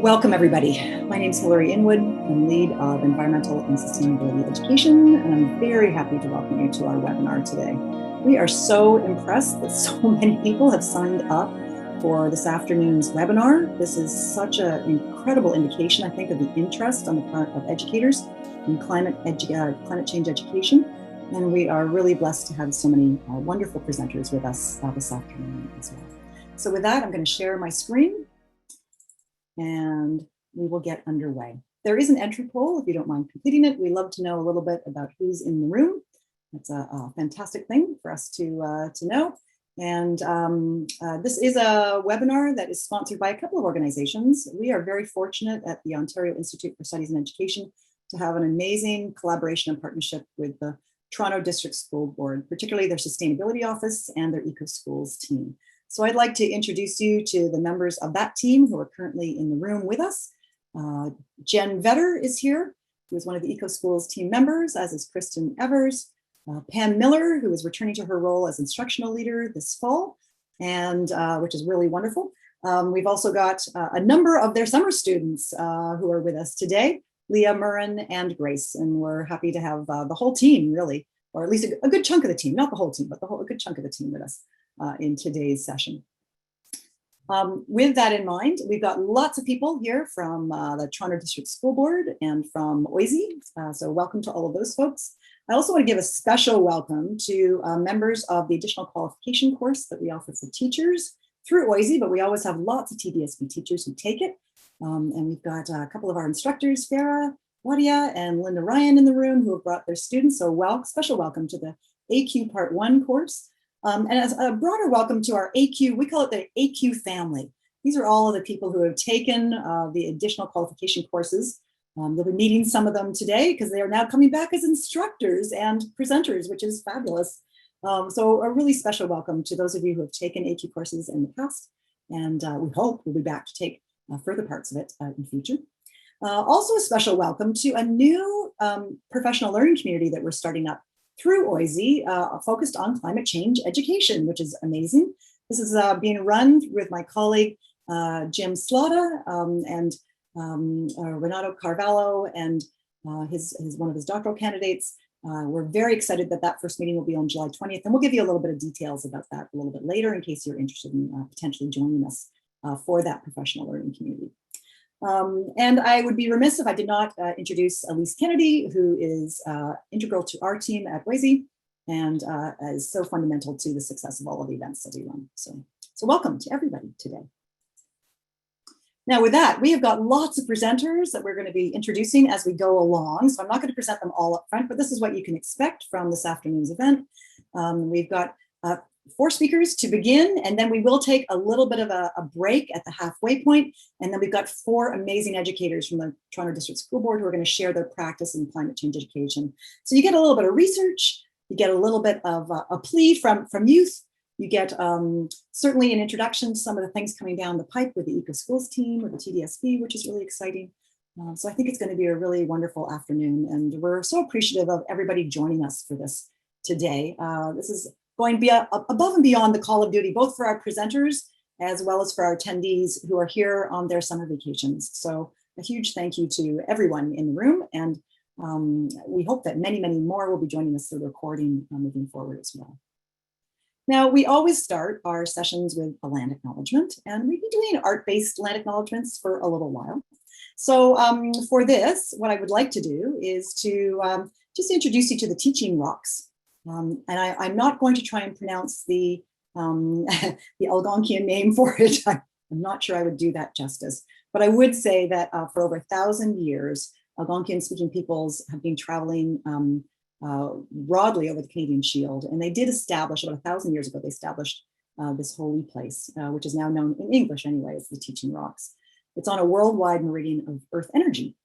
Welcome, everybody. My name is Hilary Inwood. I'm lead of Environmental and Sustainability Education, and I'm very happy to welcome you to our webinar today. We are so impressed that so many people have signed up for this afternoon's webinar. This is such an incredible indication, I think, of the interest on the part of educators in climate change education. And we are really blessed to have so many wonderful presenters with us this afternoon as well. So with that, I'm going to share my screen and we will get underway. There is an entry poll if you don't mind completing it. We love to know a little bit about who's in the room. That's a fantastic thing for us to know. And this is a webinar that is sponsored by a couple of organizations. We are very fortunate at the Ontario Institute for Studies in Education to have an amazing collaboration and partnership with the Toronto District School Board, particularly their Sustainability Office and their EcoSchools team. So I'd like to introduce you to the members of that team who are currently in the room with us. Jenn is here, who is one of the EcoSchools team members, as is Kristen Evers. Pam Miller, who is returning to her role as instructional leader this fall, and which is really wonderful. We've also got a number of their summer students who are with us today, Leah, Murren, and Grace, and we're happy to have the whole team, really, or at least a good chunk of the team, not the whole team, but a good chunk of the team with us in today's session. With that in mind, we've got lots of people here from the Toronto District School Board and from OISE, so welcome to all of those folks. I also want to give a special welcome to members of the additional qualification course that we offer for teachers through OISE, but we always have lots of TDSB teachers who take it. And we've got a couple of our instructors, Farah Wadia and Linda Ryan in the room, who have brought their students. So special welcome to the AQ Part 1 course. And as a broader welcome to our AQ, we call it the AQ family. These are all of the people who have taken the additional qualification courses. You'll be meeting some of them today because they are now coming back as instructors and presenters, which is fabulous. So a really special welcome to those of you who have taken AQ courses in the past, and we hope we'll be back to take further parts of it in the future. Also a special welcome to a new professional learning community that we're starting up through OISE, focused on climate change education, which is amazing. This is being run with my colleague, Jim Slaughter, and Renato Carvalho, and one of his doctoral candidates. We're very excited that first meeting will be on July 20th, and we'll give you a little bit of details about that a little bit later in case you're interested in potentially joining us for that professional learning community. And I would be remiss if I did not introduce Elise Kennedy, who is integral to our team at OISE and is so fundamental to the success of all of the events that we run. So welcome to everybody today. Now with that, we have got lots of presenters that we're going to be introducing as we go along. So I'm not going to present them all up front, but this is what you can expect from this afternoon's event. We've got 4 speakers to begin, and then we will take a little bit of a break at the halfway point. And then we've got 4 amazing educators from the Toronto District School Board who are going to share their practice in climate change education. So you get a little bit of research, you get a little bit of a plea from youth, you get certainly an introduction to some of the things coming down the pipe with the EcoSchools team, with the TDSB, which is really exciting. So I think it's going to be a really wonderful afternoon, and we're so appreciative of everybody joining us for this today. This is going above and beyond the call of duty, both for our presenters as well as for our attendees who are here on their summer vacations. So a huge thank you to everyone in the room, and we hope that many, many more will be joining us through the recording moving forward as well. Now, we always start our sessions with a land acknowledgement, and we've been doing art-based land acknowledgements for a little while. So for this, what I would like to do is to just introduce you to the teaching rocks. And I'm not going to try and pronounce the Algonquian name for it. I'm not sure I would do that justice, but I would say that for over 1,000 years, Algonquian-speaking peoples have been traveling broadly over the Canadian Shield, and they did establish, about 1,000 years ago, they established this holy place, which is now known in English anyway as the Teaching Rocks. It's on a worldwide meridian of Earth energy,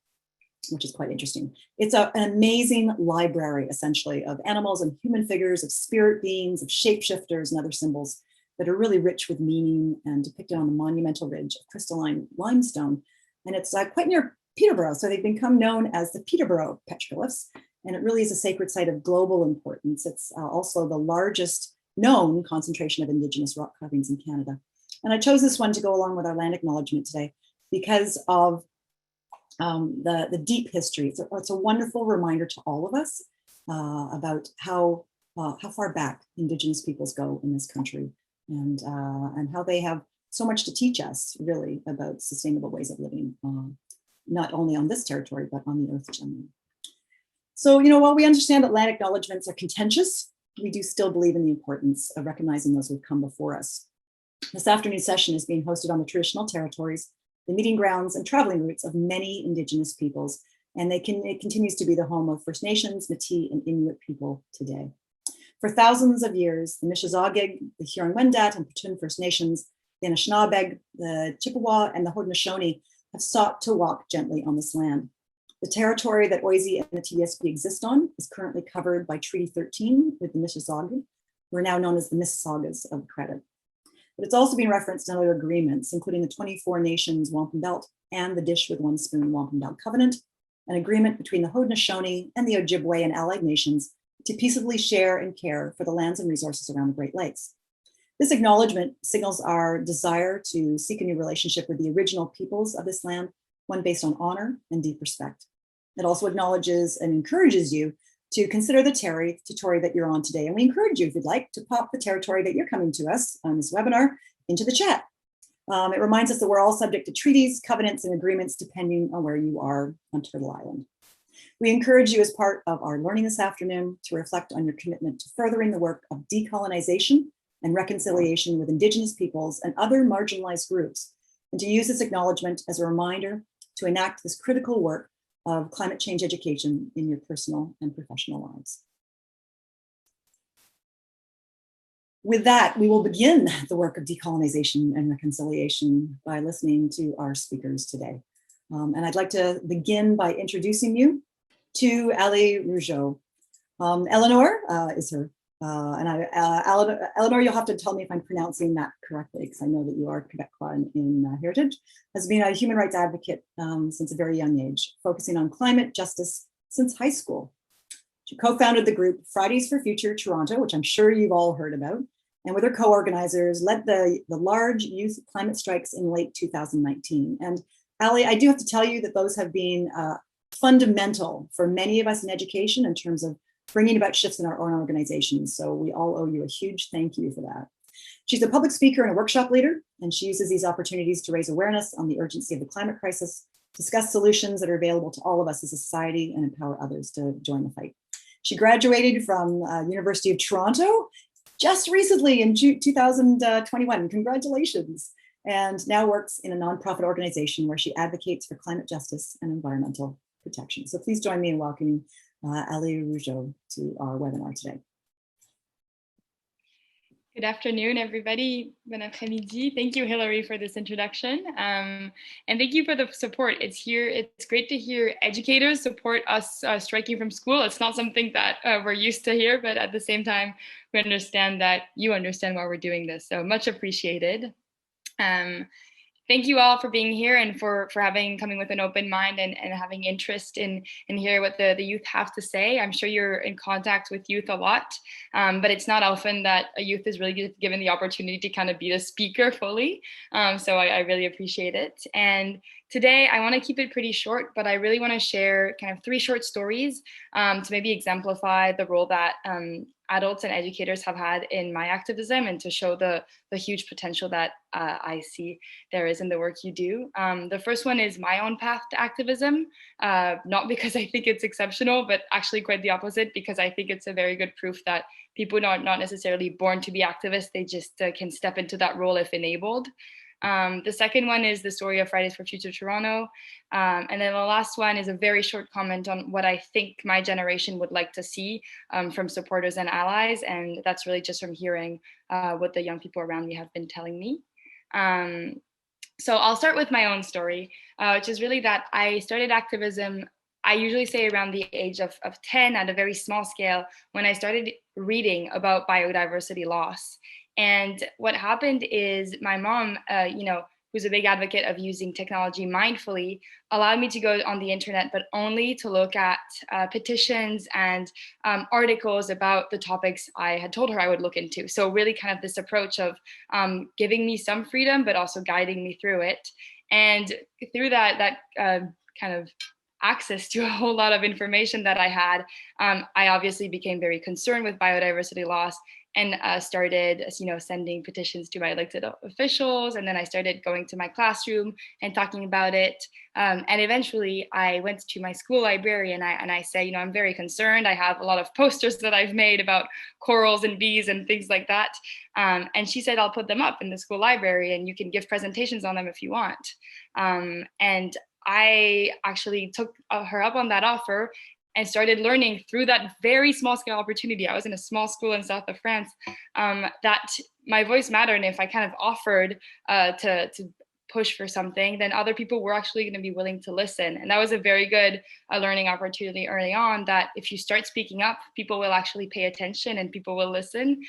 which is quite interesting. It's an amazing library, essentially, of animals and human figures, of spirit beings, of shapeshifters and other symbols that are really rich with meaning and depicted on the monumental ridge of crystalline limestone. And it's quite near Peterborough, so they've become known as the Peterborough petroglyphs. And it really is a sacred site of global importance. It's also the largest known concentration of Indigenous rock carvings in Canada. And I chose this one to go along with our land acknowledgement today because of the deep history. It's a wonderful reminder to all of us about how far back Indigenous peoples go in this country, and how they have so much to teach us, really, about sustainable ways of living, not only on this territory, but on the earth generally. So, while we understand that land acknowledgements are contentious, we do still believe in the importance of recognizing those who've come before us. This afternoon session is being hosted on the traditional territories, the meeting grounds and traveling routes of many Indigenous peoples, and it continues to be the home of First Nations, Métis, and Inuit people today. For thousands of years, the Mishawangig, the Huron-Wendat, and Petun First Nations, the Anishinaabe, the Chippewa, and the Haudenosaunee have sought to walk gently on this land. The territory that Oise and the TDSB exist on is currently covered by Treaty 13 with the Mississauga, who are now known as the Mississaugas of Credit. But it's also been referenced in other agreements, including the 24 Nations Wampum Belt and the Dish with One Spoon Wampum Belt Covenant, an agreement between the Haudenosaunee and the Ojibwe and allied nations to peaceably share and care for the lands and resources around the Great Lakes. This acknowledgement signals our desire to seek a new relationship with the original peoples of this land, one based on honor and deep respect. It also acknowledges and encourages you to consider the territory that you're on today. And we encourage you, if you'd like, to pop the territory that you're coming to us on this webinar into the chat. It reminds us that we're all subject to treaties, covenants, and agreements depending on where you are on Turtle Island. We encourage you, as part of our learning this afternoon, to reflect on your commitment to furthering the work of decolonization and reconciliation with Indigenous peoples and other marginalized groups, and to use this acknowledgement as a reminder to enact this critical work of climate change education in your personal and professional lives. With that, we will begin the work of decolonization and reconciliation by listening to our speakers today. And I'd like to begin by introducing you to Ali Rougeot. Aliénor is her, Aliénor, you'll have to tell me if I'm pronouncing that correctly, because I know that you are Quebecois in heritage, has been a human rights advocate since a very young age, focusing on climate justice since high school. She co-founded the group Fridays for Future Toronto, which I'm sure you've all heard about, and with her co-organizers led the large youth climate strikes in late 2019. And Ali, I do have to tell you that those have been fundamental for many of us in education in terms of bringing about shifts in our own organizations. So we all owe you a huge thank you for that. She's a public speaker and a workshop leader, and she uses these opportunities to raise awareness on the urgency of the climate crisis, discuss solutions that are available to all of us as a society, and empower others to join the fight. She graduated from University of Toronto just recently in 2021. Congratulations. And now works in a nonprofit organization where she advocates for climate justice and environmental protection. So please join me in welcoming Ali Rougeot to our webinar today. Good afternoon, everybody. Bon après-midi. Thank you, Hillary, for this introduction. And thank you for the support. It's great to hear educators support us striking from school. It's not something that we're used to here, but at the same time, we understand that you understand why we're doing this. So much appreciated. Thank you all for being here and for coming with an open mind and having interest in hear what the youth have to say. I'm sure you're in contact with youth a lot, but it's not often that a youth is really given the opportunity to kind of be the speaker fully. So I really appreciate it. And today I want to keep it pretty short, but I really want to share kind of 3 short stories to maybe exemplify the role that adults and educators have had in my activism and to show the huge potential that I see there is in the work you do. The first one is my own path to activism, not because I think it's exceptional, but actually quite the opposite, because I think it's a very good proof that people are not necessarily born to be activists, they just can step into that role if enabled. The second one is the story of Fridays for Future Toronto. And then the last one is a very short comment on what I think my generation would like to see from supporters and allies. And that's really just from hearing what the young people around me have been telling me. So I'll start with my own story, which is really that I started activism, I usually say around the age of 10 at a very small scale, when I started reading about biodiversity loss. And what happened is my mom, who's a big advocate of using technology mindfully, allowed me to go on the internet, but only to look at petitions and articles about the topics I had told her I would look into. So really kind of this approach of giving me some freedom, but also guiding me through it. And through that kind of access to a whole lot of information that I had, I obviously became very concerned with biodiversity loss, and started, sending petitions to my elected officials. And then I started going to my classroom and talking about it. And eventually I went to my school library and I say, I'm very concerned. I have a lot of posters that I've made about corals and bees and things like that. And she said, I'll put them up in the school library and you can give presentations on them if you want. And I actually took her up on that offer and started learning through that very small scale opportunity. I was in a small school in south of France, that my voice mattered. And if I kind of offered to push for something, then other people were actually going to be willing to listen. And that was a very good learning opportunity early on, that if you start speaking up, people will actually pay attention and people will listen.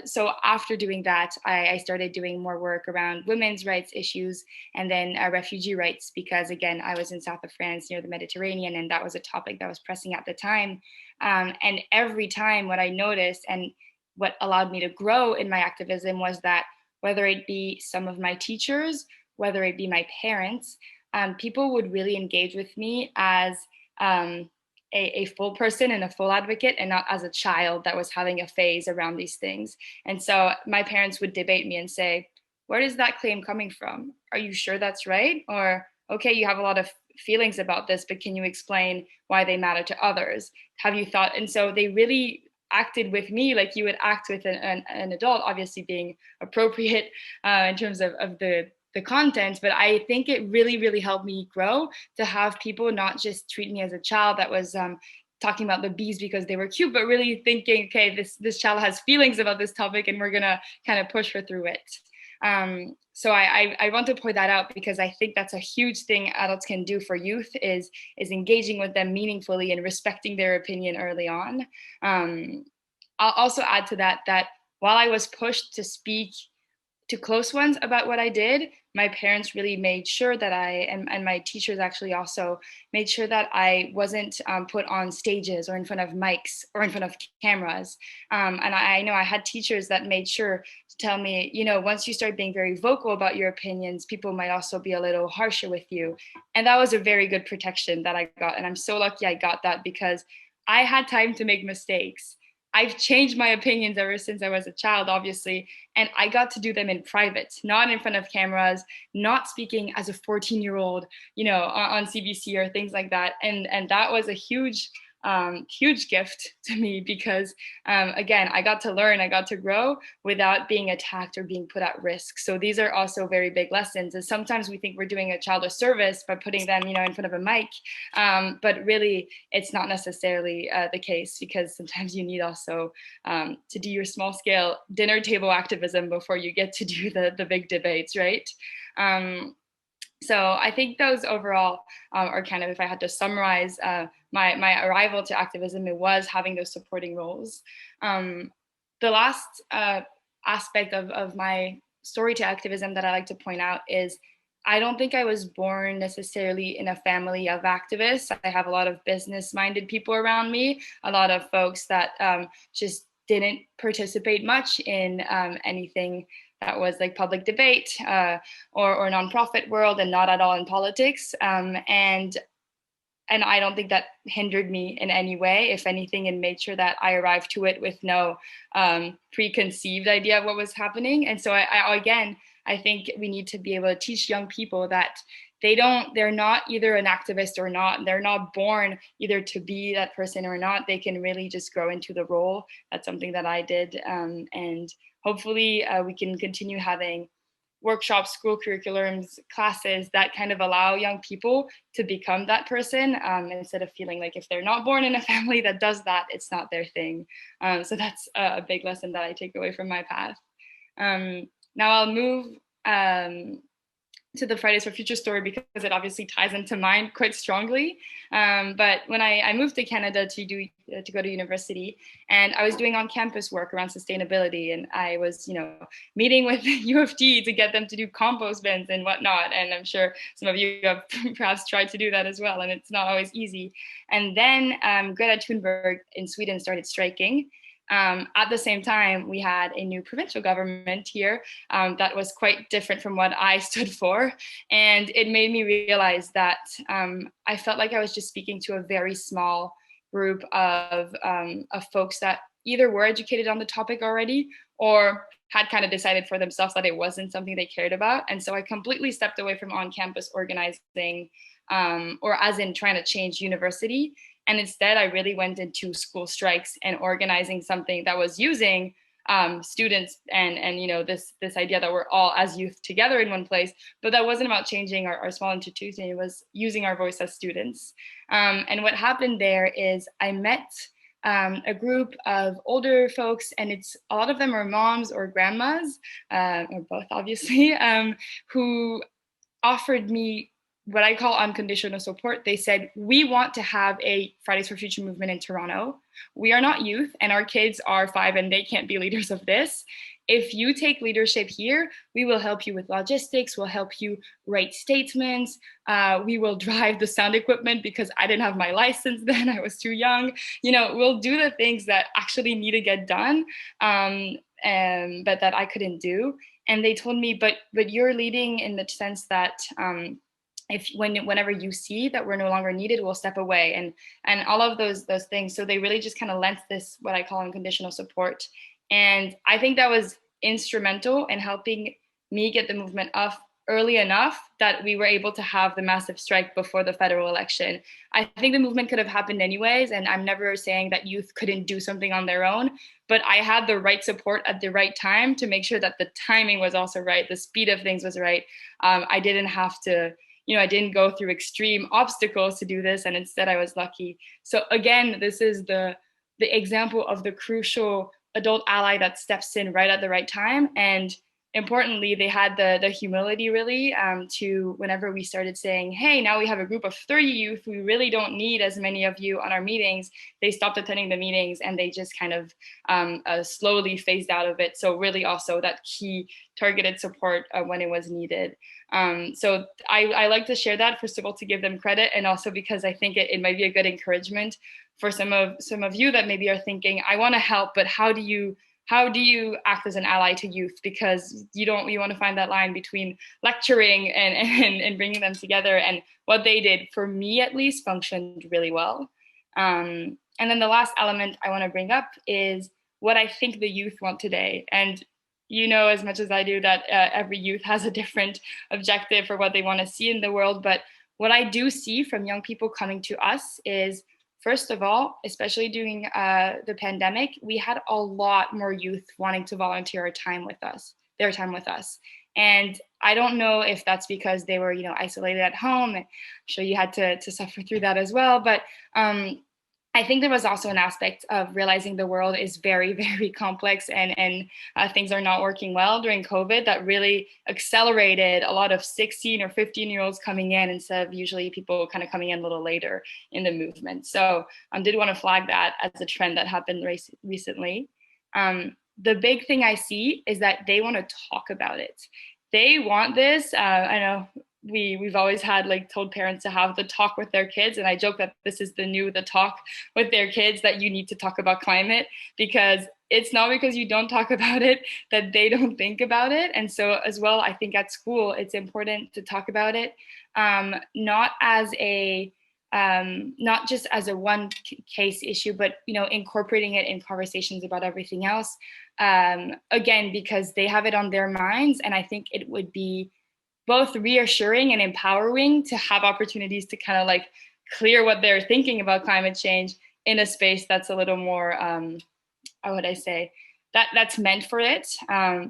So after doing that, I started doing more work around women's rights issues and then refugee rights, because again, I was in south of France near the Mediterranean, and that was a topic that was pressing at the time. And every time what I noticed and what allowed me to grow in my activism was that whether it be some of my teachers, whether it be my parents, people would really engage with me as a full person and a full advocate, and not as a child that was having a phase around these things. And so my parents would debate me and say, where is that claim coming from? Are you sure that's right? Or, okay, you have a lot of feelings about this, but can you explain why they matter to others? Have you thought? And so they really acted with me like you would act with an adult, obviously being appropriate in terms of the content. But I think it really, really helped me grow, to have people not just treat me as a child that was talking about the bees because they were cute, but really thinking, okay, this child has feelings about this topic and we're gonna kind of push her through it. So I want to point that out, because I think that's a huge thing adults can do for youth, is engaging with them meaningfully and respecting their opinion early on. I'll also add to that while I was pushed to speak to close ones about what I did, my parents really made sure that and my teachers actually also made sure that I wasn't put on stages or in front of mics or in front of cameras. And I know I had teachers that made sure to tell me, once you start being very vocal about your opinions, people might also be a little harsher with you. And that was a very good protection that I got. And I'm so lucky I got that, because I had time to make mistakes. I've changed my opinions ever since I was a child, obviously, and I got to do them in private, not in front of cameras, not speaking as a 14-year-old, on CBC or things like that. And that was a huge gift to me, because again, I got to learn, I got to grow without being attacked or being put at risk. So these are also very big lessons. And sometimes we think we're doing a child a service by putting them, in front of a mic, but really it's not necessarily the case, because sometimes you need also to do your small scale dinner table activism before you get to do the big debates, right? So I think those overall are kind of, if I had to summarize my arrival to activism, it was having those supporting roles. The last aspect of my story to activism that I like to point out is, I don't think I was born necessarily in a family of activists. I have a lot of business-minded people around me, a lot of folks that just didn't participate much in anything that was like public debate or nonprofit world, and not at all in politics. And I don't think that hindered me in any way. If anything, it made sure that I arrived to it with no preconceived idea of what was happening. And so I think we need to be able to teach young people that they're not either an activist or not. They're not born either to be that person or not. They can really just grow into the role. That's something that I did. And hopefully we can continue having workshops, school curriculums, classes that kind of allow young people to become that person, instead of feeling like if they're not born in a family that does that, it's not their thing. So that's a big lesson that I take away from my path. Now I'll move to the Fridays for Future story, because it obviously ties into mine quite strongly. But when I moved to Canada to go to university, and I was doing on-campus work around sustainability, and I was, meeting with U of T to get them to do compost bins and whatnot. And I'm sure some of you have perhaps tried to do that as well, and it's not always easy. And then Greta Thunberg in Sweden started striking. At the same time, we had a new provincial government here that was quite different from what I stood for. And it made me realize that I felt like I was just speaking to a very small group of folks that either were educated on the topic already or had kind of decided for themselves that it wasn't something they cared about. And so I completely stepped away from on-campus organizing, or as in trying to change university. And instead, I really went into school strikes and organizing something that was using students and this idea that we're all as youth together in one place, but that wasn't about changing our small institution. It was using our voice as students. And what happened there is I met a group of older folks, and a lot of them are moms or grandmas, or both, obviously, who offered me what I call unconditional support. They said, we want to have a Fridays for Future movement in Toronto. We are not youth, and our kids are 5 and they can't be leaders of this. If you take leadership here, we will help you with logistics, we'll help you write statements, we will drive the sound equipment because I didn't have my license then, I was too young. We'll do the things that actually need to get done, but that I couldn't do. And they told me, but you're leading in the sense that whenever you see that we're no longer needed, we'll step away, and all of those things. So they really just kind of lent this, what I call unconditional support. And I think that was instrumental in helping me get the movement up early enough that we were able to have the massive strike before the federal election. I think the movement could have happened anyways, and I'm never saying that youth couldn't do something on their own, but I had the right support at the right time to make sure that the timing was also right, the speed of things was right. I didn't have to, I didn't go through extreme obstacles to do this, and instead I was lucky. So again, this is the example of the crucial adult ally that steps in right at the right time. And importantly, they had the humility really to, whenever we started saying, hey, now we have a group of 30 youth, we really don't need as many of you on our meetings, they stopped attending the meetings and they just kind of slowly phased out of it. So really also that key targeted support when it was needed. So I like to share that, first of all, to give them credit, and also because I think it might be a good encouragement for some of you that maybe are thinking, I want to help, but how do you act as an ally to youth? Because you want to find that line between lecturing and bringing them together. And what they did, for me at least, functioned really well. And then the last element I want to bring up is what I think the youth want today. And as much as I do that every youth has a different objective for what they want to see in the world. But what I do see from young people coming to us is, first of all, especially during the pandemic, we had a lot more youth wanting to volunteer their time with us. And I don't know if that's because they were, isolated at home. I'm sure you had to suffer through that as well. But I think there was also an aspect of realizing the world is very, very complex and things are not working well during COVID that really accelerated a lot of 16 or 15-year-olds coming in instead of usually people kind of coming in a little later in the movement. So I did want to flag that as a trend that happened recently. The big thing I see is that they want to talk about it. They want this. I know we've always had told parents to have the talk with their kids, and I joke that this is the talk with their kids, that you need to talk about climate, because it's not because you don't talk about it that they don't think about it. And so as well, I think at school it's important to talk about it, not just as a one case issue, but incorporating it in conversations about everything else, again, because they have it on their minds. And I think it would be both reassuring and empowering to have opportunities to kind of clear what they're thinking about climate change in a space that's a little more, how would I say, that's meant for it.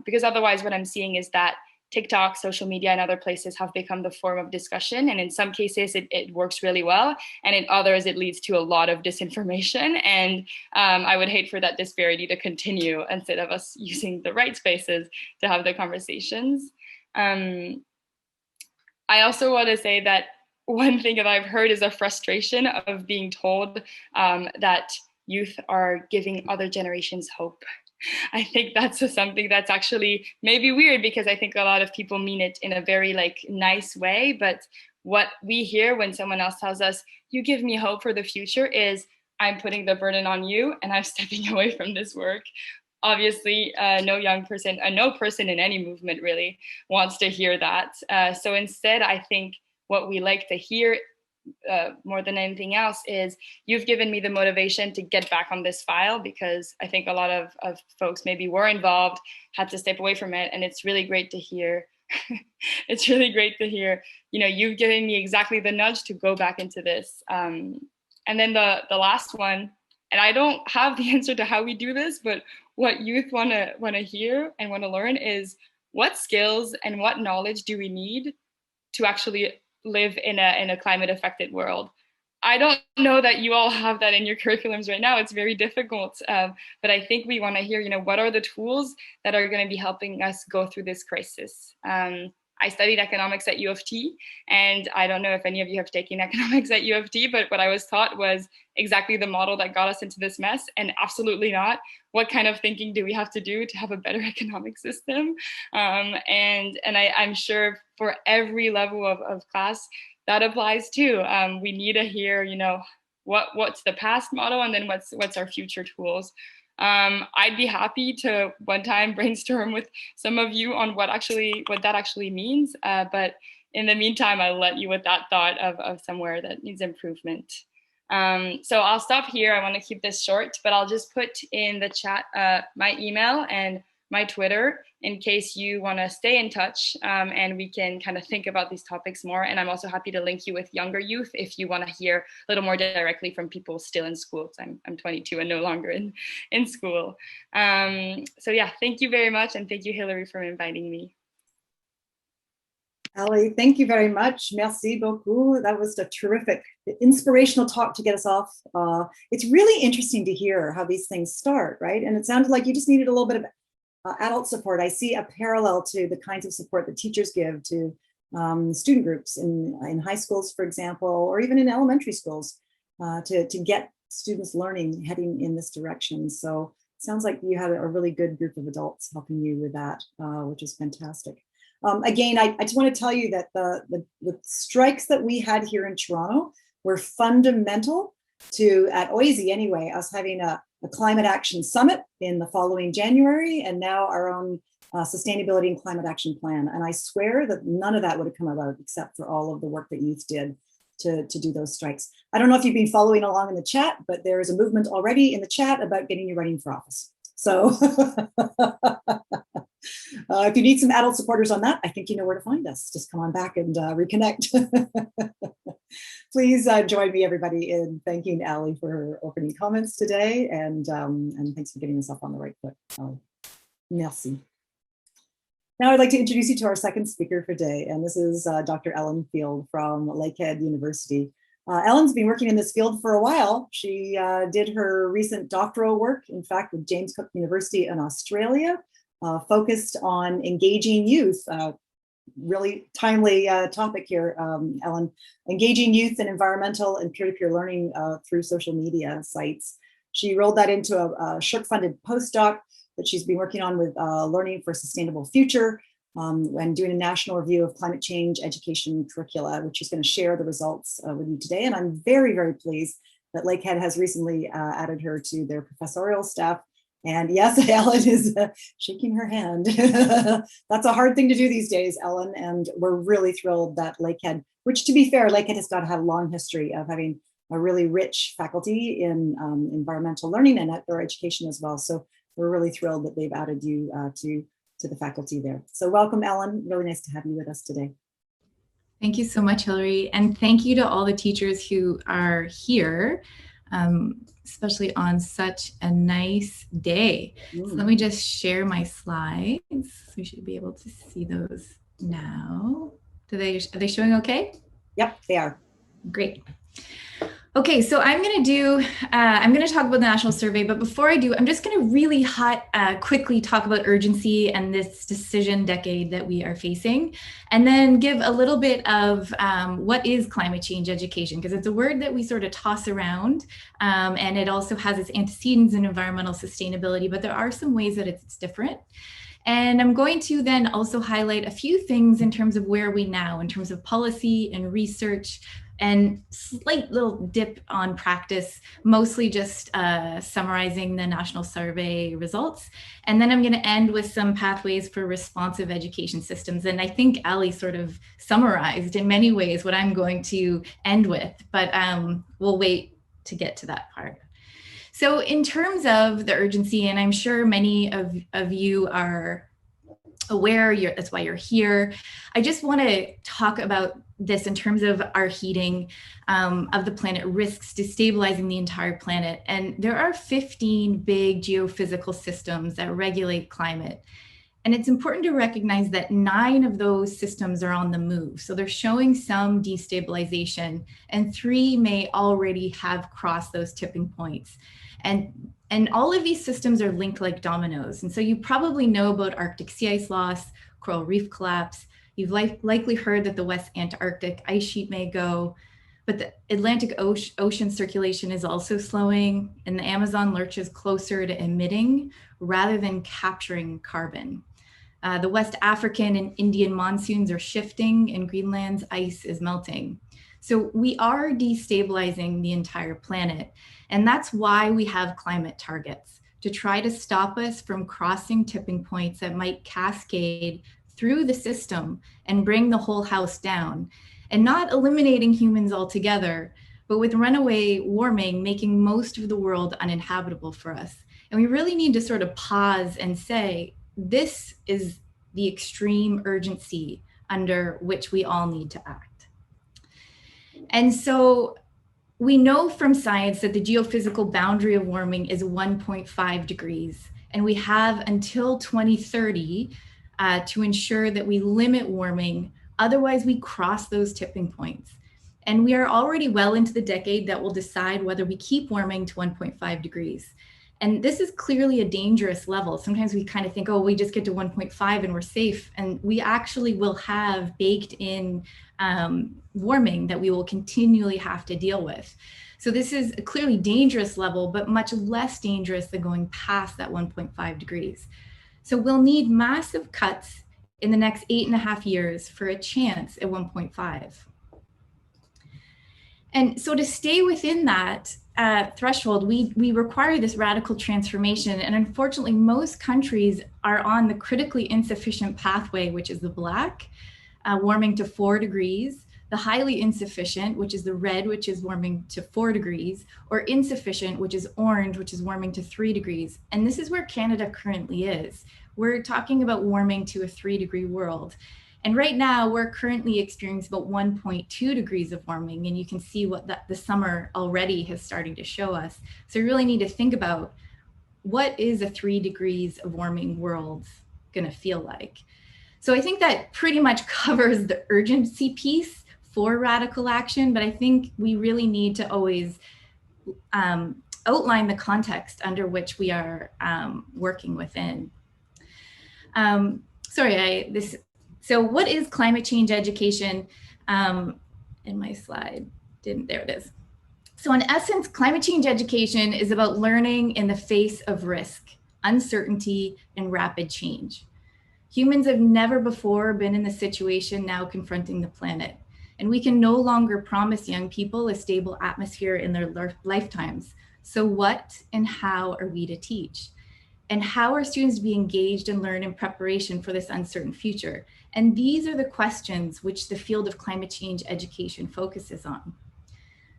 Because otherwise what I'm seeing is that TikTok, social media, and other places have become the form of discussion. And in some cases it works really well. And in others it leads to a lot of disinformation. And I would hate for that disparity to continue instead of us using the right spaces to have the conversations. I also want to say that one thing that I've heard is a frustration of being told that youth are giving other generations hope. I think that's something that's actually maybe weird, because I think a lot of people mean it in a very nice way. But what we hear when someone else tells us, you give me hope for the future, is I'm putting the burden on you and I'm stepping away from this work. Obviously, no person in any movement really wants to hear that. So instead, I think what we like to hear more than anything else is you've given me the motivation to get back on this file, because I think a lot of folks maybe were involved, had to step away from it. And it's really great to hear. It's really great to hear, you've given me exactly the nudge to go back into this. And then the last one, and I don't have the answer to how we do this, but what youth want to hear and want to learn is what skills and what knowledge do we need to actually live in a climate affected world. I don't know that you all have that in your curriculums right now. It's very difficult, but I think we want to hear, what are the tools that are going to be helping us go through this crisis. I studied economics at U of T, and I don't know if any of you have taken economics at U of T, but what I was taught was exactly the model that got us into this mess, and absolutely not what kind of thinking do we have to do to have a better economic system. And I'm sure for every level of class, that applies too. We need to hear, what's the past model, and then what's our future tools. I'd be happy to one time brainstorm with some of you on what that actually means. But in the meantime, I'll let you with that thought of somewhere that needs improvement. So I'll stop here. I want to keep this short, but I'll just put in the chat my email and my Twitter in case you want to stay in touch, and we can kind of think about these topics more. And I'm also happy to link you with younger youth if you want to hear a little more directly from people still in school. So I'm 22 and no longer in school. So yeah, thank you very much. And thank you, Hilary, for inviting me. Ali, thank you very much. Merci beaucoup. That was a terrific, inspirational talk to get us off. It's really interesting to hear how these things start, right? And it sounded like you just needed a little bit of adult support. I see a parallel to the kinds of support that teachers give to student groups in high schools, for example, or even in elementary schools, to get students learning, heading in this direction. So it sounds like you had a really good group of adults helping you with that, which is fantastic. Again, I just want to tell you that the strikes that we had here in Toronto were fundamental to, at OISE anyway, us having a climate action summit in the following January, and now our own sustainability and climate action plan. And I swear that none of that would have come about except for all of the work that youth did to do those strikes. I don't know if you've been following along in the chat, but there is a movement already in the chat about getting you running for office. So if you need some adult supporters on that, I think you know where to find us. Just come on back and reconnect. Please join me, everybody, in thanking Ali for her opening comments today, and thanks for getting us up on the right foot, Ali. Merci. Now I'd like to introduce you to our second speaker for today, and this is Dr. Ellen Field from Lakehead University. Ellen's been working in this field for a while. She did her recent doctoral work, in fact, with James Cook University in Australia, focused on engaging youth. Really timely topic here, Ellen. Engaging youth in environmental and peer-to-peer learning through social media sites. She rolled that into a SSHRC-funded postdoc that she's been working on with Learning for a Sustainable Future, and doing a national review of climate change education curricula, which she's going to share the results with you today. And I'm very, very pleased that Lakehead has recently added her to their professorial staff. And yes, Ellen is shaking her hand. That's a hard thing to do these days, Ellen. And we're really thrilled that Lakehead, which to be fair, Lakehead has got to have a long history of having a really rich faculty in environmental learning and outdoor education as well. So we're really thrilled that they've added you to the faculty there. So welcome, Ellen. Really nice to have you with us today. Thank you so much, Hilary. And thank you to all the teachers who are here, especially on such a nice day. So let me just share my slides. We should be able to see those now. Are they showing okay? Yep, they are. Great. Okay, so I'm going to talk about the national survey, but before I do, I'm just going to really quickly talk about urgency and this decision decade that we are facing, and then give a little bit of what is climate change education, because it's a word that we sort of toss around, and it also has its antecedents in environmental sustainability, but there are some ways that it's different. And I'm going to then also highlight a few things in terms of where are we now, in terms of policy and research, and slight little dip on practice, mostly just summarizing the national survey results. And then I'm going to end with some pathways for responsive education systems. And I think Ali sort of summarized in many ways what I'm going to end with, but we'll wait to get to that part. So in terms of the urgency, and I'm sure many of you are aware, that's why you're here. I just want to talk about this in terms of our heating of the planet risks destabilizing the entire planet. And there are 15 big geophysical systems that regulate climate. And it's important to recognize that 9 of those systems are on the move. So they're showing some destabilization, and 3 may already have crossed those tipping points. And all of these systems are linked like dominoes. And so you probably know about Arctic sea ice loss, coral reef collapse. You've likely heard that the West Antarctic ice sheet may go, but the Atlantic Ocean circulation is also slowing, and the Amazon lurches closer to emitting rather than capturing carbon. The West African and Indian monsoons are shifting, and Greenland's ice is melting. So we are destabilizing the entire planet. And that's why we have climate targets, to try to stop us from crossing tipping points that might cascade through the system and bring the whole house down, and not eliminating humans altogether, but with runaway warming, making most of the world uninhabitable for us. And we really need to sort of pause and say, this is the extreme urgency under which we all need to act. And so we know from science that the geophysical boundary of warming is 1.5 degrees, and we have until 2030 to ensure that we limit warming, otherwise we cross those tipping points. And we are already well into the decade that will decide whether we keep warming to 1.5 degrees. And this is clearly a dangerous level. Sometimes we kind of think, oh, we just get to 1.5 and we're safe. And we actually will have baked in warming that we will continually have to deal with. So this is a clearly dangerous level, but much less dangerous than going past that 1.5 degrees. So we'll need massive cuts in the next 8.5 years for a chance at 1.5. And so to stay within that threshold, we require this radical transformation. And unfortunately, most countries are on the critically insufficient pathway, which is the black, warming to 4 degrees, the highly insufficient, which is the red, which is warming to 4 degrees, or insufficient, which is orange, which is warming to 3 degrees. And this is where Canada currently is. We're talking about warming to a 3-degree world. And right now we're currently experiencing about 1.2 degrees of warming. And you can see what the summer already has started to show us. So we really need to think about, what is a 3 degrees of warming world gonna feel like? So I think that pretty much covers the urgency piece for radical action, but I think we really need to always outline the context under which we are working within. So what is climate change education? In my slide, there it is. So in essence, climate change education is about learning in the face of risk, uncertainty, and rapid change. Humans have never before been in the situation now confronting the planet. And we can no longer promise young people a stable atmosphere in their lifetimes. So what and how are we to teach? And how are students to be engaged and learn in preparation for this uncertain future? And these are the questions which the field of climate change education focuses on.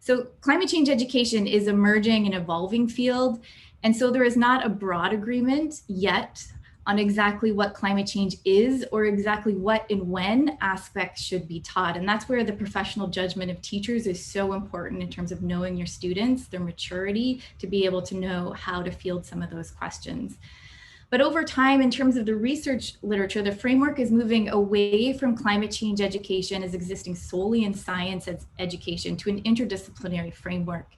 So climate change education is an emerging and evolving field. And so there is not a broad agreement yet on exactly what climate change is, or exactly what and when aspects should be taught. And that's where the professional judgment of teachers is so important in terms of knowing your students, their maturity, to be able to know how to field some of those questions. But over time, in terms of the research literature, the framework is moving away from climate change education as existing solely in science education to an interdisciplinary framework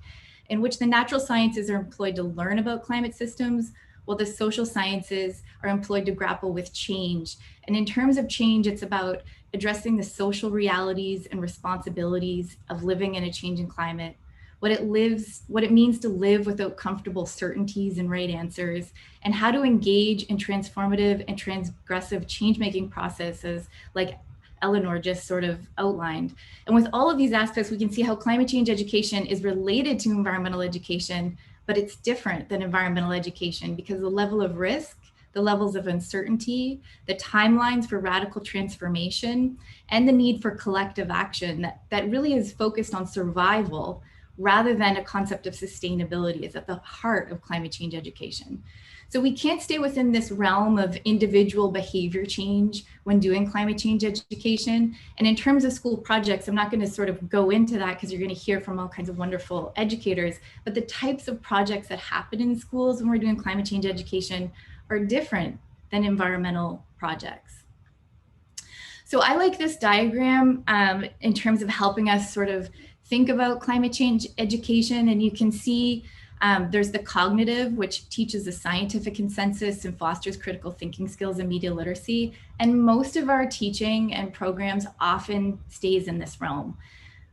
in which the natural sciences are employed to learn about climate systems, while the social sciences are employed to grapple with change. And in terms of change, it's about addressing the social realities and responsibilities of living in a changing climate, what it means to live without comfortable certainties and right answers, and how to engage in transformative and transgressive change-making processes like Aliénor just sort of outlined. And with all of these aspects, we can see how climate change education is related to environmental education, but it's different than environmental education because the level of risk, the levels of uncertainty, the timelines for radical transformation, and the need for collective action that really is focused on survival rather than a concept of sustainability is at the heart of climate change education. So we can't stay within this realm of individual behavior change when doing climate change education. And in terms of school projects, I'm not going to sort of go into that because you're going to hear from all kinds of wonderful educators, but the types of projects that happen in schools when we're doing climate change education are different than environmental projects. So I like this diagram in terms of helping us sort of think about climate change education. And you can see there's the cognitive, which teaches the scientific consensus and fosters critical thinking skills and media literacy. And most of our teaching and programs often stays in this realm.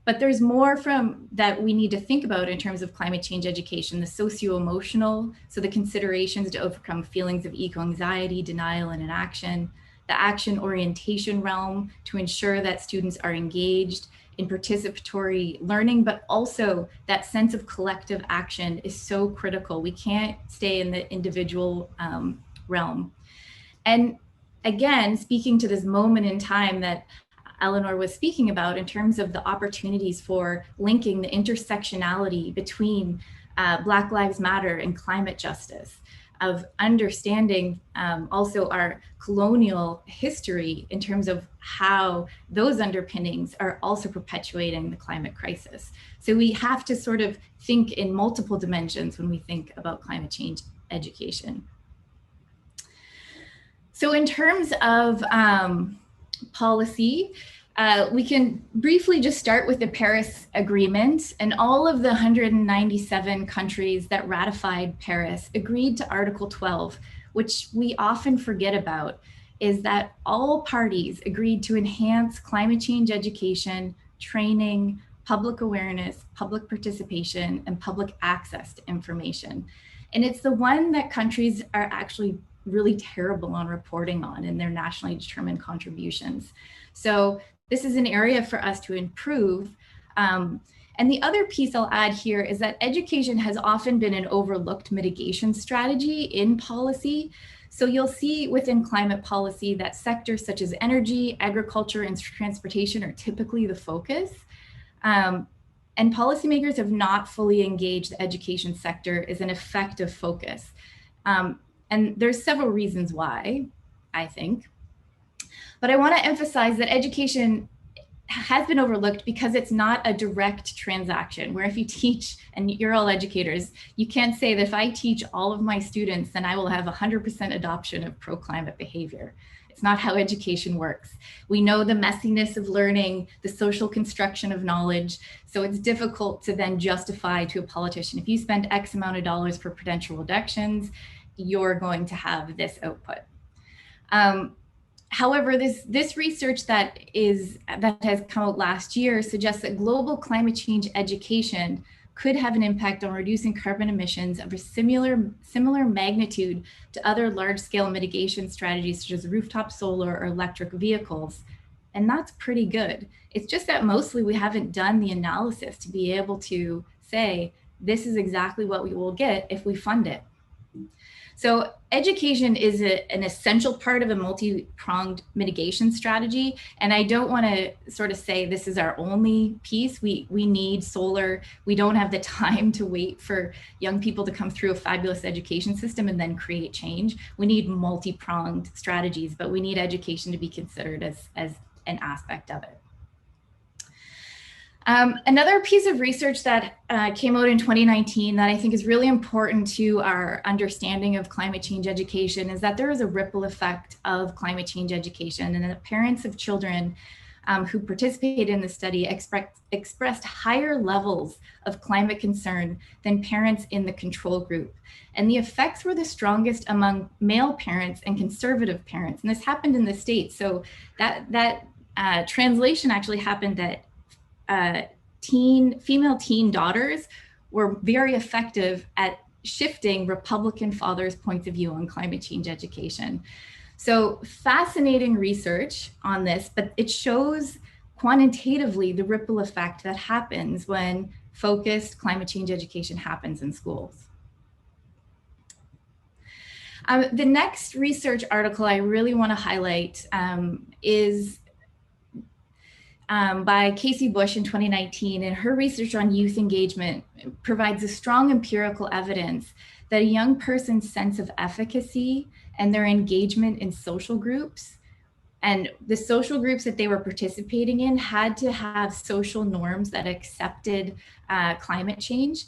But there's more from that we need to think about in terms of climate change education, the socio-emotional, so the considerations to overcome feelings of eco-anxiety, denial, and inaction, the action orientation realm to ensure that students are engaged in participatory learning, but also that sense of collective action is so critical. We can't stay in the individual realm. And again, speaking to this moment in time that Aliénor was speaking about in terms of the opportunities for linking the intersectionality between Black Lives Matter and climate justice, of understanding also our colonial history in terms of how those underpinnings are also perpetuating the climate crisis. So we have to sort of think in multiple dimensions when we think about climate change education. So in terms of policy, we can briefly just start with the Paris Agreement, and all of the 197 countries that ratified Paris agreed to Article 12, which we often forget about, is that all parties agreed to enhance climate change education, training, public awareness, public participation, and public access to information. And it's the one that countries are actually really terrible on reporting on in their nationally determined contributions. So this is an area for us to improve. And the other piece I'll add here is that education has often been an overlooked mitigation strategy in policy. So you'll see within climate policy that sectors such as energy, agriculture, and transportation are typically the focus. And policymakers have not fully engaged the education sector as an effective focus. And there's several reasons why, I think. But I want to emphasize that education has been overlooked because it's not a direct transaction, where if you teach, and you're all educators, you can't say that if I teach all of my students, then I will have 100% adoption of pro-climate behavior. It's not how education works. We know the messiness of learning, the social construction of knowledge, so it's difficult to then justify to a politician, if you spend X amount of dollars for prudential reductions, you're going to have this output. However, this research that has come out last year suggests that global climate change education could have an impact on reducing carbon emissions of a similar magnitude to other large-scale mitigation strategies such as rooftop solar or electric vehicles. And that's pretty good. It's just that mostly we haven't done the analysis to be able to say, this is exactly what we will get if we fund it. So education is an essential part of a multi-pronged mitigation strategy. And I don't want to sort of say this is our only piece. We need solar. We don't have the time to wait for young people to come through a fabulous education system and then create change. We need multi-pronged strategies, but we need education to be considered as an aspect of it. Another piece of research that came out in 2019 that I think is really important to our understanding of climate change education is that there is a ripple effect of climate change education, and the parents of children who participated in the study expressed higher levels of climate concern than parents in the control group. And the effects were the strongest among male parents and conservative parents. And this happened in the States. So that translation actually happened that female teen daughters were very effective at shifting Republican fathers' points of view on climate change education. So fascinating research on this, but it shows quantitatively the ripple effect that happens when focused climate change education happens in schools. The next research article I really want to highlight is by Casey Bush in 2019, and her research on youth engagement provides a strong empirical evidence that a young person's sense of efficacy and their engagement in social groups and the social groups that they were participating in had to have social norms that accepted climate change.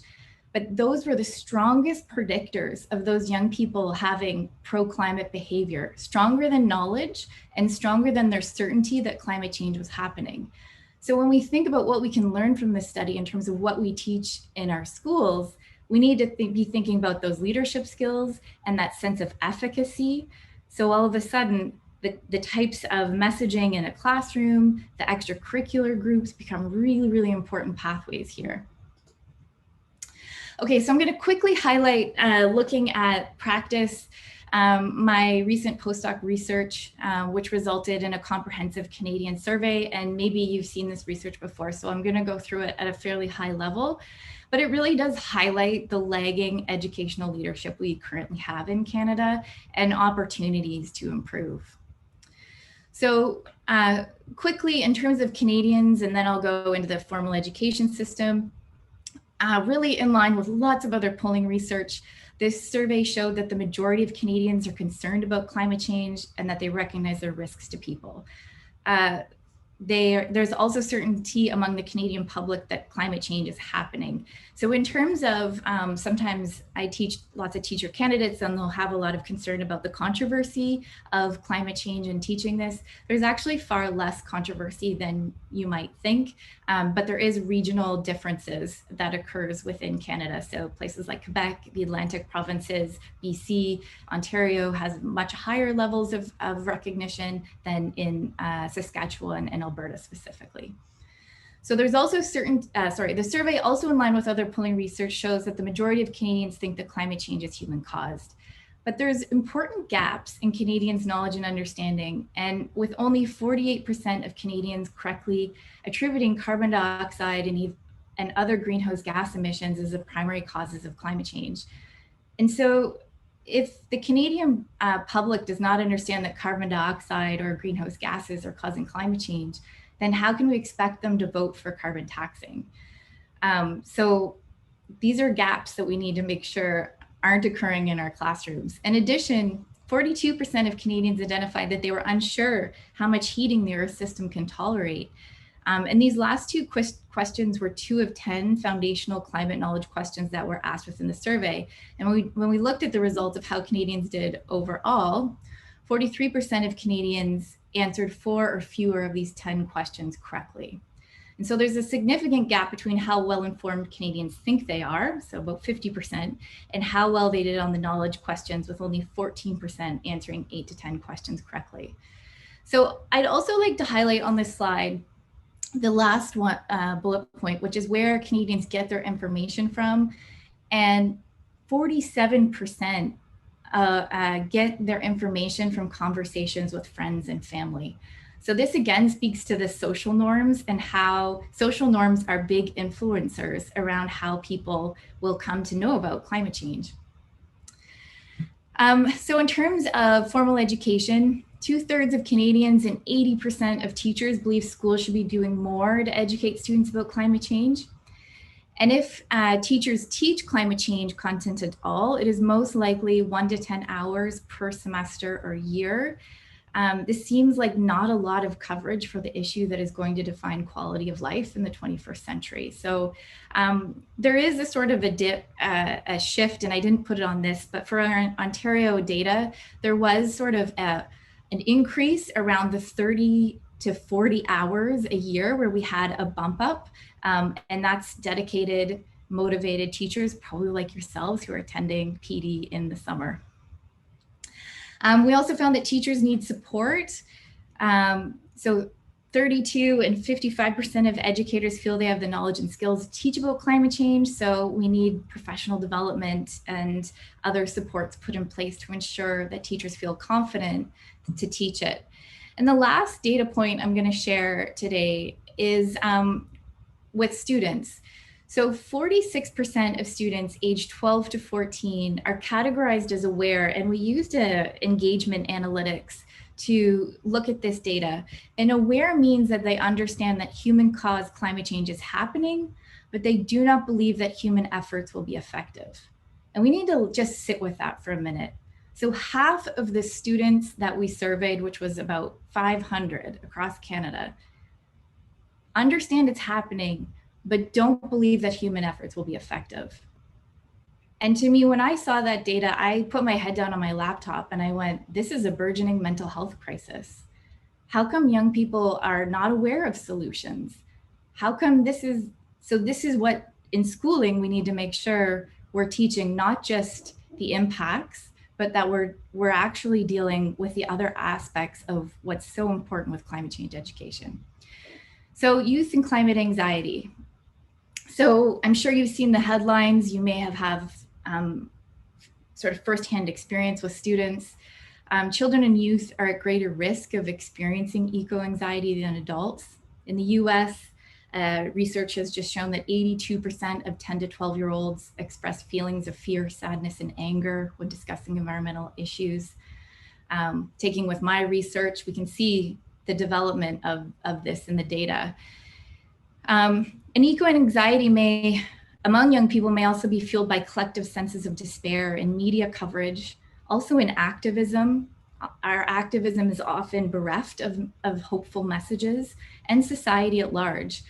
But those were the strongest predictors of those young people having pro-climate behavior, stronger than knowledge and stronger than their certainty that climate change was happening. So when we think about what we can learn from this study in terms of what we teach in our schools, we need to be thinking about those leadership skills and that sense of efficacy. So all of a sudden, the types of messaging in a classroom, the extracurricular groups become really, really important pathways here. Okay, so I'm going to quickly highlight looking at practice, my recent postdoc research, which resulted in a comprehensive Canadian survey, and maybe you've seen this research before, so I'm going to go through it at a fairly high level, but it really does highlight the lagging educational leadership we currently have in Canada and opportunities to improve. So quickly, in terms of Canadians, and then I'll go into the formal education system, really in line with lots of other polling research, this survey showed that the majority of Canadians are concerned about climate change and that they recognize their risks to people. There's also certainty among the Canadian public that climate change is happening. So in terms of, sometimes I teach lots of teacher candidates and they'll have a lot of concern about the controversy of climate change and teaching this. There's actually far less controversy than you might think, but there is regional differences that occurs within Canada. So places like Quebec, the Atlantic provinces, BC, Ontario has much higher levels of recognition than in Saskatchewan and Alberta specifically. So there's also the survey also in line with other polling research shows that the majority of Canadians think that climate change is human caused. But there's important gaps in Canadians' knowledge and understanding, and with only 48% of Canadians correctly attributing carbon dioxide and other greenhouse gas emissions as the primary causes of climate change. And so if the Canadian public does not understand that carbon dioxide or greenhouse gases are causing climate change, then how can we expect them to vote for carbon taxing? So these are gaps that we need to make sure aren't occurring in our classrooms. In addition, 42% of Canadians identified that they were unsure how much heating the Earth system can tolerate. And these last two questions were 2 of 10 foundational climate knowledge questions that were asked within the survey. And when we looked at the results of how Canadians did overall, 43% of Canadians answered 4 or fewer of these 10 questions correctly. And so there's a significant gap between how well-informed Canadians think they are, so about 50%, and how well they did on the knowledge questions, with only 14% answering 8 to 10 questions correctly. So I'd also like to highlight on this slide the last one bullet point, which is where Canadians get their information from, and 47% get their information from conversations with friends and family. So this again speaks to the social norms and how social norms are big influencers around how people will come to know about climate change. So in terms of formal education, 2/3 of Canadians and 80% of teachers believe schools should be doing more to educate students about climate change. And if teachers teach climate change content at all, it is most likely 1 to 10 hours per semester or year. This seems like not a lot of coverage for the issue that is going to define quality of life in the 21st century. So there is a sort of a shift, and I didn't put it on this, but for our Ontario data, there was sort of an increase around the 30 to 40 hours a year where we had a bump up. And that's dedicated, motivated teachers, probably like yourselves, who are attending PD in the summer. We also found that teachers need support. So 32 and 55% of educators feel they have the knowledge and skills to teach about climate change. So we need professional development and other supports put in place to ensure that teachers feel confident to teach it. And the last data point I'm going to share today is with students. So 46% of students aged 12 to 14 are categorized as aware, and we used engagement analytics to look at this data. And aware means that they understand that human-caused climate change is happening, but they do not believe that human efforts will be effective. And we need to just sit with that for a minute. So half of the students that we surveyed, which was about 500 across Canada, understand it's happening, but don't believe that human efforts will be effective. And to me, when I saw that data, I put my head down on my laptop and I went, this is a burgeoning mental health crisis. How come young people are not aware of solutions? How come this is what in schooling we need to make sure we're teaching not just the impacts, but that we're actually dealing with the other aspects of what's so important with climate change education. So youth and climate anxiety. So I'm sure you've seen the headlines. You may have sort of firsthand experience with students. Children and youth are at greater risk of experiencing eco-anxiety than adults. In the US, research has just shown that 82% of 10 to 12-year-olds express feelings of fear, sadness, and anger when discussing environmental issues. Taking with my research, we can see the development of this in the data. And eco-anxiety among young people may also be fueled by collective senses of despair in media coverage, also in activism. Our activism is often bereft of hopeful messages, and society at large.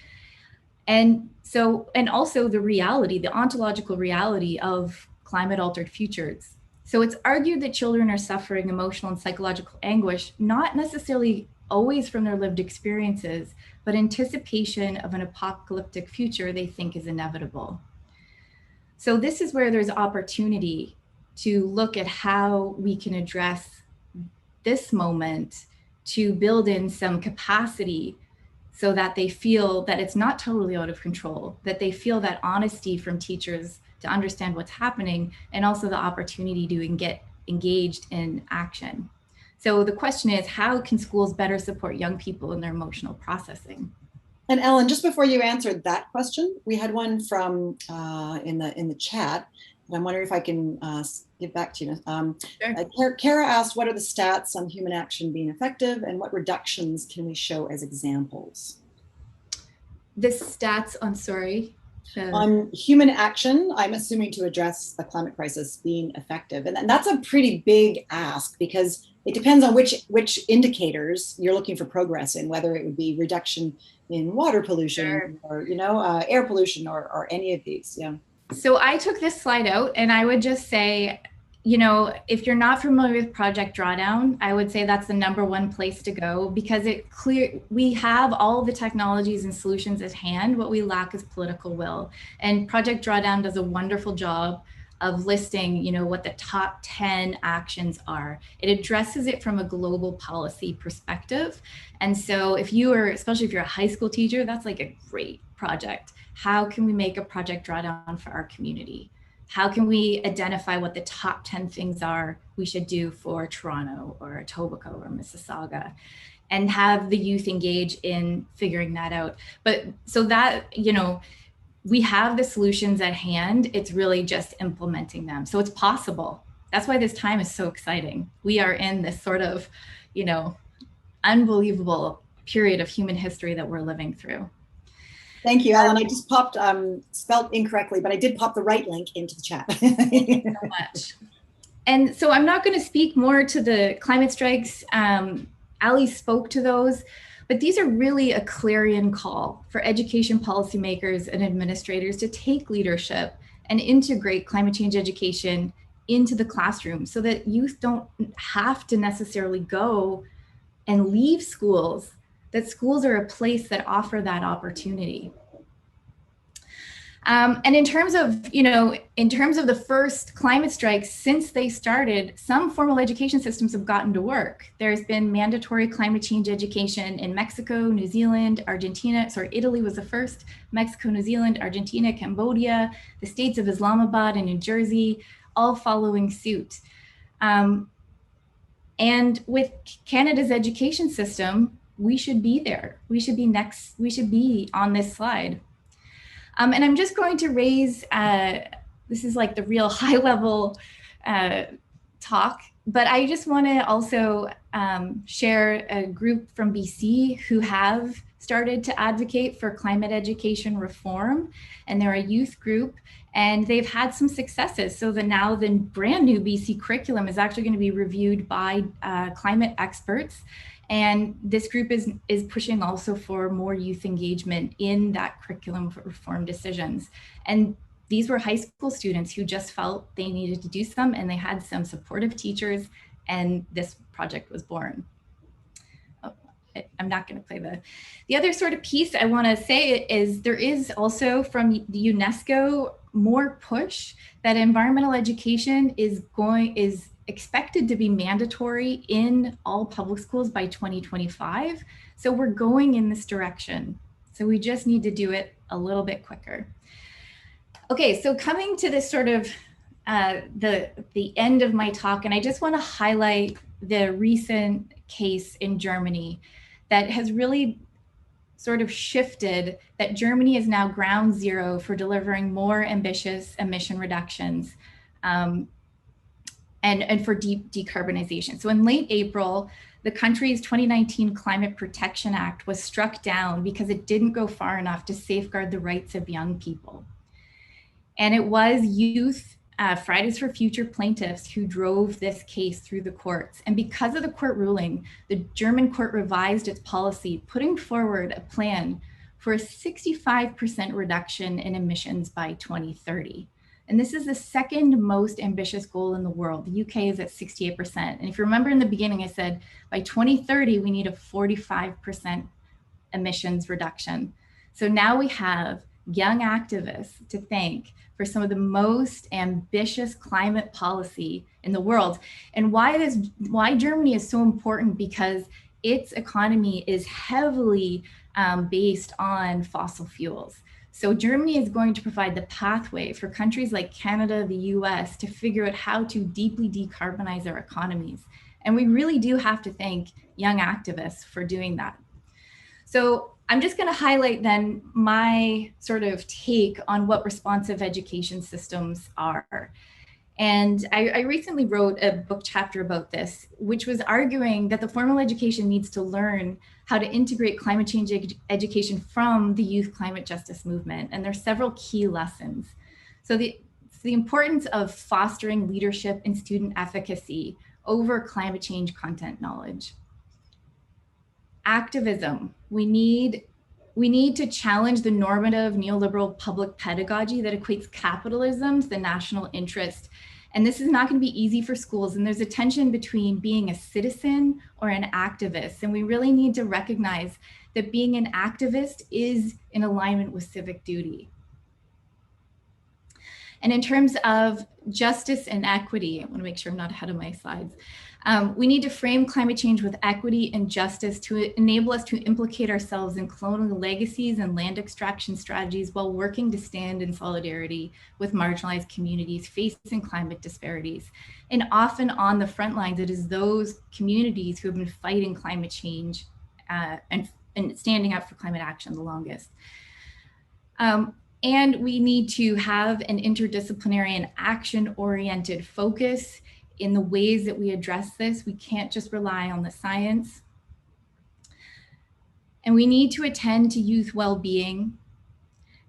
And also the reality, the ontological reality of climate altered futures. So it's argued that children are suffering emotional and psychological anguish, not necessarily always from their lived experiences, but anticipation of an apocalyptic future they think is inevitable. So this is where there's opportunity to look at how we can address this moment to build in some capacity so that they feel that it's not totally out of control, that they feel that honesty from teachers to understand what's happening, and also the opportunity to get engaged in action. So the question is, how can schools better support young people in their emotional processing? And Ellen, just before you answered that question, we had one from in the chat, and I'm wondering if I can give back to you. Sure. Kara asked, what are the stats on human action being effective, and what reductions can we show as examples? The stats on, sorry? On human action, I'm assuming to address the climate crisis being effective. And that's a pretty big ask, because it depends on which indicators you're looking for progress in, whether it would be reduction in water pollution, sure, or air pollution, or any of these. Yeah. So I took this slide out, and I would just say, if you're not familiar with Project Drawdown, I would say that's the #1 place to go, because we have all the technologies and solutions at hand. What we lack is political will. And Project Drawdown does a wonderful job of listing, what the top 10 actions are. It addresses it from a global policy perspective. And so especially if you're a high school teacher, that's like a great project. How can we make a Project Drawdown for our community? How can we identify what the top 10 things are we should do for Toronto or Etobicoke or Mississauga, and have the youth engage in figuring that out? But so that, we have the solutions at hand. It's really just implementing them. So it's possible. That's why this time is so exciting. We are in this sort of, unbelievable period of human history that we're living through. Thank you, Ellen. I just popped, spelled incorrectly, but I did pop the right link into the chat. Thank you so much. And so I'm not going to speak more to the climate strikes. Ali spoke to those, but these are really a clarion call for education policymakers and administrators to take leadership and integrate climate change education into the classroom, so that youth don't have to necessarily go and leave schools, that schools are a place that offer that opportunity. And in terms of, in terms of the first climate strikes, since they started, some formal education systems have gotten to work. There's been mandatory climate change education in Mexico, New Zealand, Argentina. Sorry, Italy was the first. Mexico, New Zealand, Argentina, Cambodia, the states of Islamabad and New Jersey, all following suit. And with Canada's education system, we should be there. We should be next. We should be on this slide. And I'm just going to raise, this is like the real high level talk, but I just want to also share a group from BC who have started to advocate for climate education reform. And they're a youth group and they've had some successes. So now the brand new BC curriculum is actually going to be reviewed by climate experts. And this group is pushing also for more youth engagement in that curriculum reform decisions. And these were high school students who just felt they needed to do some, and they had some supportive teachers, and this project was born. Oh, I'm not going to play the other sort of piece I want to say is there is also from the UNESCO more push that environmental education is expected to be mandatory in all public schools by 2025. So we're going in this direction. So we just need to do it a little bit quicker. Okay, so coming to this sort of the end of my talk, and I just want to highlight the recent case in Germany that has really sort of shifted that Germany is now ground zero for delivering more ambitious emission reductions. And for decarbonization. So in late April, the country's 2019 Climate Protection Act was struck down because it didn't go far enough to safeguard the rights of young people. And it was youth, Fridays for Future plaintiffs who drove this case through the courts. And because of the court ruling, the German court revised its policy, putting forward a plan for a 65% reduction in emissions by 2030. And this is the second most ambitious goal in the world. The UK is at 68%. And if you remember in the beginning, I said by 2030, we need a 45% emissions reduction. So now we have young activists to thank for some of the most ambitious climate policy in the world. And why Germany is so important, because its economy is heavily based on fossil fuels. So Germany is going to provide the pathway for countries like Canada, the US, to figure out how to deeply decarbonize their economies. And we really do have to thank young activists for doing that. So I'm just going to highlight then my sort of take on what responsive education systems are. And I recently wrote a book chapter about this, which was arguing that the formal education needs to learn how to integrate climate change education from the youth climate justice movement. And there's several key lessons. So the importance of fostering leadership and student efficacy over climate change content knowledge. Activism. We need to challenge the normative neoliberal public pedagogy that equates capitalism to the national interest. And this is not going to be easy for schools. And there's a tension between being a citizen or an activist. And we really need to recognize that being an activist is in alignment with civic duty. And in terms of justice and equity, I want to make sure I'm not ahead of my slides. We need to frame climate change with equity and justice to enable us to implicate ourselves in colonial legacies and land extraction strategies while working to stand in solidarity with marginalized communities facing climate disparities. And often on the front lines, it is those communities who have been fighting climate change and standing up for climate action the longest. And we need to have an interdisciplinary and action-oriented focus in the ways that we address this. We can't just rely on the science. And we need to attend to youth well-being.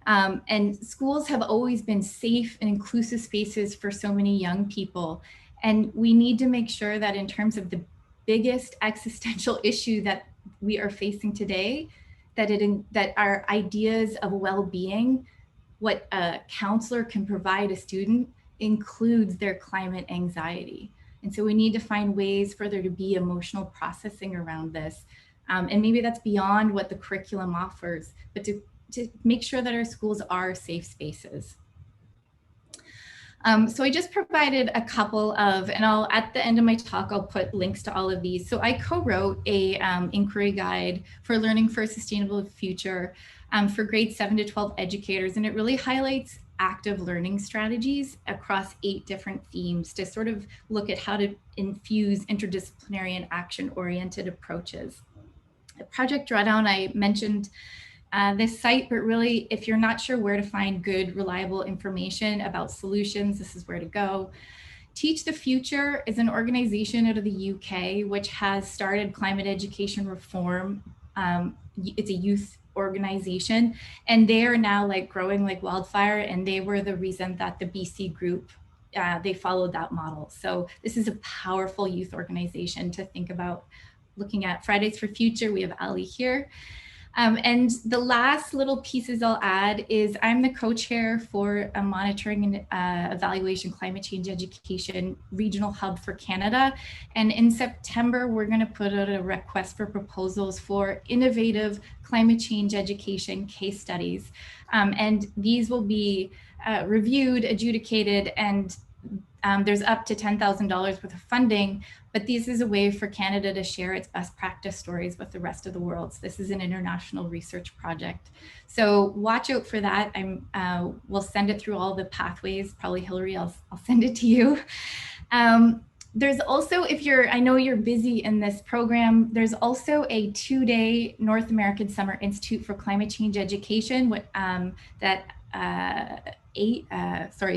And schools have always been safe and inclusive spaces for so many young people. And we need to make sure that in terms of the biggest existential issue that we are facing today, that our ideas of well-being, what a counselor can provide a student, includes their climate anxiety. And so we need to find ways for there to be emotional processing around this. And maybe that's beyond what the curriculum offers, but to to make sure that our schools are safe spaces. So I just provided a couple of, and at the end of my talk, I'll put links to all of these. So I co-wrote a inquiry guide for learning for a sustainable future for grades 7 to 12 educators. And it really highlights active learning strategies across 8 different themes to sort of look at how to infuse interdisciplinary and action-oriented approaches. At Project Drawdown, I mentioned this site, but really, if you're not sure where to find good, reliable information about solutions, this is where to go. Teach the Future is an organization out of the UK, which has started climate education reform. It's a youth organization, and they are now like growing like wildfire, and they were the reason that the BC group, they followed that model. So this is a powerful youth organization to think about looking at. Fridays for Future, we have Ali here. And the last little pieces I'll add is I'm the co-chair for a monitoring and evaluation climate change education regional hub for Canada. And in September, we're going to put out a request for proposals for innovative climate change education case studies. And these will be reviewed, adjudicated, and there's up to $10,000 worth of funding, but this is a way for Canada to share its best practice stories with the rest of the world. So this is an international research project. So watch out for that. We'll send it through all the pathways. Probably Hillary, I'll send it to you. There's also, I know you're busy in this program, there's also a 2-day North American Summer Institute for Climate Change Education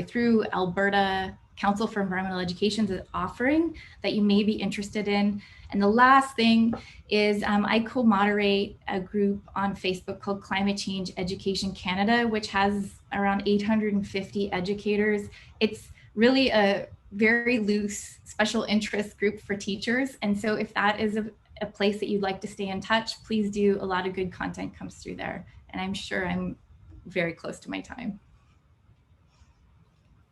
through Alberta Council for Environmental Education is offering that you may be interested in. And the last thing is I co-moderate a group on Facebook called Climate Change Education Canada, which has around 850 educators. It's really a very loose special interest group for teachers. And so if that is a place that you'd like to stay in touch, please do. A lot of good content comes through there. And I'm sure I'm very close to my time.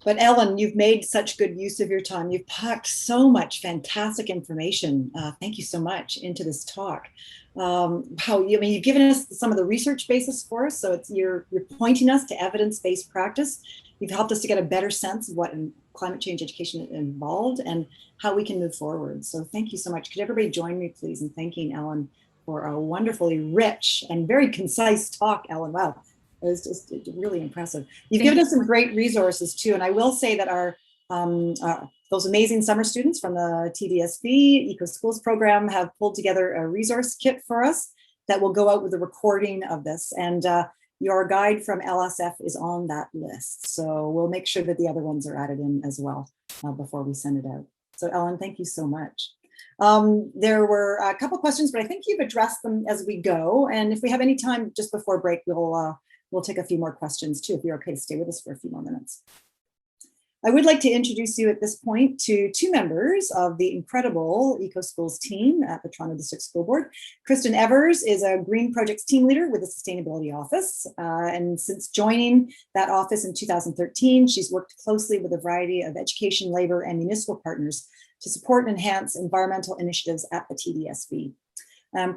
But Ellen, you've made such good use of your time. You've packed so much fantastic information. Thank you so much into this talk. You've given us some of the research basis for us. So you're pointing us to evidence-based practice. You've helped us to get a better sense of what climate change education involved and how we can move forward. So thank you so much. Could everybody join me, please, in thanking Ellen for a wonderfully rich and very concise talk, Ellen. Wow. It was just really impressive. You've given us some great resources too. And I will say that those amazing summer students from the TDSB EcoSchools program have pulled together a resource kit for us that will go out with a recording of this. And your guide from LSF is on that list. So we'll make sure that the other ones are added in as well before we send it out. So Ellen, thank you so much. There were a couple questions, but I think you've addressed them as we go. And if we have any time just before break, we'll take a few more questions too, if you're okay to stay with us for a few more minutes. I would like to introduce you at this point to 2 members of the incredible EcoSchools team at the Toronto District School Board. Kristen Evers is a Green Projects team leader with the Sustainability Office. And since joining that office in 2013, she's worked closely with a variety of education, labor, and municipal partners to support and enhance environmental initiatives at the TDSB.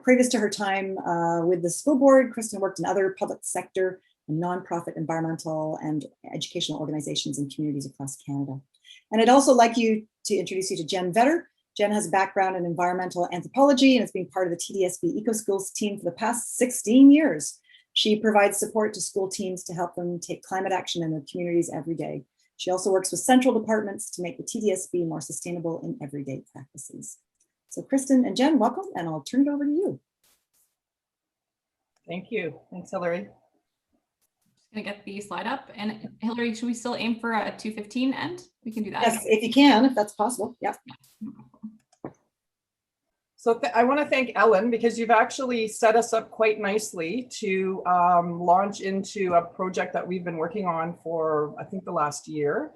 Previous to her time with the school board, Kristen worked in other public sector and nonprofit environmental and educational organizations and communities across Canada. And I'd also like to introduce you to Jenn Vetter. Jenn has a background in environmental anthropology and has been part of the TDSB EcoSchools team for the past 16 years. She provides support to school teams to help them take climate action in their communities every day. She also works with central departments to make the TDSB more sustainable in everyday practices. So Kristen and Jenn, welcome, and I'll turn it over to you. Thank you. Thanks, Hillary. Just gonna get the slide up. And Hillary, should we still aim for a 2:15 end? We can do that. Yes, if you can, if that's possible. Yeah. So I want to thank Ellen because you've actually set us up quite nicely to launch into a project that we've been working on for, I think, the last year.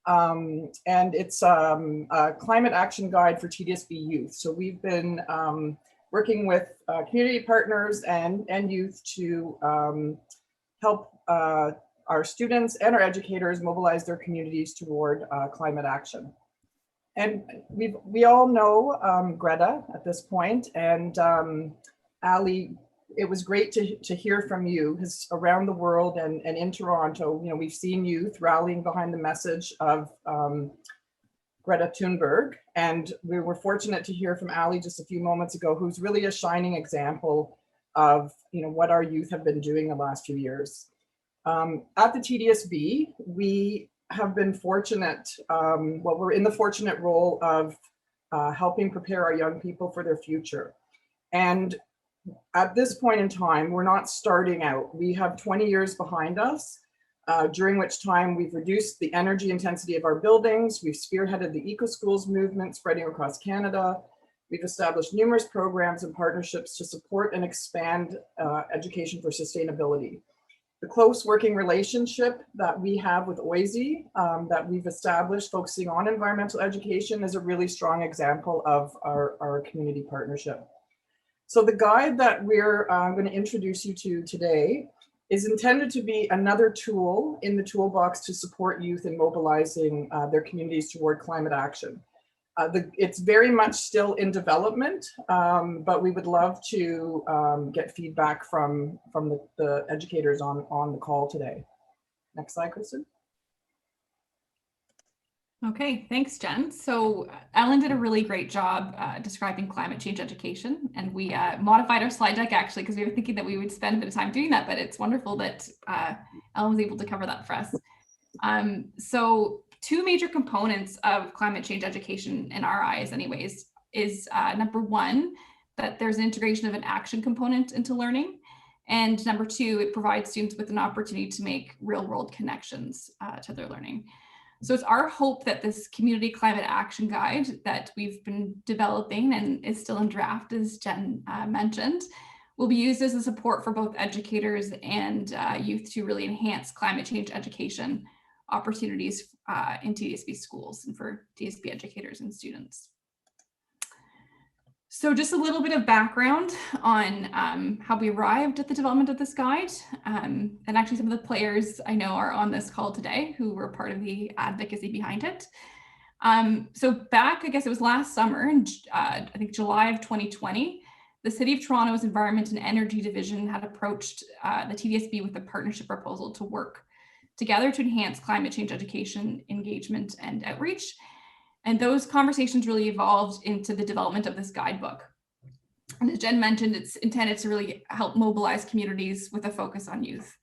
And it's a climate action guide for TDSB youth. So we've been working with community partners and youth to help our students and our educators mobilize their communities toward climate action. And we all know Greta at this point, and Ali it was great to hear from you, because around the world and in Toronto, we've seen youth rallying behind the message of Greta Thunberg. And we were fortunate to hear from Ali just a few moments ago, who's really a shining example of what our youth have been doing the last few years. At the TDSB, we have been fortunate, we're in the fortunate role of helping prepare our young people for their future. And at this point in time, we're not starting out. We have 20 years behind us, during which time we've reduced the energy intensity of our buildings. We've spearheaded the EcoSchools movement spreading across Canada. We've established numerous programs and partnerships to support and expand education for sustainability. The close working relationship that we have with OISE that we've established focusing on environmental education is a really strong example of our community partnership. So the guide that we're going to introduce you to today is intended to be another tool in the toolbox to support youth in mobilizing their communities toward climate action. It's very much still in development, but we would love to get feedback from the educators on the call today. Next slide, Kristen. Okay, thanks, Jen. So Ellen did a really great job describing climate change education, and we modified our slide deck actually because we were thinking that we would spend a bit of time doing that, but it's wonderful that Ellen was able to cover that for us. So two major components of climate change education in our eyes anyways is number one, that there's an integration of an action component into learning. And number two, it provides students with an opportunity to make real world connections to their learning. So it's our hope that this community climate action guide that we've been developing and is still in draft, as Jen mentioned, will be used as a support for both educators and youth to really enhance climate change education opportunities in TDSB schools and for TDSB educators and students. So just a little bit of background on how we arrived at the development of this guide. And actually some of the players I know are on this call today who were part of the advocacy behind it. So back, I guess it was last summer, in I think July of 2020, the City of Toronto's Environment and Energy Division had approached the TDSB with a partnership proposal to work together to enhance climate change education, engagement, and outreach. And those conversations really evolved into the development of this guidebook. And as Jen mentioned, it's intended to really help mobilize communities with a focus on youth.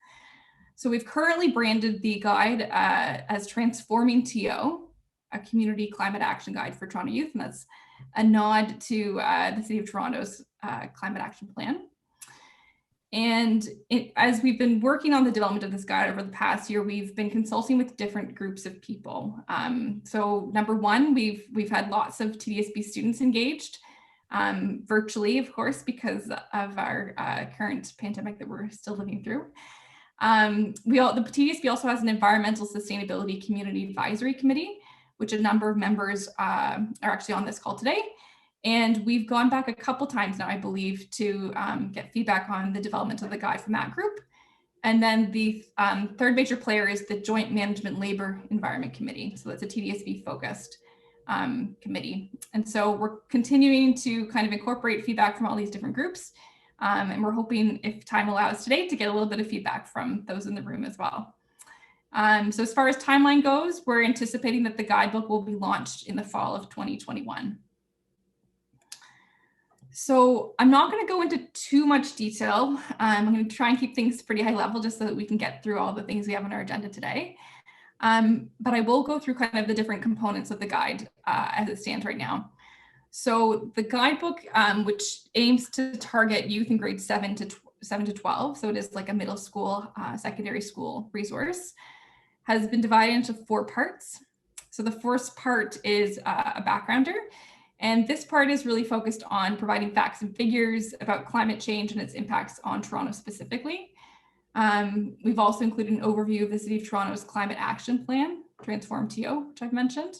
So we've currently branded the guide as Transforming TO, a community climate action guide for Toronto youth. And that's a nod to the City of Toronto's climate action plan. And as we've been working on the development of this guide over the past year, we've been consulting with different groups of people. So number one, we've had lots of TDSB students engaged virtually, of course, because of our current pandemic that we're still living through. The TDSB also has an environmental sustainability community advisory committee, which a number of members are actually on this call today. And we've gone back a couple times now, I believe, to get feedback on the development of the guide from that group. And then the third major player is the Joint Management Labor Environment Committee. So that's a TDSB focused committee. And so we're continuing to kind of incorporate feedback from all these different groups. And we're hoping, if time allows today, to get a little bit of feedback from those in the room as well. So as far as timeline goes, we're anticipating that the guidebook will be launched in the fall of 2021. So I'm not going to go into too much detail. I'm going to try and keep things pretty high level just so that we can get through all the things we have on our agenda today. But I will go through kind of the different components of the guide as it stands right now. So the guidebook, which aims to target youth in grades 7 to 12, so it is like a middle school, secondary school resource, has been divided into 4 parts. So the first part is a backgrounder. And this part is really focused on providing facts and figures about climate change and its impacts on Toronto specifically. We've also included an overview of the City of Toronto's climate action plan, Transform TO, which I've mentioned,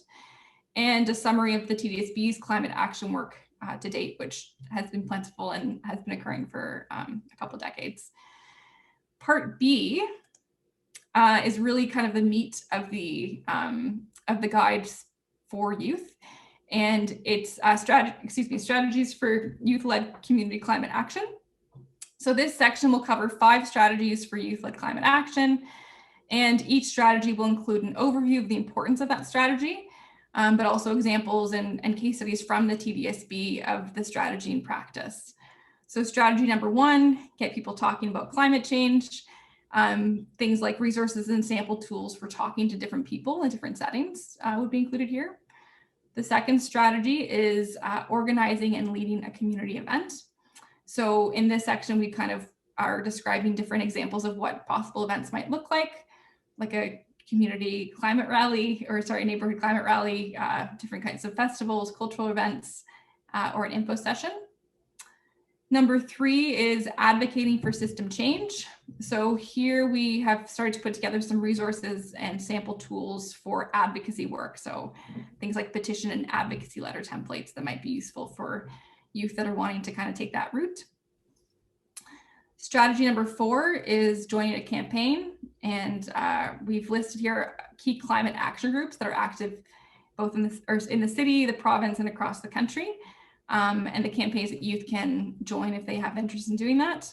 and a summary of the TDSB's climate action work to date, which has been plentiful and has been occurring for a couple of decades. Part B is really kind of the meat of the guides for youth. And it's strategies for youth-led community climate action. So this section will cover 5 strategies for youth-led climate action, and each strategy will include an overview of the importance of that strategy, but also examples and case studies from the TDSB of the strategy in practice. So strategy number 1, get people talking about climate change. Things like resources and sample tools for talking to different people in different settings would be included here. The second strategy is organizing and leading a community event. So in this section, we kind of are describing different examples of what possible events might look like a community climate rally, neighborhood climate rally, different kinds of festivals, cultural events, or an info session. Number 3 is advocating for system change. So here we have started to put together some resources and sample tools for advocacy work. So things like petition and advocacy letter templates that might be useful for youth that are wanting to kind of take that route. Strategy number 4 is joining a campaign. And we've listed here key climate action groups that are active both in the city, the province, and across the country. And the campaigns that youth can join if they have interest in doing that.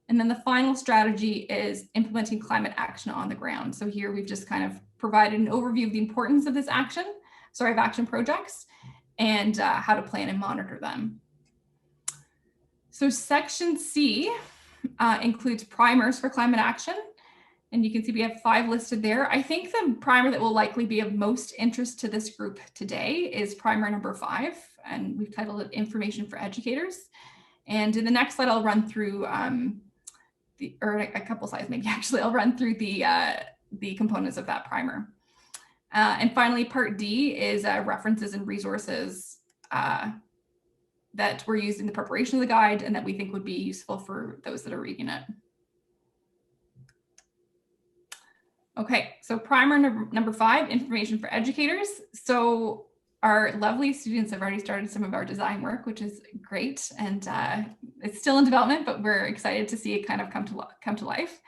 And then the final strategy is implementing climate action on the ground. So here we've just kind of provided an overview of the importance of action projects, and how to plan and monitor them. So section C includes primers for climate action. And you can see we have 5 listed there. I think the primer that will likely be of most interest to this group today is primer number 5, and we've titled it Information for Educators. And in the next slide, I'll run through, or a couple slides maybe actually, I'll run through the components of that primer. And finally, part D is references and resources that were used in the preparation of the guide and that we think would be useful for those that are reading it. Okay, so primer number 5, information for educators. So our lovely students have already started some of our design work, which is great. And it's still in development, but we're excited to see it kind of come to life.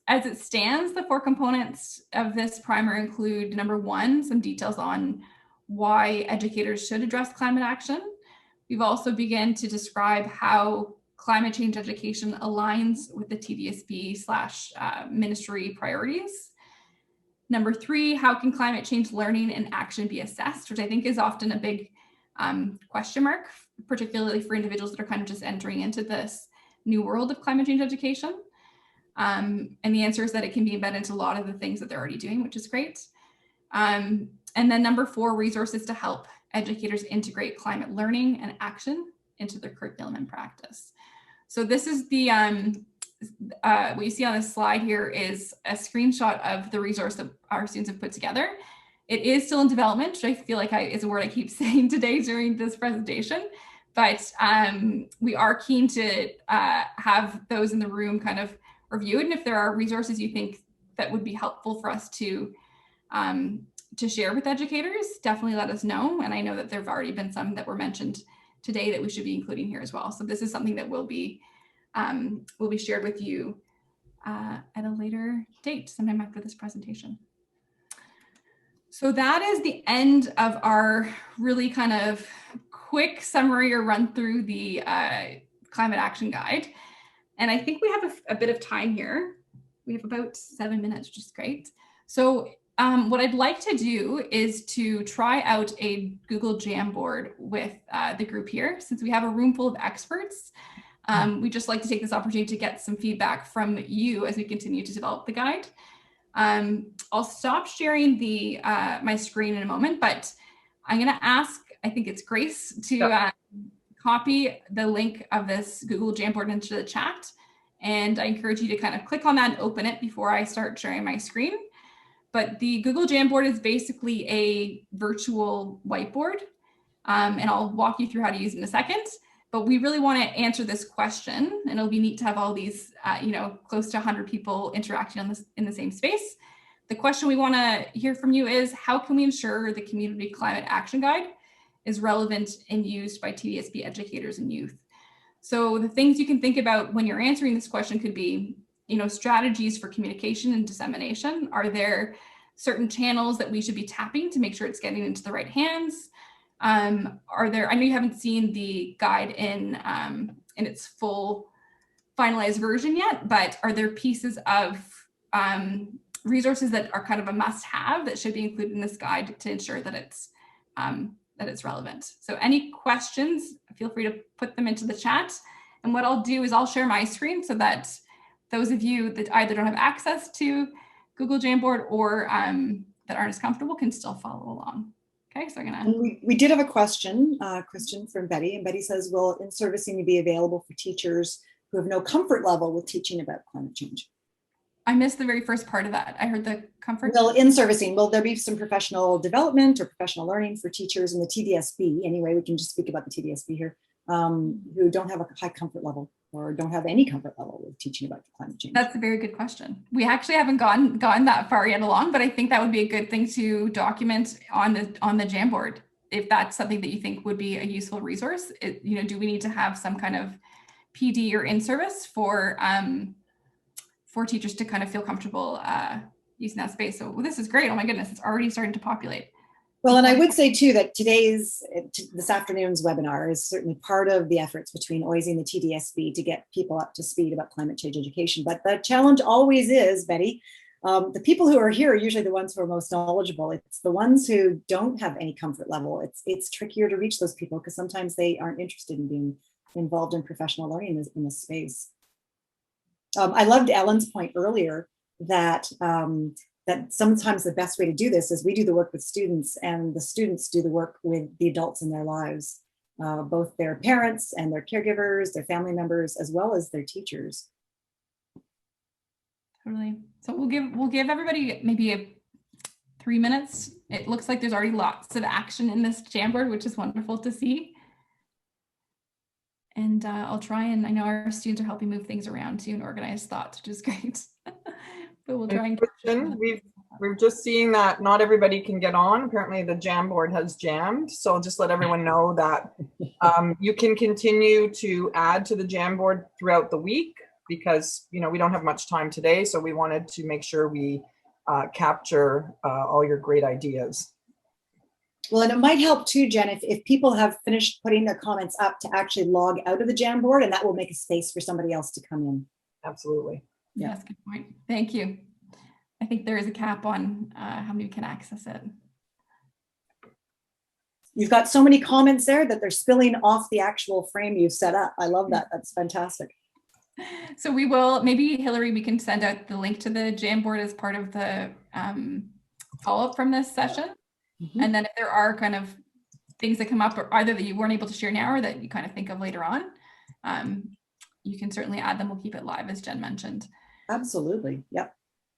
As it stands, the 4 components of this primer include, number 1, some details on why educators should address climate action. We've also begun to describe how climate change education aligns with the TDSB/ministry priorities. Number 3, how can climate change learning and action be assessed, which I think is often a big question mark, particularly for individuals that are kind of just entering into this new world of climate change education. And the answer is that it can be embedded into a lot of the things that they're already doing, which is great. And then number 4, resources to help educators integrate climate learning and action into their curriculum and practice. So this is the, what you see on this slide here is a screenshot of the resource that our students have put together. It is still in development, which I feel like is a word I keep saying today during this presentation, but we are keen to have those in the room kind of review it. And if there are resources you think that would be helpful for us to share with educators, definitely let us know. And I know that there have already been some that were mentioned today that we should be including here as well. So this is something that will be shared with you at a later date, sometime after this presentation. So that is the end of our really kind of quick summary or run through the climate action guide. And I think we have a bit of time here. We have about 7 minutes, which is great. So what I'd like to do is to try out a Google Jamboard with the group here. Since we have a room full of experts, we just like to take this opportunity to get some feedback from you as we continue to develop the guide. I'll stop sharing my screen in a moment, but I'm going to ask, I think it's Grace, to copy the link of this Google Jamboard into the chat. And I encourage you to kind of click on that and open it before I start sharing my screen. But the Google Jamboard is basically a virtual whiteboard, and I'll walk you through how to use it in a second. But we really want to answer this question, and it'll be neat to have all these, close to 100 people interacting on this in the same space. The question we want to hear from you is, how can we ensure the Community Climate Action Guide is relevant and used by TDSB educators and youth? So the things you can think about when you're answering this question could be, strategies for communication and dissemination. Are there certain channels that we should be tapping to make sure it's getting into the right hands? I know you haven't seen the guide in in its full finalized version yet, but are there pieces of resources that are kind of a must-have that should be included in this guide to ensure that it's relevant? So any questions, feel free to put them into the chat. And what I'll do is I'll share my screen so that those of you that either don't have access to Google Jamboard or that aren't as comfortable can still follow along. Okay, so I'm gonna. We did have a question, Kristen, from Betty, and Betty says, will in-servicing be available for teachers who have no comfort level with teaching about climate change? I missed the very first part of that. I heard the comfort. Well, in-servicing, will there be some professional development or professional learning for teachers in the TDSB? Anyway, we can just speak about the TDSB here, who don't have a high comfort level or don't have any comfort level with teaching about climate change. That's a very good question. We actually haven't gone that far yet along, but I think that would be a good thing to document on the Jamboard. If that's something that you think would be a useful resource, do we need to have some kind of PD or in-service for teachers to kind of feel comfortable using that space? So this is great. Oh my goodness, it's already starting to populate. Well, and I would say too that this afternoon's webinar is certainly part of the efforts between OISE and the TDSB to get people up to speed about climate change education. But the challenge always is, Betty, the people who are here are usually the ones who are most knowledgeable. It's the ones who don't have any comfort level. It's trickier to reach those people because sometimes they aren't interested in being involved in professional learning in this space. I loved Ellen's point earlier that that sometimes the best way to do this is we do the work with students and the students do the work with the adults in their lives, both their parents and their caregivers, their family members, as well as their teachers. Totally. So we'll give everybody maybe 3 minutes. It looks like there's already lots of action in this Jamboard, which is wonderful to see. And I'll try, and I know our students are helping move things around too and organize thoughts, which is great. But we'll try and Kristen, we're just seeing that not everybody can get on. Apparently the Jamboard has jammed. So I'll just let everyone know that you can continue to add to the Jamboard throughout the week because, we don't have much time today. So we wanted to make sure we capture all your great ideas. Well, and it might help too, Jen, if people have finished putting their comments up to actually log out of the Jamboard, and that will make a space for somebody else to come in. Absolutely. Yeah. That's a good point. Thank you. I think there is a cap on how many can access it. You've got so many comments there that they're spilling off the actual frame you've set up. I love that. That's fantastic. So we will, maybe Hillary, we can send out the link to the Jamboard as part of the follow-up from this session. Mm-hmm. And then if there are kind of things that come up, or either that you weren't able to share now or that you kind of think of later on, you can certainly add them. We'll keep it live, as Jen mentioned. Absolutely. Yep.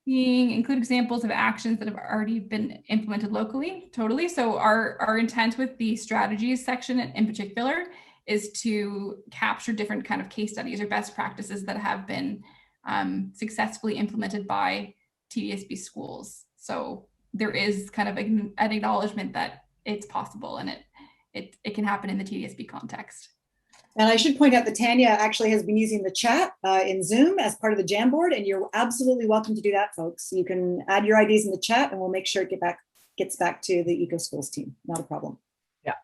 Include examples of actions that have already been implemented locally. Totally. So our intent with the strategies section in particular is to capture different kind of case studies or best practices that have been successfully implemented by TDSB schools. So there is kind of an acknowledgement that it's possible and it can happen in the TDSB context. And I should point out that Tanya actually has been using the chat in Zoom as part of the Jamboard, and you're absolutely welcome to do that, folks. You can add your ideas in the chat and we'll make sure it gets back to the EcoSchools team. Not a problem. Yeah,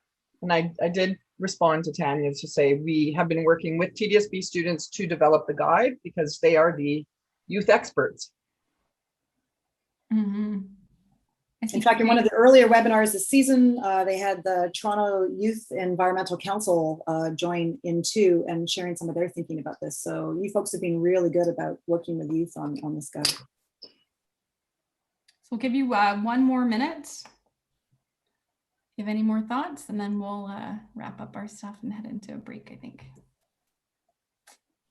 and I did respond to Tanya to say we have been working with TDSB students to develop the guide because they are the youth experts. Mm-hmm. In fact, in one of the earlier webinars this season, they had the Toronto Youth Environmental Council join in too and sharing some of their thinking about this. So you folks have been really good about working with youth on this guide. So we'll give you 1 more minute. Give any more thoughts, and then we'll wrap up our stuff and head into a break, I think.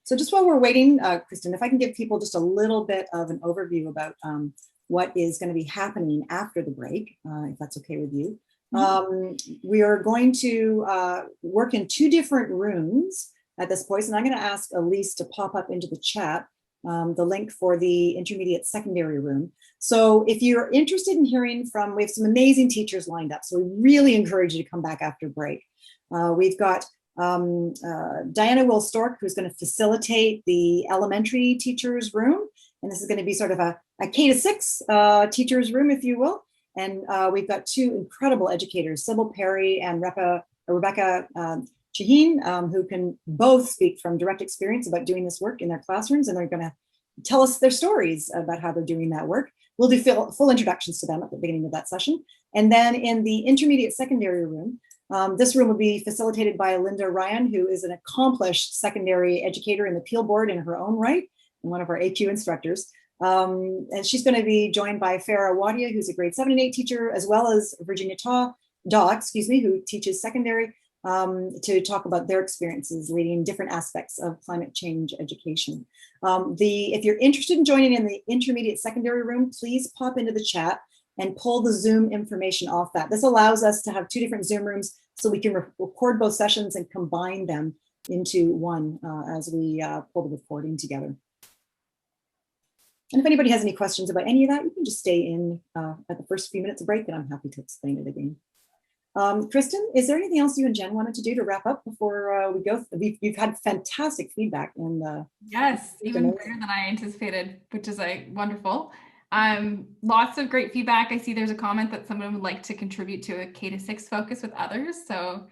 So just while we're waiting, Kristen, if I can give people just a little bit of an overview about what is going to be happening after the break, if that's okay with you. We are going to work in 2 different rooms at this point, and I'm going to ask Elise to pop up into the chat the link for the intermediate secondary room. So if you're interested in hearing from, we have some amazing teachers lined up, so we really encourage you to come back after break. We've got Diana Will-Stork, who's going to facilitate the elementary teachers room. And this is going to be sort of a K-6 teachers room, if you will. And we've got 2 incredible educators, Sybille Parry and Rebecca Chahine, who can both speak from direct experience about doing this work in their classrooms, and they're going to tell us their stories about how they're doing that work. We'll do full introductions to them at the beginning of that session. And then in the intermediate secondary room, this room will be facilitated by Linda Ryan, who is an accomplished secondary educator in the Peel Board in her own right, and one of our AQ instructors. And she's going to be joined by Farah Wadia, who's a grade 7 and 8 teacher, as well as Virginia Dawe, who teaches secondary, to talk about their experiences leading different aspects of climate change education. If you're interested in joining in the intermediate secondary room, please pop into the chat and pull the Zoom information off that. This allows us to have 2 different Zoom rooms so we can record both sessions and combine them into one as we pull the recording together. And if anybody has any questions about any of that, you can just stay in at the first few minutes of break, and I'm happy to explain it again. Kristen, is there anything else you and Jen wanted to do to wrap up before we go? You've had fantastic feedback in the yes, even better than I anticipated, which is wonderful. Lots of great feedback. I see there's a comment that someone would like to contribute to a K-6 focus with others, so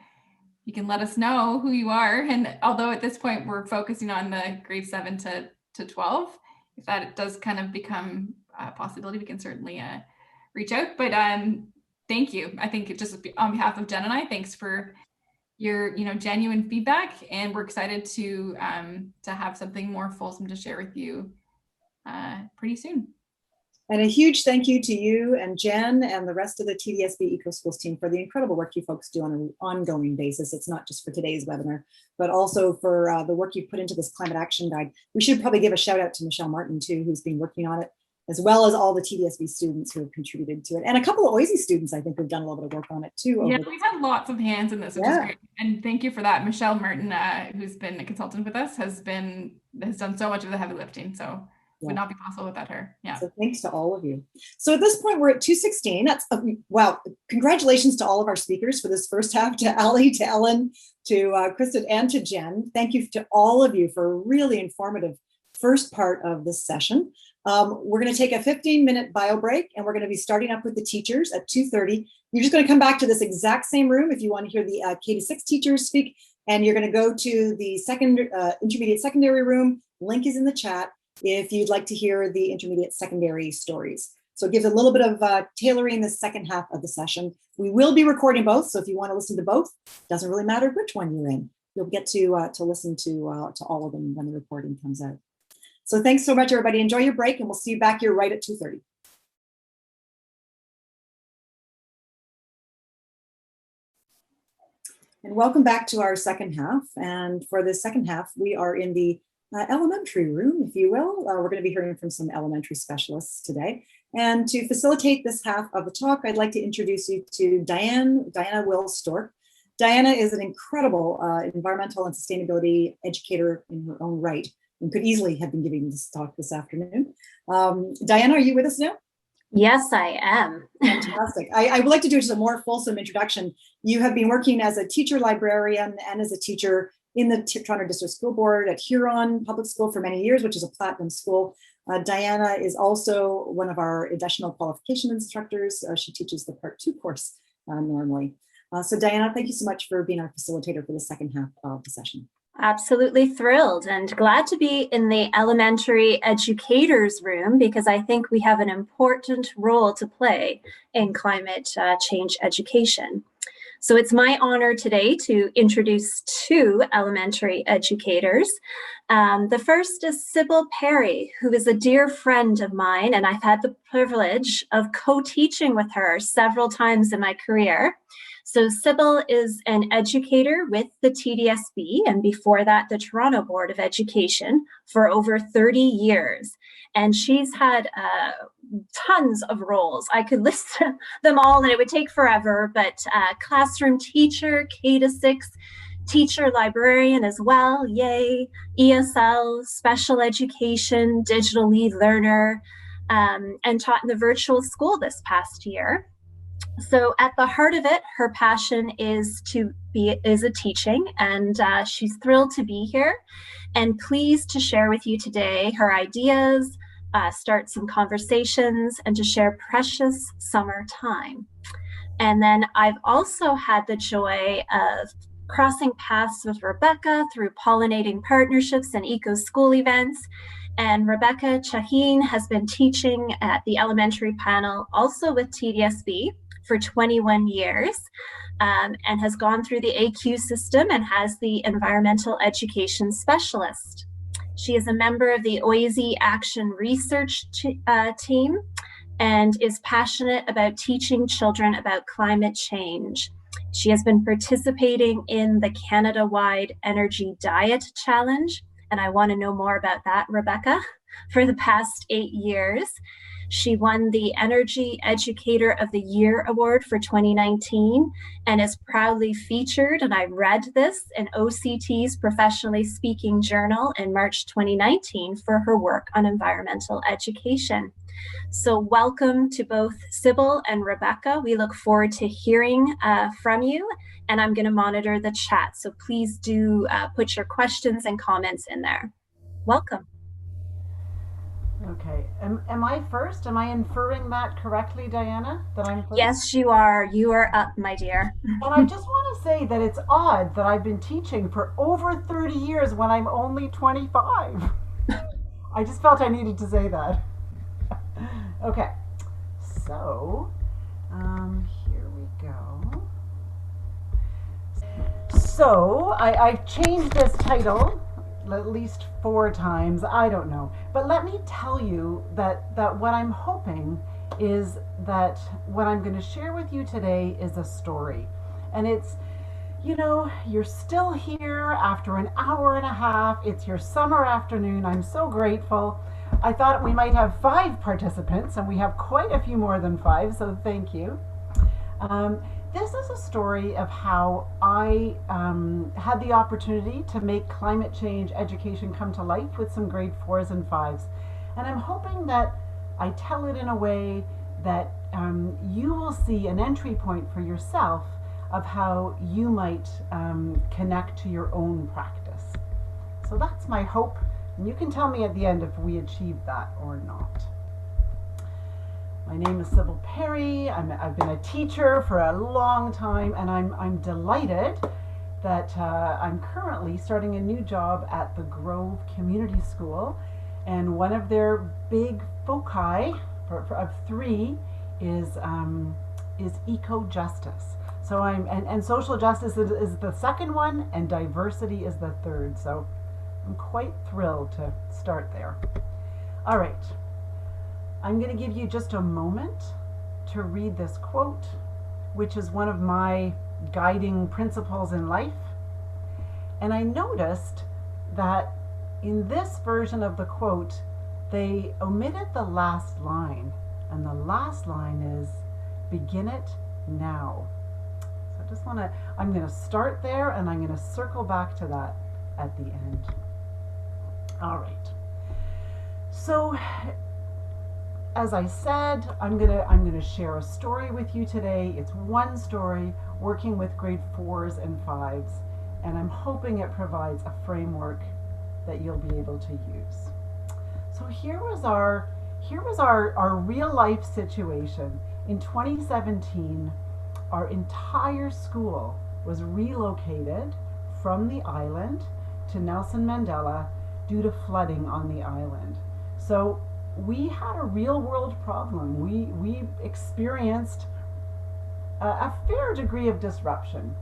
you can let us know who you are. And although at this point we're focusing on the grade 7 to 12, if that does kind of become a possibility, we can certainly reach out. But thank you. I think just on behalf of Jen and I, thanks for your genuine feedback, and we're excited to have something more fulsome to share with you pretty soon. And a huge thank you to you and Jen and the rest of the TDSB EcoSchools team for the incredible work you folks do on an ongoing basis. It's not just for today's webinar, but also for the work you've put into this climate action guide. We should probably give a shout out to Michelle Martin too, who's been working on it, as well as all the TDSB students who have contributed to it. And a couple of OISE students, I think, have done a little bit of work on it too. Yeah, we've had lots of hands in this, which is great. And thank you for that. Michelle Martin, who's been a consultant with us, has done so much of the heavy lifting. So would not be possible without her. Yeah. So thanks to all of you. So at this point, we're at 2:16. That's wow. Congratulations to all of our speakers for this first half, to Ali, to Ellen, to Kristen, and to Jen. Thank you to all of you for a really informative first part of this session. We're going to take a 15-minute bio break, and we're going to be starting up with the teachers at 2:30. You're just going to come back to this exact same room if you want to hear the K-6 teachers speak, and you're going to go to the intermediate secondary room. Link is in the chat if you'd like to hear the intermediate secondary stories. So it gives a little bit of tailoring the second half of the session. We will be recording both, so if you want to listen to both, doesn't really matter which one you're in. You'll get to listen to all of them when the recording comes out. So thanks so much, everybody. Enjoy your break, and we'll see you back here right at 2:30. And welcome back to our second half. And for the second half, we are in the elementary room, if you will. We're going to be hearing from some elementary specialists today. And to facilitate this half of the talk, I'd like to introduce you to Diana Will-Stork. Diana is an incredible environmental and sustainability educator in her own right, and could easily have been giving this talk this afternoon. Diana, are you with us now? Yes, I am. Fantastic. I would like to do just a more fulsome introduction. You have been working as a teacher librarian and as a teacher in the Toronto District School Board at Huron Public School for many years, which is a platinum school. Diana is also one of our additional qualification instructors. She teaches the Part 2 course normally. So Diana, thank you so much for being our facilitator for the second half of the session. Absolutely thrilled and glad to be in the elementary educators room, because I think we have an important role to play in climate change education. So it's my honor today to introduce 2 elementary educators. The first is Sybille Parry, who is a dear friend of mine, and I've had the privilege of co-teaching with her several times in my career. So Sybille is an educator with the TDSB, and before that, the Toronto Board of Education, for over 30 years. And she's had tons of roles. I could list them all and it would take forever, but classroom teacher, K-6, teacher librarian as well, yay, ESL, special education, digital lead learner, and taught in the virtual school this past year. So at the heart of it, her passion is a teaching, and she's thrilled to be here and pleased to share with you today her ideas, start some conversations, and to share precious summer time. And then I've also had the joy of crossing paths with Rebecca through pollinating partnerships and eco-school events. And Rebecca Chahine has been teaching at the elementary panel, also with TDSB, for 21 years, and has gone through the AQ system and has the environmental education specialist. She is a member of the OISE Action Research Team and is passionate about teaching children about climate change. She has been participating in the Canada-wide Energy Diet Challenge, and I want to know more about that, Rebecca, for the past 8 years. She won the Energy Educator of the Year Award for 2019 and is proudly featured, and I read this, in OCT's Professionally Speaking Journal in March 2019 for her work on environmental education. So welcome to both Sybille and Rebecca. We look forward to hearing from you, and I'm going to monitor the chat. So please do put your questions and comments in there. Welcome. Okay, am I first? Am I inferring that correctly, Diana, that I'm first? Yes, you are. You are up, my dear. And I just want to say that it's odd that I've been teaching for over 30 years when I'm only 25. I just felt I needed to say that. Okay, so here we go. So I've changed this title at least 4 times, I don't know. But let me tell you that what I'm hoping is that what I'm going to share with you today is a story. And it's, you know, you're still here after an hour and a half. It's your summer afternoon. I'm so grateful. I thought we might have 5 participants, and we have quite a few more than 5, so thank you. This is a story of how I had the opportunity to make climate change education come to life with some grade 4s and 5s. And I'm hoping that I tell it in a way that you will see an entry point for yourself of how you might connect to your own practice. So that's my hope. And you can tell me at the end if we achieved that or not. My name is Sybille Parry. I've been a teacher for a long time, and I'm delighted that I'm currently starting a new job at the Grove Community School, and one of their big foci of 3 is eco-justice. So and social justice is the second one, and diversity is the third. So I'm quite thrilled to start there. All right. I'm going to give you just a moment to read this quote, which is one of my guiding principles in life. And I noticed that in this version of the quote, they omitted the last line. And the last line is, begin it now. So I just want to, I'm going to start there, and I'm going to circle back to that at the end. All right. So, as I said, I'm gonna share a story with you today. It's one story working with grade 4s and 5s, and I'm hoping it provides a framework that you'll be able to use. So here was our real life situation. In 2017, our entire school was relocated from the island to Nelson Mandela due to flooding on the island. So we had a real world problem. We experienced a fair degree of disruption.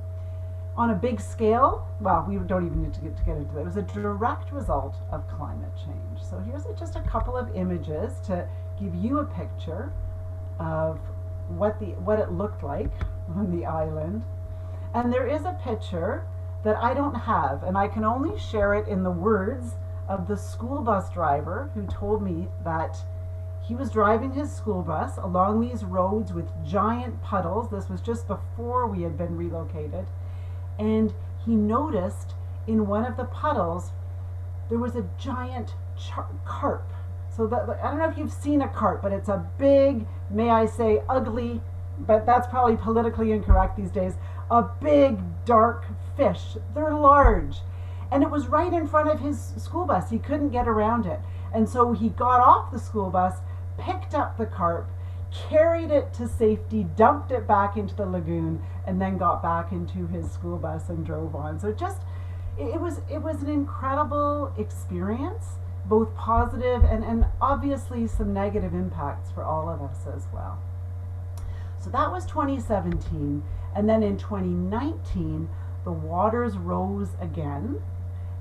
On a big scale, well, we don't even need to get into that. It was a direct result of climate change. So here's just a couple of images to give you a picture of what it looked like on the island. And there is a picture that I don't have, and I can only share it in the words of the school bus driver who told me that he was driving his school bus along these roads with giant puddles. This was just before we had been relocated. And he noticed in one of the puddles, there was a giant carp. So I don't know if you've seen a carp, but it's a big, may I say ugly, but that's probably politically incorrect these days, a big dark fish. They're large. And it was right in front of his school bus. He couldn't get around it. And so he got off the school bus, picked up the carp, carried it to safety, dumped it back into the lagoon, and then got back into his school bus and drove on. So it was an incredible experience, both positive and obviously some negative impacts for all of us as well. So that was 2017. And then in 2019, the waters rose again,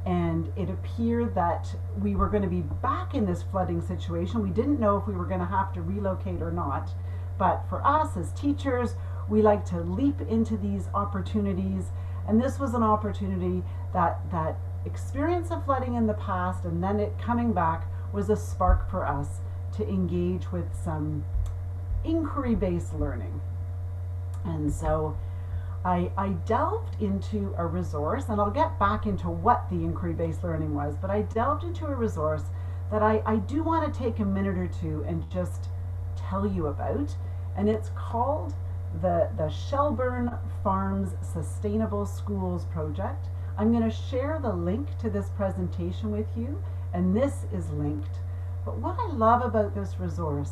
and it appeared that we were going to be back in this flooding situation. We didn't know if we were going to have to relocate or not, but for us as teachers, we like to leap into these opportunities, and this was an opportunity that experience of flooding in the past and then it coming back was a spark for us to engage with some inquiry-based learning. And so I delved into a resource, and I'll get back into what the inquiry-based learning was, but I delved into a resource that I do want to take a minute or two and just tell you about, and it's called the Shelburne Farms Sustainable Schools Project. I'm going to share the link to this presentation with you, and this is linked. But what I love about this resource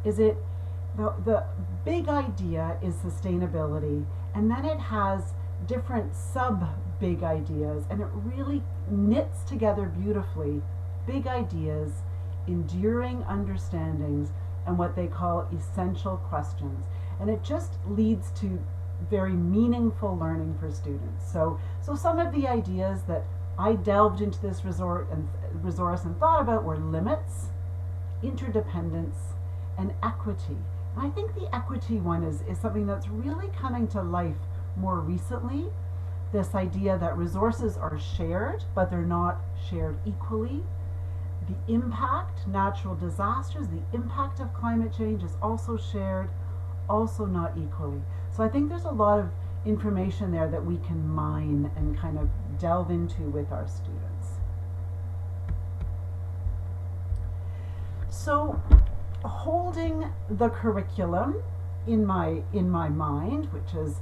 is the big idea is sustainability, and then it has different sub-big ideas, and it really knits together beautifully big ideas, enduring understandings, and what they call essential questions. And it just leads to very meaningful learning for students. So some of the ideas that I delved into this resource and thought about were limits, interdependence, and equity. And I think the equity one is something that's really coming to life more recently. This idea that resources are shared, but they're not shared equally. The impact, natural disasters, the impact of climate change is also shared, also not equally. So I think there's a lot of information there that we can mine and kind of delve into with our students. So holding the curriculum in my mind, which is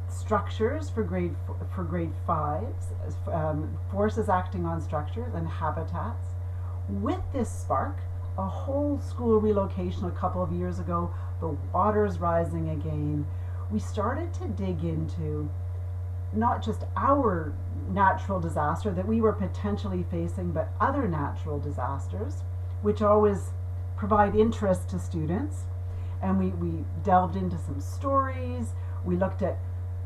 structures for grade 5s, forces acting on structures and habitats. With this spark, a whole school relocation a couple of years ago, the water's rising again, we started to dig into not just our natural disaster that we were potentially facing, but other natural disasters, which always provide interest to students. And we delved into some stories. We looked at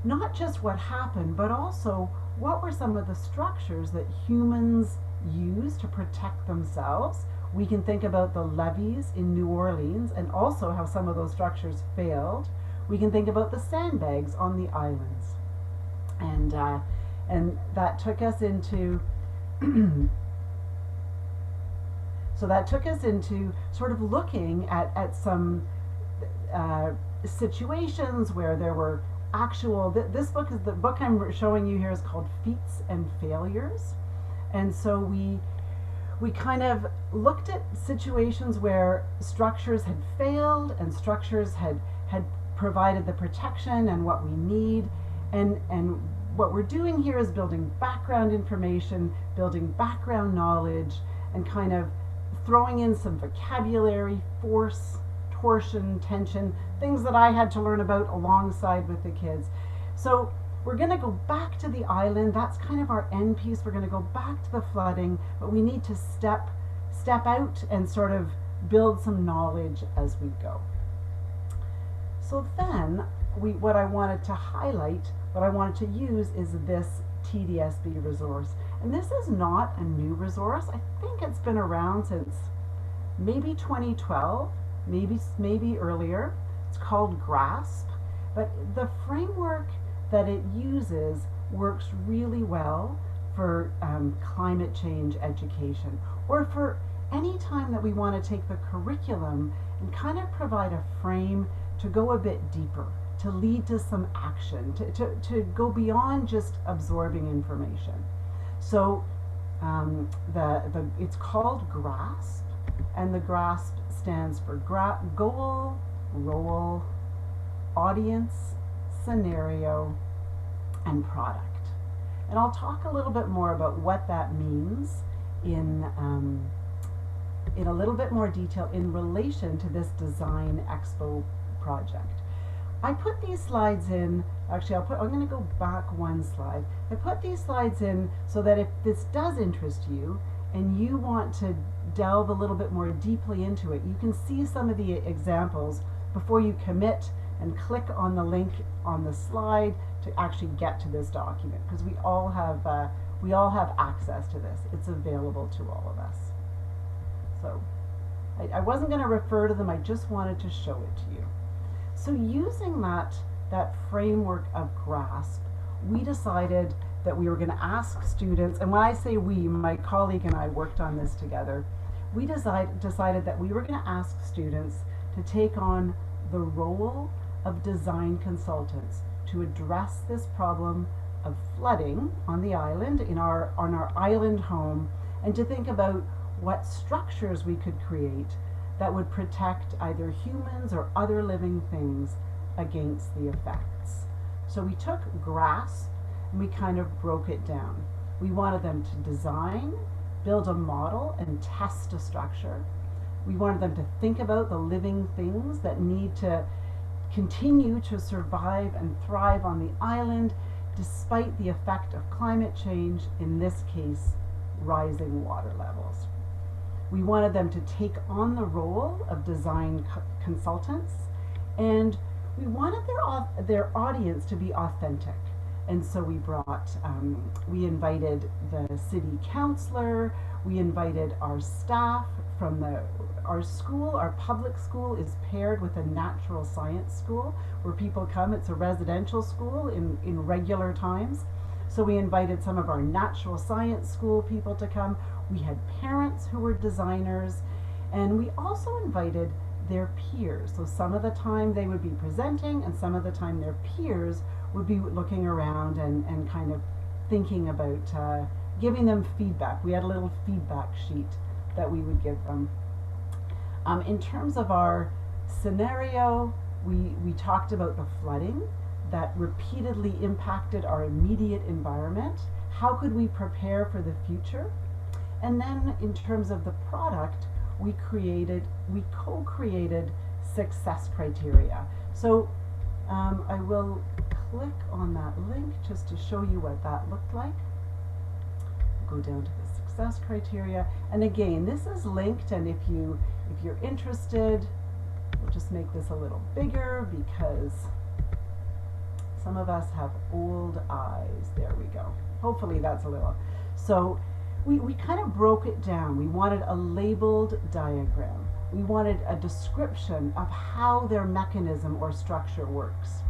not just what happened, but also what were some of the structures that humans use to protect themselves. We can think about the levees in New Orleans and also how some of those structures failed. We can think about the sandbags on the islands. And that took us into so that took us into sort of looking at some situations where there were actual, this book is the book I'm showing you here is called Feats and Failures. And so we kind of looked at situations where structures had failed and structures had provided the protection and what we need. And what we're doing here is building background information, building background knowledge, and kind of throwing in some vocabulary, force, torsion, tension, things that I had to learn about alongside with the kids. So we're going to go back to the island. That's kind of our end piece. We're going to go back to the flooding, but we need to step out and sort of build some knowledge as we go. So then what I wanted to highlight, what I wanted to use is this TDSB resource. And this is not a new resource. I think it's been around since maybe 2012, maybe earlier. It's called GRASP, but the framework that it uses works really well for climate change education, or for any time that we want to take the curriculum and kind of provide a frame to go a bit deeper, to lead to some action, to go beyond just absorbing information. So it's called GRASP, and the GRASP stands for goal, role, audience, scenario, and product. And I'll talk a little bit more about what that means in in a little bit more detail in relation to this Design Expo project. I put these slides in, actually I'm going to go back one slide. I put these slides in so that if this does interest you and you want to delve a little bit more deeply into it, you can see some of the examples before you commit and click on the link on the slide to actually get to this document, because we all have access to this. It's available to all of us. So I wasn't going to refer to them, I just wanted to show it to you. So using that framework of GRASP, we decided that we were going to ask students, and when I say we, my colleague and I worked on this together, we decided that we were going to ask students to take on the role of design consultants to address this problem of flooding on the island, on our island home, and to think about what structures we could create that would protect either humans or other living things against the effects. So we took GRASP and we kind of broke it down. We wanted them to design, build a model, and test a structure. We wanted them to think about the living things that need to continue to survive and thrive on the island despite the effect of climate change, in this case, rising water levels. We wanted them to take on the role of design consultants, and we wanted their audience to be authentic. And so we we invited the city councillor, we invited our staff from our school. Our public school is paired with a natural science school where people come. It's a residential school in regular times. So we invited some of our natural science school people to come. We had parents who were designers, and we also invited their peers. So some of the time they would be presenting, and some of the time their peers would be looking around and kind of thinking about giving them feedback. We had a little feedback sheet that we would give them. In terms of our scenario, we talked about the flooding that repeatedly impacted our immediate environment. How could we prepare for the future? And then in terms of the product, we co-created success criteria. So I will click on that link just to show you what that looked like. Go down to the success criteria, and again, this is linked, and if you're interested, we'll just make this a little bigger because some of us have old eyes. There we go. Hopefully that's a little. So we kind of broke it down. We wanted a labeled diagram. We wanted a description of how their mechanism or structure works,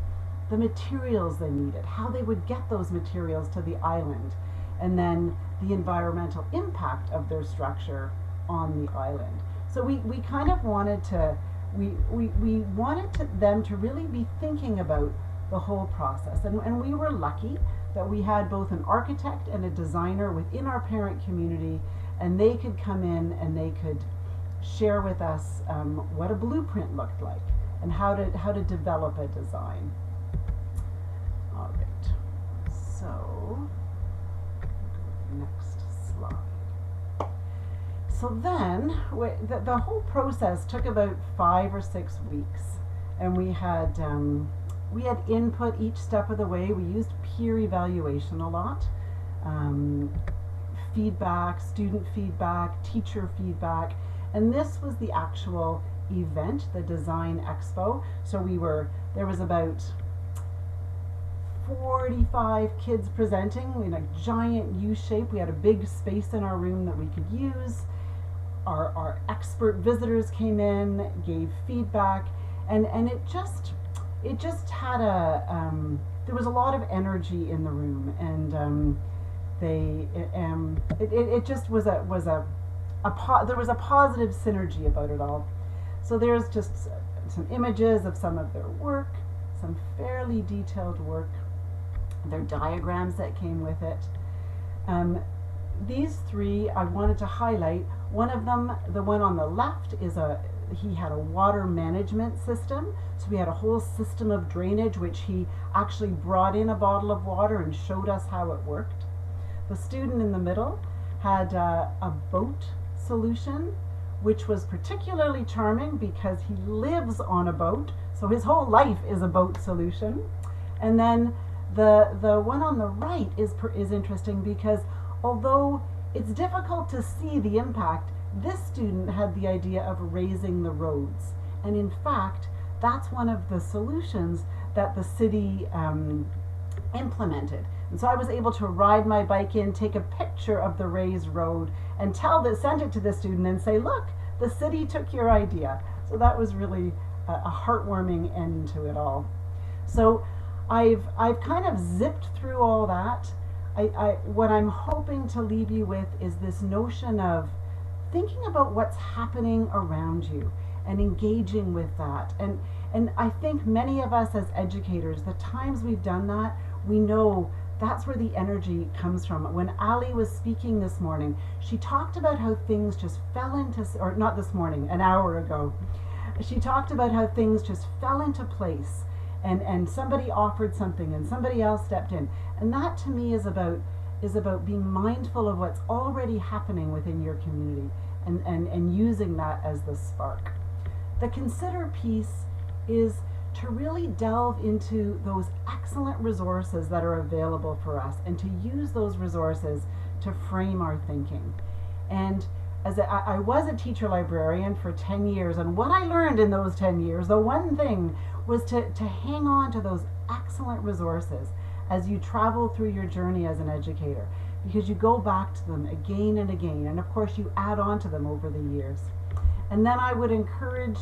the materials they needed, how they would get those materials to the island, and then the environmental impact of their structure on the island. So we kind of wanted to, we wanted them to really be thinking about the whole process. And we were lucky that we had both an architect and a designer within our parent community, and they could come in and they could share with us what a blueprint looked like and how to develop a design. All right, so next slide. So then the whole process took about 5 or 6 weeks, and we had input each step of the way. We used peer evaluation a lot, feedback, student feedback, teacher feedback, and this was the actual event, the Design Expo. So there was about 45 kids presenting in a giant U shape. We had a big space in our room that we could use. Our expert visitors came in, gave feedback, and it just had there was a lot of energy in the room, and it just was there was a positive synergy about it all. So there's just some images of some of their work, some fairly detailed work, their diagrams that came with it. These three I wanted to highlight. One of them, the one on the left, he had a water management system. So we had a whole system of drainage, which he actually brought in a bottle of water and showed us how it worked. The student in the middle had a boat solution which was particularly charming because he lives on a boat, so his whole life is a boat solution. And then the one on the right is interesting because although it's difficult to see the impact, this student had the idea of raising the roads. And in fact, that's one of the solutions that the city implemented. And so I was able to ride my bike in, take a picture of the raised road, and send it to the student and say, look, the city took your idea. So that was really a heartwarming end to it all. So I've kind of zipped through all that. What I'm hoping to leave you with is this notion of thinking about what's happening around you and engaging with that. And I think many of us as educators, the times we've done that, we know that's where the energy comes from. When Ali was speaking this morning, she talked about how things just fell into, or not this morning, an hour ago. She talked about how things just fell into place, and somebody offered something and somebody else stepped in. And that to me is about being mindful of what's already happening within your community and using that as the spark. The consider piece is to really delve into those excellent resources that are available for us and to use those resources to frame our thinking. And as I was a teacher librarian for 10 years, and what I learned in those 10 years, the one thing was to hang on to those excellent resources as you travel through your journey as an educator, because you go back to them again and again, and of course you add on to them over the years. And then I would encourage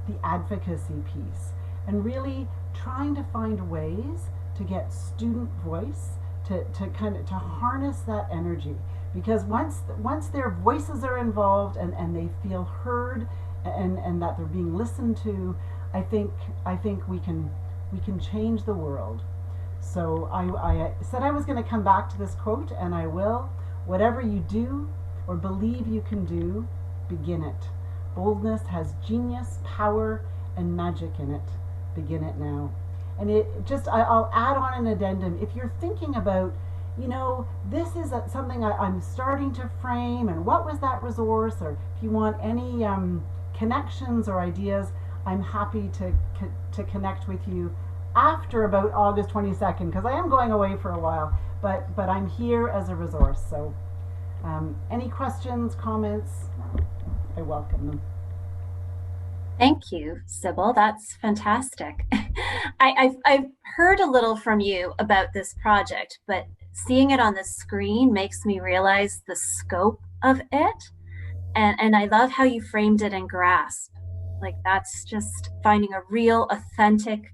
the advocacy piece and really trying to find ways to get student voice, to harness that energy, because once their voices are involved and they feel heard and that they're being listened to, I think we can change the world. So I said I was going to come back to this quote, and I will. Whatever you do or believe you can do, begin it. Boldness has genius, power, and magic in it. Begin it now. And I'll add on an addendum. If you're thinking about, this is something I'm starting to frame, and what was that resource, or if you want any connections or ideas, I'm happy to connect with you after about August 22nd, because I am going away for a while, but I'm here as a resource. So any questions, comments, I welcome them. Thank you, Sybille. That's fantastic. I've heard a little from you about this project, but seeing it on the screen makes me realize the scope of it. And I love how you framed it in grasp. Like, that's just finding a real, authentic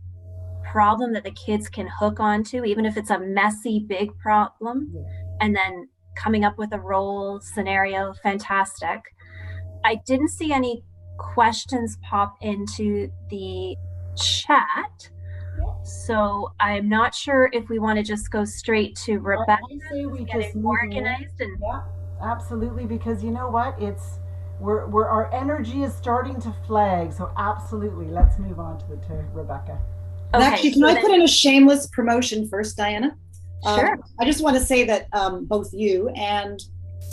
problem that the kids can hook onto, even if it's a messy, big problem, and then coming up with a role scenario. Fantastic. I didn't see any questions pop into the chat, so I'm not sure if we want to just go straight to Rebecca. I say we get just it organized and yeah, absolutely, because you know what, we're our energy is starting to flag, so absolutely, let's move on to Rebecca. Okay, actually, can I put in a shameless promotion first, Diana? Sure. I just want to say that both you and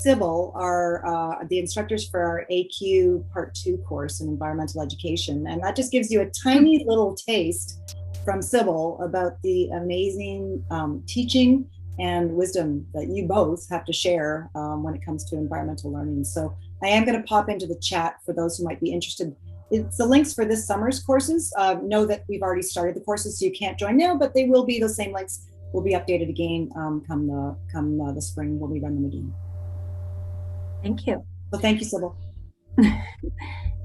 Sybille are the instructors for our AQ Part 2 course in environmental education. And that just gives you a tiny little taste from Sybille about the amazing teaching and wisdom that you both have to share when it comes to environmental learning. So I am going to pop into the chat for those who might be interested. It's the links for this summer's courses. Know that we've already started the courses, so you can't join now, but they will be, those same links will be updated again come the spring when we run them again. Thank you. Well, thank you, Sybille.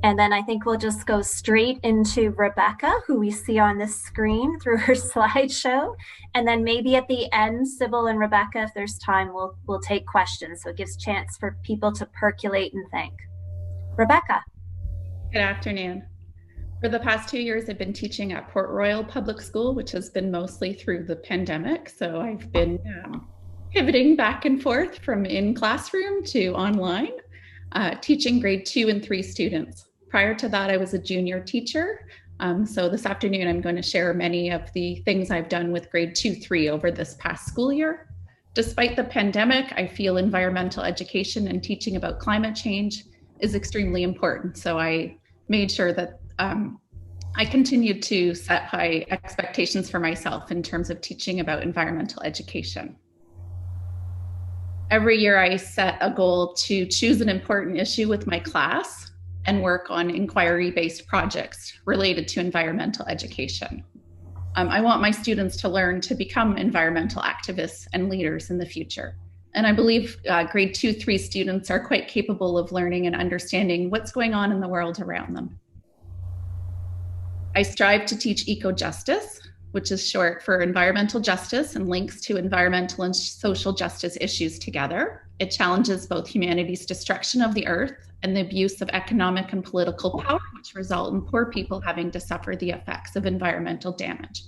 And then I think we'll just go straight into Rebecca, who we see on the screen through her slideshow. And then maybe at the end, Sybille and Rebecca, if there's time, we'll take questions. So it gives a chance for people to percolate and think. Rebecca. Good afternoon. For the past 2 years, I've been teaching at Port Royal Public School, which has been mostly through the pandemic. So I've been pivoting back and forth from in classroom to online, teaching grade 2 and 3 students. Prior to that, I was a junior teacher. So this afternoon, I'm going to share many of the things I've done with grade 2, 3 over this past school year. Despite the pandemic, I feel environmental education and teaching about climate change is extremely important. So I made sure that I continued to set high expectations for myself in terms of teaching about environmental education. Every year I set a goal to choose an important issue with my class and work on inquiry-based projects related to environmental education. I want my students to learn to become environmental activists and leaders in the future. And I believe grade 2-3 students are quite capable of learning and understanding what's going on in the world around them. I strive to teach eco-justice, which is short for environmental justice and links to environmental and social justice issues together. It challenges both humanity's destruction of the earth and the abuse of economic and political power, which result in poor people having to suffer the effects of environmental damage.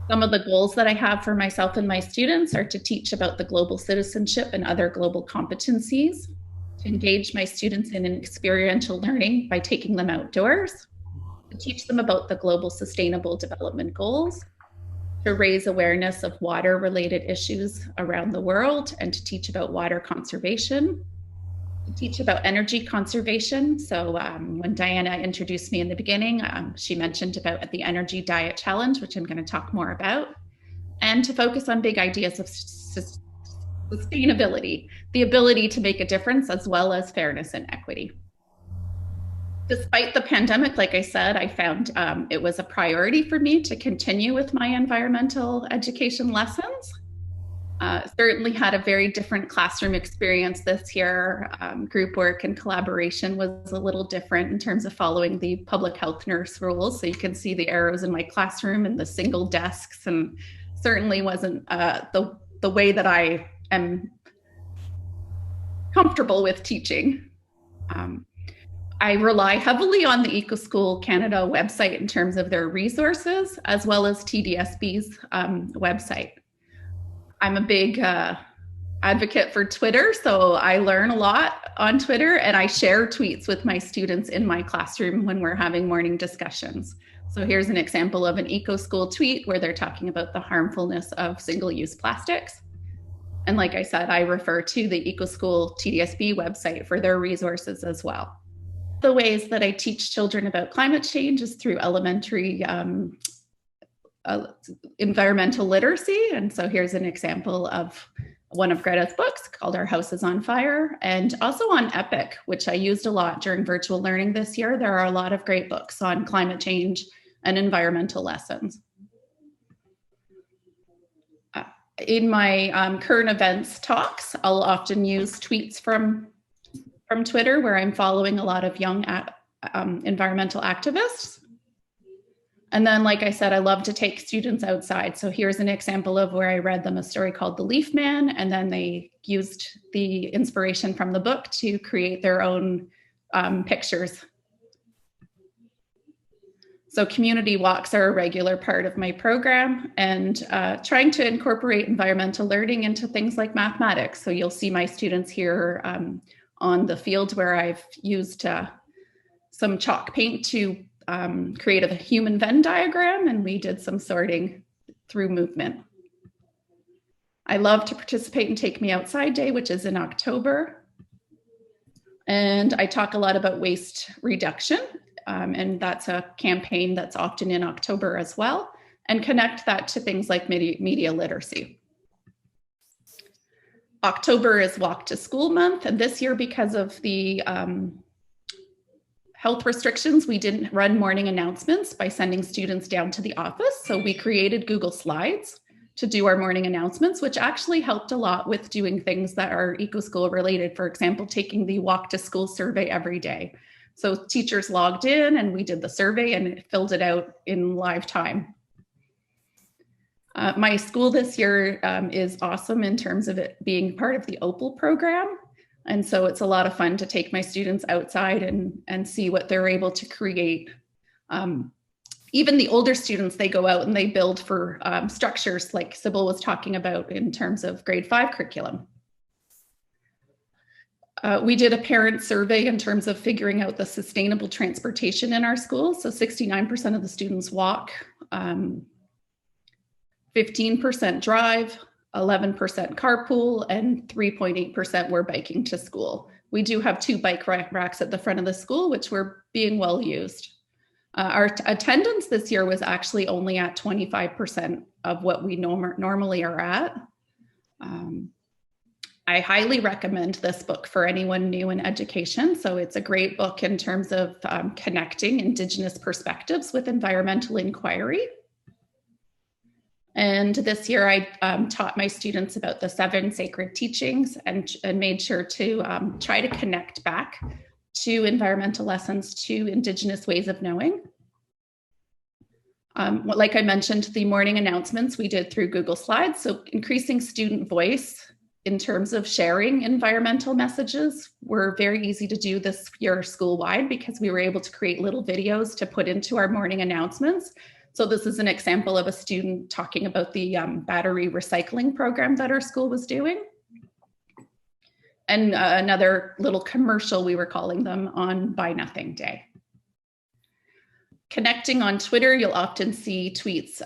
Some of the goals that I have for myself and my students are to teach about the global citizenship and other global competencies, to engage my students in an experiential learning by taking them outdoors, to teach them about the global sustainable development goals, to raise awareness of water-related issues around the world, and to teach about water conservation, to teach about energy conservation. So when Diana introduced me in the beginning, she mentioned about the Energy Diet Challenge, which I'm going to talk more about, and to focus on big ideas of sustainability, the ability to make a difference, as well as fairness and equity. Despite the pandemic, like I said, I found it was a priority for me to continue with my environmental education lessons. Certainly had a very different classroom experience this year. Group work and collaboration was a little different in terms of following the public health nurse rules. So you can see the arrows in my classroom and the single desks, and certainly wasn't the way that I am comfortable with teaching. I rely heavily on the EcoSchool Canada website in terms of their resources, as well as TDSB's website. I'm a big advocate for Twitter, so I learn a lot on Twitter, and I share tweets with my students in my classroom when we're having morning discussions. So here's an example of an EcoSchool tweet where they're talking about the harmfulness of single-use plastics. And like I said, I refer to the EcoSchool TDSB website for their resources as well. The ways that I teach children about climate change is through elementary environmental literacy. And so here's an example of one of Greta's books called Our House is on Fire, and also on EPIC, which I used a lot during virtual learning this year. There are a lot of great books on climate change and environmental lessons. In my current events talks, I'll often use tweets from Twitter, where I'm following a lot of young environmental activists. And then, like I said, I love to take students outside. So here's an example of where I read them a story called The Leaf Man, and then they used the inspiration from the book to create their own pictures. So community walks are a regular part of my program, and trying to incorporate environmental learning into things like mathematics. So you'll see my students here on the field where I've used some chalk paint to create a human Venn diagram, and we did some sorting through movement. I love to participate in Take Me Outside Day, which is in October. And I talk a lot about waste reduction, and that's a campaign that's often in October as well, and connect that to things like media literacy. October is Walk to School month, and this year, because of the health restrictions, we didn't run morning announcements by sending students down to the office. So we created Google Slides to do our morning announcements, which actually helped a lot with doing things that are EcoSchool related. For example, taking the Walk to School survey every day. So teachers logged in and we did the survey and it filled it out in live time. My school this year is awesome in terms of it being part of the OPAL program. And so it's a lot of fun to take my students outside and see what they're able to create. Even the older students, they go out and they build for structures like Sybille was talking about in terms of grade 5 curriculum. We did a parent survey in terms of figuring out the sustainable transportation in our school. So 69% of the students walk, 15% drive, 11% carpool, and 3.8% were biking to school. We do have 2 bike racks at the front of the school, which were being well used. Our attendance this year was actually only at 25% of what we normally are at. I highly recommend this book for anyone new in education. So it's a great book in terms of connecting Indigenous perspectives with environmental inquiry. And this year I taught my students about the 7 sacred teachings and made sure to try to connect back to environmental lessons to Indigenous ways of knowing. Like I mentioned, the morning announcements we did through Google Slides, so increasing student voice in terms of sharing environmental messages were very easy to do this year school-wide because we were able to create little videos to put into our morning announcements. So this is an example of a student talking about the battery recycling program that our school was doing. And another little commercial, we were calling them, on Buy Nothing Day. Connecting on Twitter, you'll often see tweets,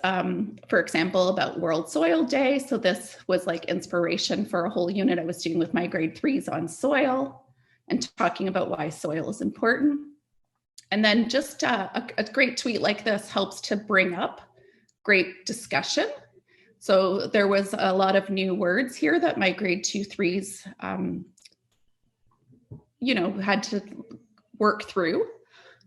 for example, about World Soil Day. So this was like inspiration for a whole unit I was doing with my grade 3s on soil and talking about why soil is important. And then just a great tweet like this helps to bring up great discussion. So there was a lot of new words here that my grade 2, 3s, had to work through.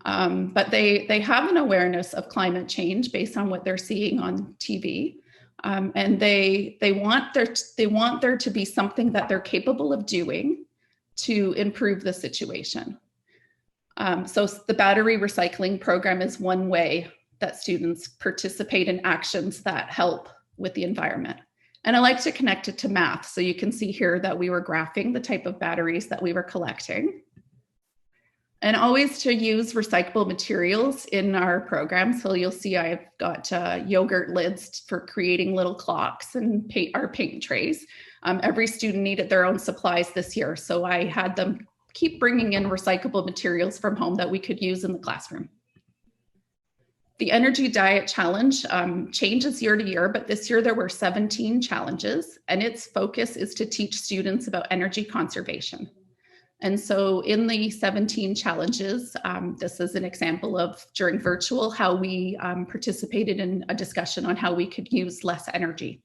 But they have an awareness of climate change based on what they're seeing on TV. And they want there to be something that they're capable of doing to improve the situation. So the battery recycling program is one way that students participate in actions that help with the environment. And I like to connect it to math. So you can see here that we were graphing the type of batteries that we were collecting. And always to use recyclable materials in our program. So you'll see I've got yogurt lids for creating little clocks and our paint trays. Every student needed their own supplies this year. So I had them keep bringing in recyclable materials from home that we could use in the classroom. The Energy Diet Challenge changes year to year, but this year there were 17 challenges, and its focus is to teach students about energy conservation. And so in the 17 challenges, this is an example of, during virtual, how we participated in a discussion on how we could use less energy.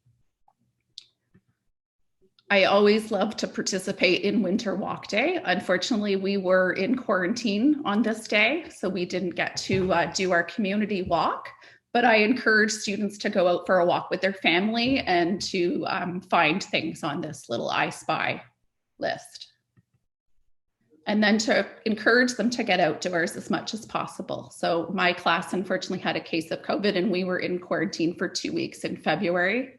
I always love to participate in Winter Walk Day. Unfortunately, we were in quarantine on this day, so we didn't get to do our community walk, but I encourage students to go out for a walk with their family and to find things on this little I Spy list. And then to encourage them to get outdoors as much as possible. So my class unfortunately had a case of COVID and we were in quarantine for 2 weeks in February.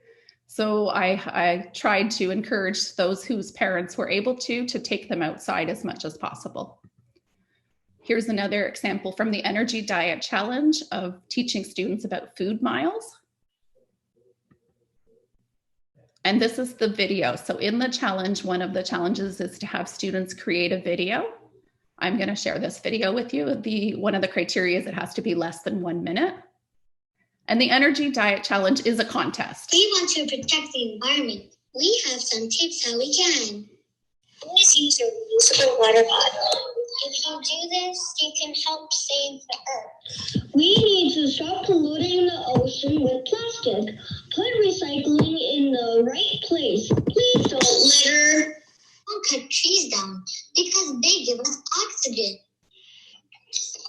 So I tried to encourage those whose parents were able to take them outside as much as possible. Here's another example from the Energy Diet Challenge of teaching students about food miles. And this is the video. So in the challenge, one of the challenges is to have students create a video. I'm going to share this video with you. One of the criteria is it has to be less than 1 minute. And the Energy Diet Challenge is a contest. We want to protect the environment. We have some tips how we can. Always use a reusable water bottle. If you do this, you can help save the earth. We need to stop polluting the ocean with plastic. Put recycling in the right place. Please don't litter. Don't cut trees down because they give us oxygen.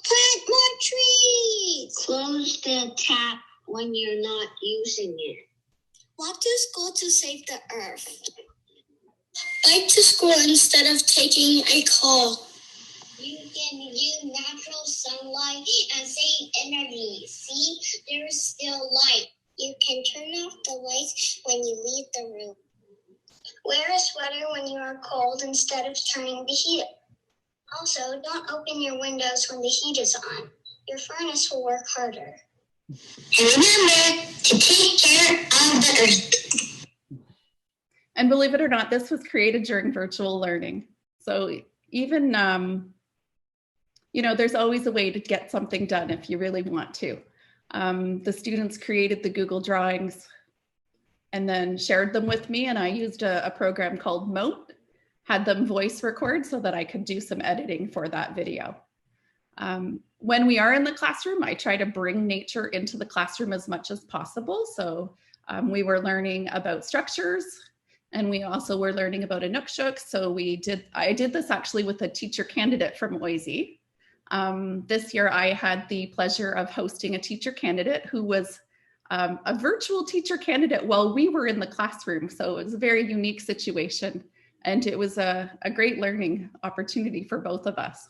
Plant more trees. Close the tap when you're not using it. Walk to school to save the earth. Bike to school instead of taking a call. You can use natural sunlight and save energy. See, there's still light. You can turn off the lights when you leave the room. Wear a sweater when you are cold instead of turning the heat. Also, don't open your windows when the heat is on. Your furnace will work harder. And remember to take care of the earth. And believe it or not, this was created during virtual learning. So even, there's always a way to get something done if you really want to. The students created the Google drawings and then shared them with me, and I used a program called Moat. had them voice record so that I could do some editing for that video. When we are in the classroom, I try to bring nature into the classroom as much as possible. So we were learning about structures, and we also were learning about Inukshuk. So I did this actually with a teacher candidate from Oise. This year I had the pleasure of hosting a teacher candidate who was a virtual teacher candidate while we were in the classroom. So it was a very unique situation, and it was a great learning opportunity for both of us.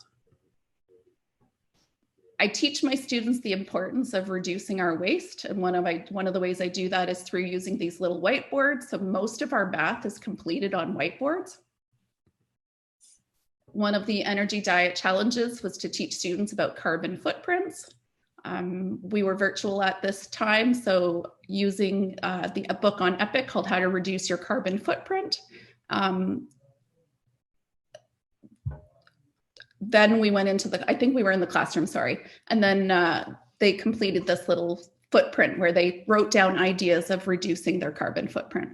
I teach my students the importance of reducing our waste. And one of the ways I do that is through using these little whiteboards. So most of our math is completed on whiteboards. One of the energy diet challenges was to teach students about carbon footprints. We were virtual at this time, so using a book on EPIC called How to Reduce Your Carbon Footprint. Then we went into I think we were in the classroom, sorry. And then they completed this little footprint where they wrote down ideas of reducing their carbon footprint.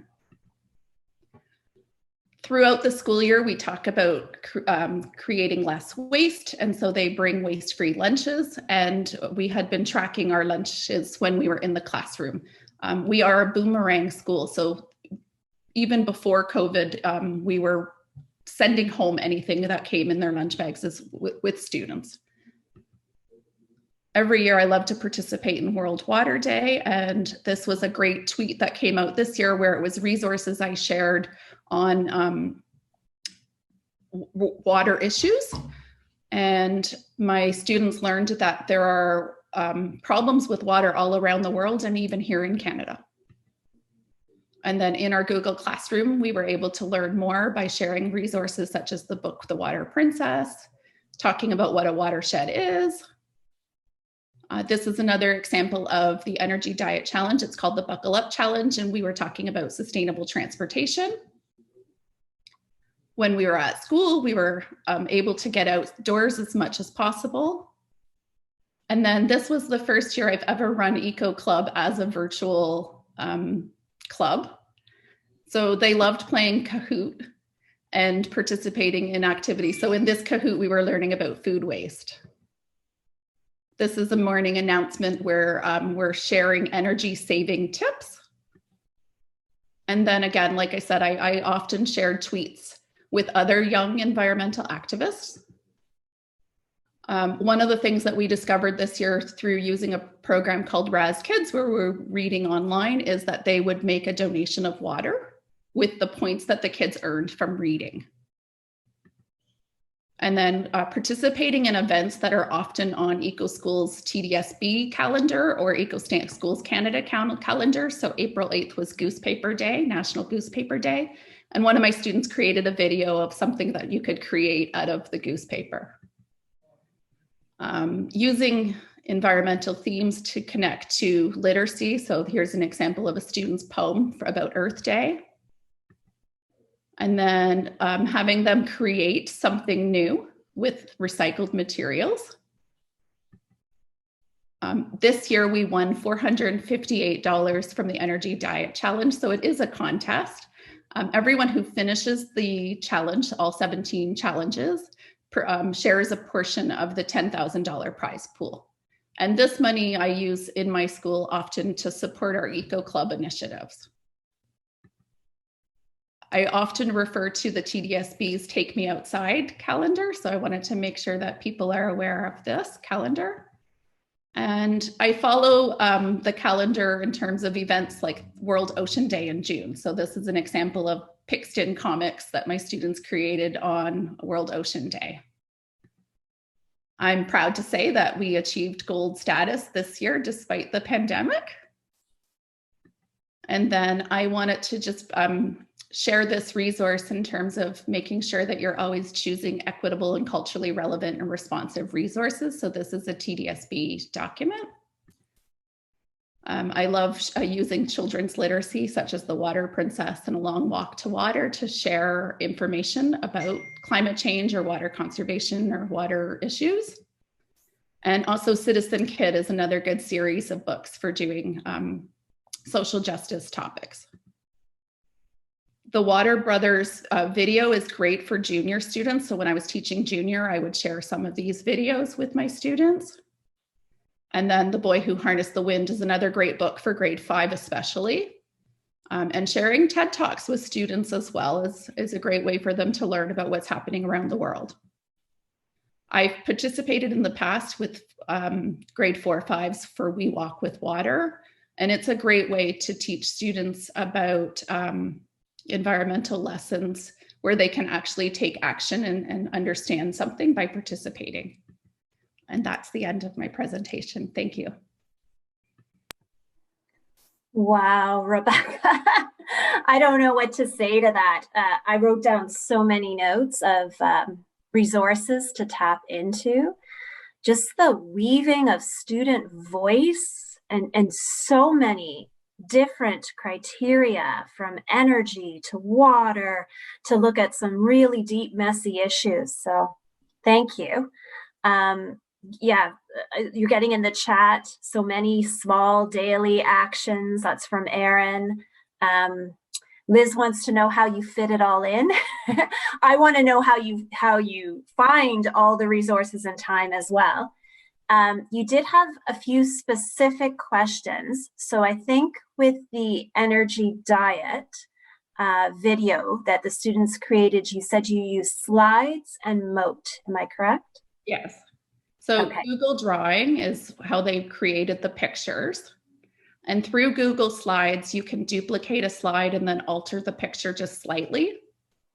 Throughout the school year, we talk about creating less waste. And so they bring waste-free lunches. And we had been tracking our lunches when we were in the classroom. We are a boomerang school. So even before COVID, we were sending home anything that came in their lunch bags with students. Every year I love to participate in World Water Day, and this was a great tweet that came out this year where it was resources I shared on water issues. And my students learned that there are problems with water all around the world and even here in Canada. And then in our Google Classroom, we were able to learn more by sharing resources such as the book, The Water Princess, talking about what a watershed is. This is another example of the Energy Diet Challenge. It's called the Buckle Up Challenge, and we were talking about sustainable transportation. When we were at school, we were able to get outdoors as much as possible. And then this was the first year I've ever run Eco Club as a virtual club. So they loved playing Kahoot and participating in activities. So in this Kahoot, we were learning about food waste. This is a morning announcement where we're sharing energy saving tips. And then again, like I said, I often shared tweets with other young environmental activists. One of the things that we discovered this year through using a program called Raz Kids, where we're reading online, is that they would make a donation of water with the points that the kids earned from reading. And then participating in events that are often on EcoSchools TDSB calendar or EcoSchools Canada calendar. So April 8th was Goosepaper Day, National Goosepaper Day. And one of my students created a video of something that you could create out of the goosepaper. Using environmental themes to connect to literacy. So here's an example of a student's poem about Earth Day. And then having them create something new with recycled materials. This year we won $458 from the Energy Diet Challenge. So it is a contest. Everyone who finishes the challenge, all 17 challenges, shares a portion of the $10,000 prize pool. And this money I use in my school often to support our Eco Club initiatives. I often refer to the TDSB's Take Me Outside calendar. So I wanted to make sure that people are aware of this calendar. And I follow the calendar in terms of events like World Ocean Day in June. So this is an example of Pixton comics that my students created on World Ocean Day. I'm proud to say that we achieved gold status this year despite the pandemic. And then I wanted to just share this resource in terms of making sure that you're always choosing equitable and culturally relevant and responsive resources. So this is a TDSB document. I love using children's literacy, such as the Water Princess and A Long Walk to Water, to share information about climate change or water conservation or water issues. And also Citizen Kid is another good series of books for doing social justice topics. The Water Brothers video is great for junior students. So when I was teaching junior, I would share some of these videos with my students. And then The Boy Who Harnessed the Wind is another great book for grade 5 especially. And sharing TED Talks with students as well is a great way for them to learn about what's happening around the world. I've participated in the past with grade 4-5s for We Walk with Water. And it's a great way to teach students about environmental lessons where they can actually take action and understand something by participating. And that's the end of my presentation. Thank you. Wow, Rebecca. I don't know what to say to that. I wrote down so many notes of resources to tap into. Just the weaving of student voice and so many different criteria, from energy to water to look at some really deep, messy issues. So thank you. Yeah, you're getting in the chat so many small daily actions. That's from Aaron. Liz wants to know how you fit it all in. I want to know how you find all the resources and time as well. You did have a few specific questions. So I think with the energy diet video that the students created, you said you use slides and Moat. Am I correct? Yes. So Okay. Google Drawing is how they created the pictures. And through Google Slides, you can duplicate a slide and then alter the picture just slightly.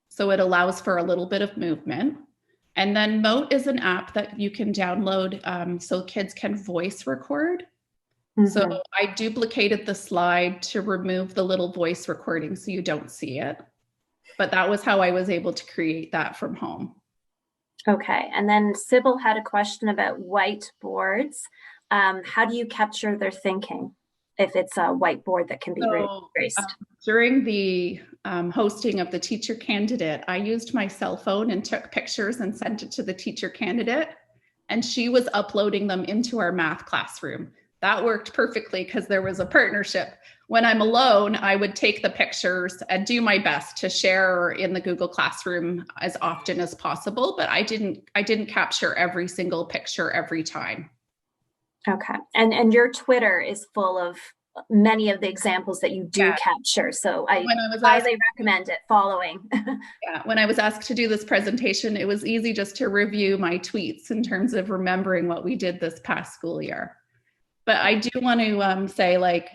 So it allows for a little bit of movement. And then Moat is an app that you can download so kids can voice record. Mm-hmm. So I duplicated the slide to remove the little voice recording so you don't see it. But that was how I was able to create that from home. Okay, and then Sybille had a question about whiteboards. How do you capture their thinking if it's a whiteboard that can be erased? During the hosting of the teacher candidate, I used my cell phone and took pictures and sent it to the teacher candidate, and she was uploading them into our math classroom. That worked perfectly because there was a partnership. When I'm alone, I would take the pictures and do my best to share in the Google Classroom as often as possible, but I didn't capture every single picture every time. Okay, and your Twitter is full of many of the examples that you do capture, so I highly recommend it, following. Yeah, when I was asked to do this presentation, it was easy just to review my tweets in terms of remembering what we did this past school year. But I do want to say, like,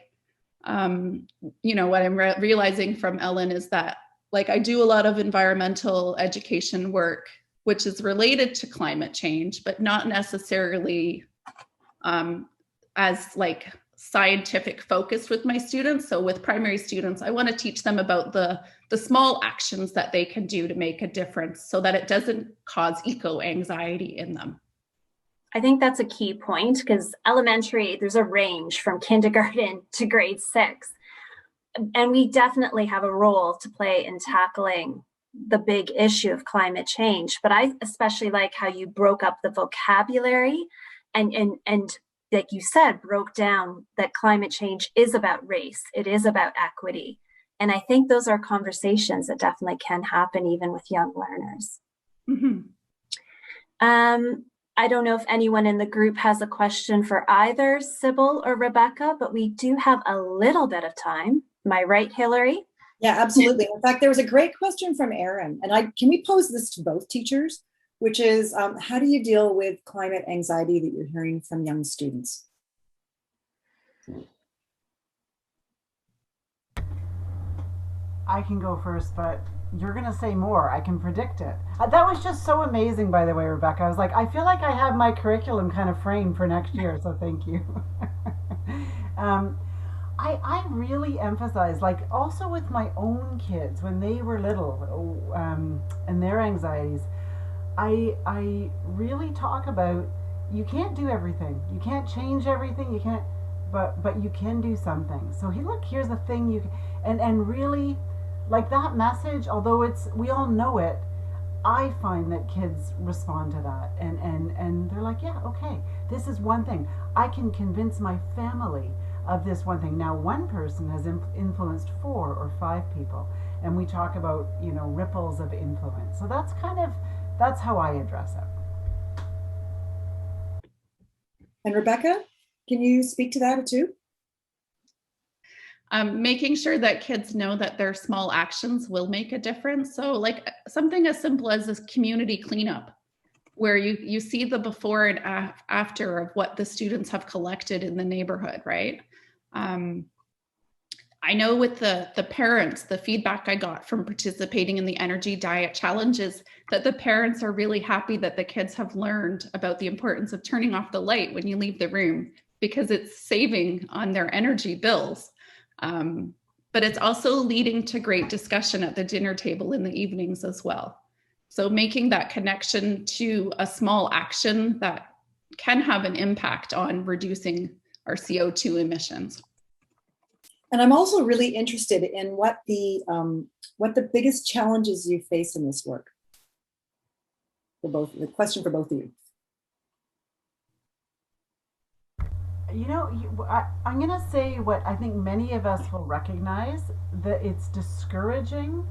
you know, what I'm realizing from Ellen is that, like, I do a lot of environmental education work, which is related to climate change, but not necessarily as like scientific focused with my students. So with primary students, I want to teach them about the small actions that they can do to make a difference so that it doesn't cause eco-anxiety in them. I think that's a key point, because elementary, there's a range from kindergarten to grade 6. And we definitely have a role to play in tackling the big issue of climate change. But I especially like how you broke up the vocabulary and like you said, broke down that climate change is about race. It is about equity. And I think those are conversations that definitely can happen even with young learners. Mm-hmm. I don't know if anyone in the group has a question for either Sybille or Rebecca, but we do have a little bit of time. Am I right, Hillary? Yeah, absolutely. In fact, there was a great question from Aaron, and can we pose this to both teachers, which is, how do you deal with climate anxiety that you're hearing from young students? I can go first, but you're going to say more. I can predict it. That was just so amazing, by the way, Rebecca. I was like, I feel like I have my curriculum kind of framed for next year, so thank you. I really emphasize, like, also with my own kids, when they were little and their anxieties, I really talk about, you can't do everything. You can't change everything. You can't, but you can do something. So look, here's the thing you can, and really, like, that message, although we all know it, I find that kids respond to that and they're like, yeah, okay, this is one thing. I can convince my family of this one thing. Now, one person has influenced 4 or 5 people, and we talk about, you know, ripples of influence. So that's that's how I address it. And Rebecca, can you speak to that too? Making sure that kids know that their small actions will make a difference. So like something as simple as this community cleanup, where you see the before and after of what the students have collected in the neighborhood, right? I know with the parents, the feedback I got from participating in the energy diet challenges, that the parents are really happy that the kids have learned about the importance of turning off the light when you leave the room, because it's saving on their energy bills. But it's also leading to great discussion at the dinner table in the evenings as well. So making that connection to a small action that can have an impact on reducing our CO2 emissions. And I'm also really interested in what the biggest challenges you face in this work. For both, the question for both of you. You know, I'm going to say what I think many of us will recognize, that it's discouraging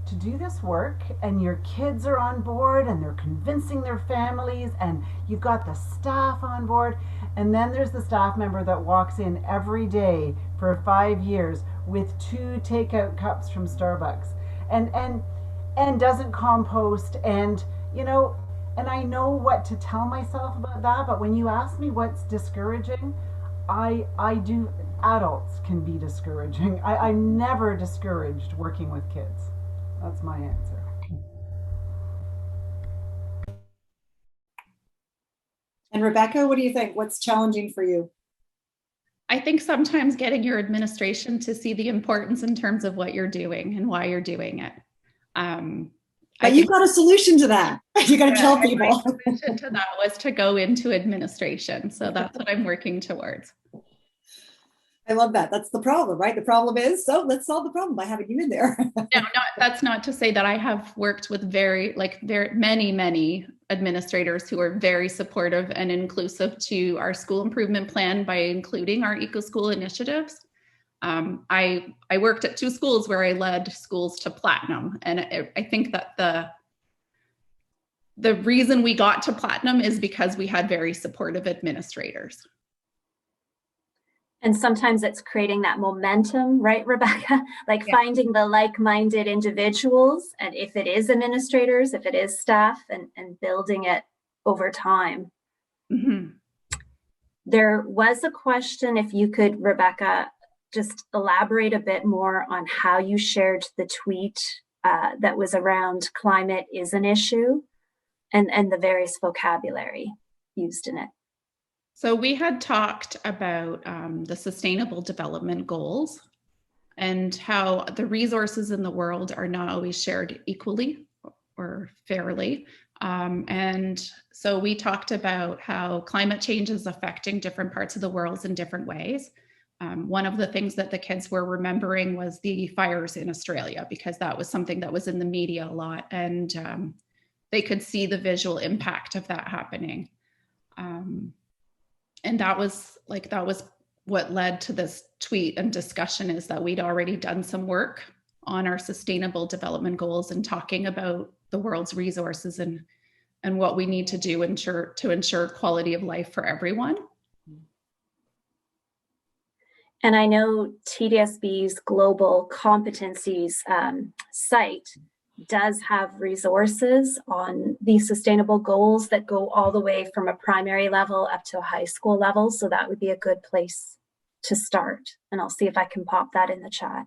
to do this work, and your kids are on board and they're convincing their families, and you've got the staff on board, and then there's the staff member that walks in every day for 5 years with 2 takeout cups from Starbucks and doesn't compost, and you know, and I know what to tell myself about that, but when you ask me what's discouraging, I do, adults can be discouraging. I'm never discouraged working with kids. That's my answer. And Rebecca, what do you think? What's challenging for you? I think sometimes getting your administration to see the importance in terms of what you're doing and why you're doing it. But you've got a solution to that. You got to tell people. My solution to that was to go into administration. So that's what I'm working towards. I love that. That's the problem, right? The problem is, so let's solve the problem by having you in there. No, that's not to say that I have worked with very many administrators who are very supportive and inclusive to our school improvement plan by including our EcoSchool initiatives. I worked at 2 schools where I led schools to platinum. And I think that the reason we got to platinum is because we had very supportive administrators. And sometimes it's creating that momentum, right, Rebecca? Like finding the like-minded individuals, and if it is administrators, if it is staff, and building it over time. Mm-hmm. There was a question, if you could, Rebecca, just elaborate a bit more on how you shared the tweet that was around climate is an issue, and the various vocabulary used in it. So we had talked about the Sustainable Development Goals and how the resources in the world are not always shared equally or fairly. And so we talked about how climate change is affecting different parts of the world in different ways. One of the things that the kids were remembering was the fires in Australia, because that was something that was in the media a lot, and they could see the visual impact of that happening. And that was what led to this tweet and discussion, is that we'd already done some work on our Sustainable Development Goals and talking about the world's resources and what we need to do to ensure quality of life for everyone. And I know TDSB's Global Competencies site does have resources on these sustainable goals that go all the way from a primary level up to a high school level. So that would be a good place to start. And I'll see if I can pop that in the chat.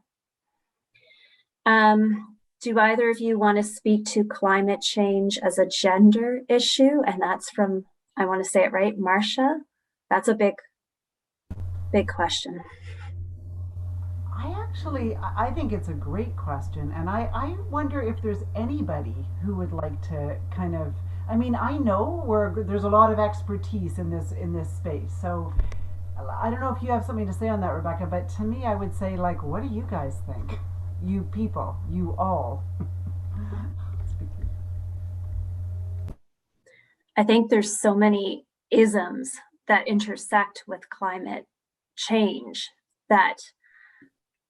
Do either of you want to speak to climate change as a gender issue? And that's from, I want to say it right, Marcia. That's a big question. I think it's a great question, and I wonder if there's anybody who would like to kind of, I mean, I know there's a lot of expertise in this space, so I don't know if you have something to say on that, Rebecca, but to me, I would say, like, what do you guys think? You people, you all. I think there's so many isms that intersect with climate change that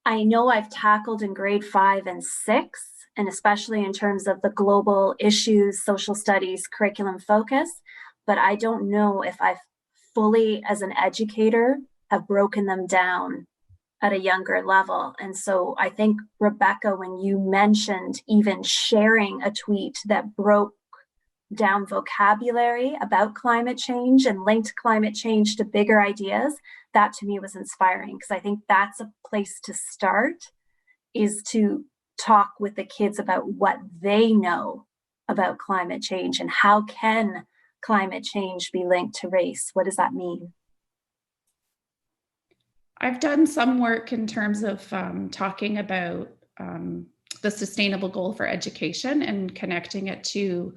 I know I've tackled in grade 5 and 6, and especially in terms of the global issues, social studies, curriculum focus, but I don't know if I've fully, as an educator, have broken them down at a younger level. And so I think, Rebecca, when you mentioned even sharing a tweet that broke down vocabulary about climate change and linked climate change to bigger ideas, that to me was inspiring, because I think that's a place to start, is to talk with the kids about what they know about climate change and how can climate change be linked to race. What does that mean? I've done some work in terms of talking about the sustainable goal for education and connecting it to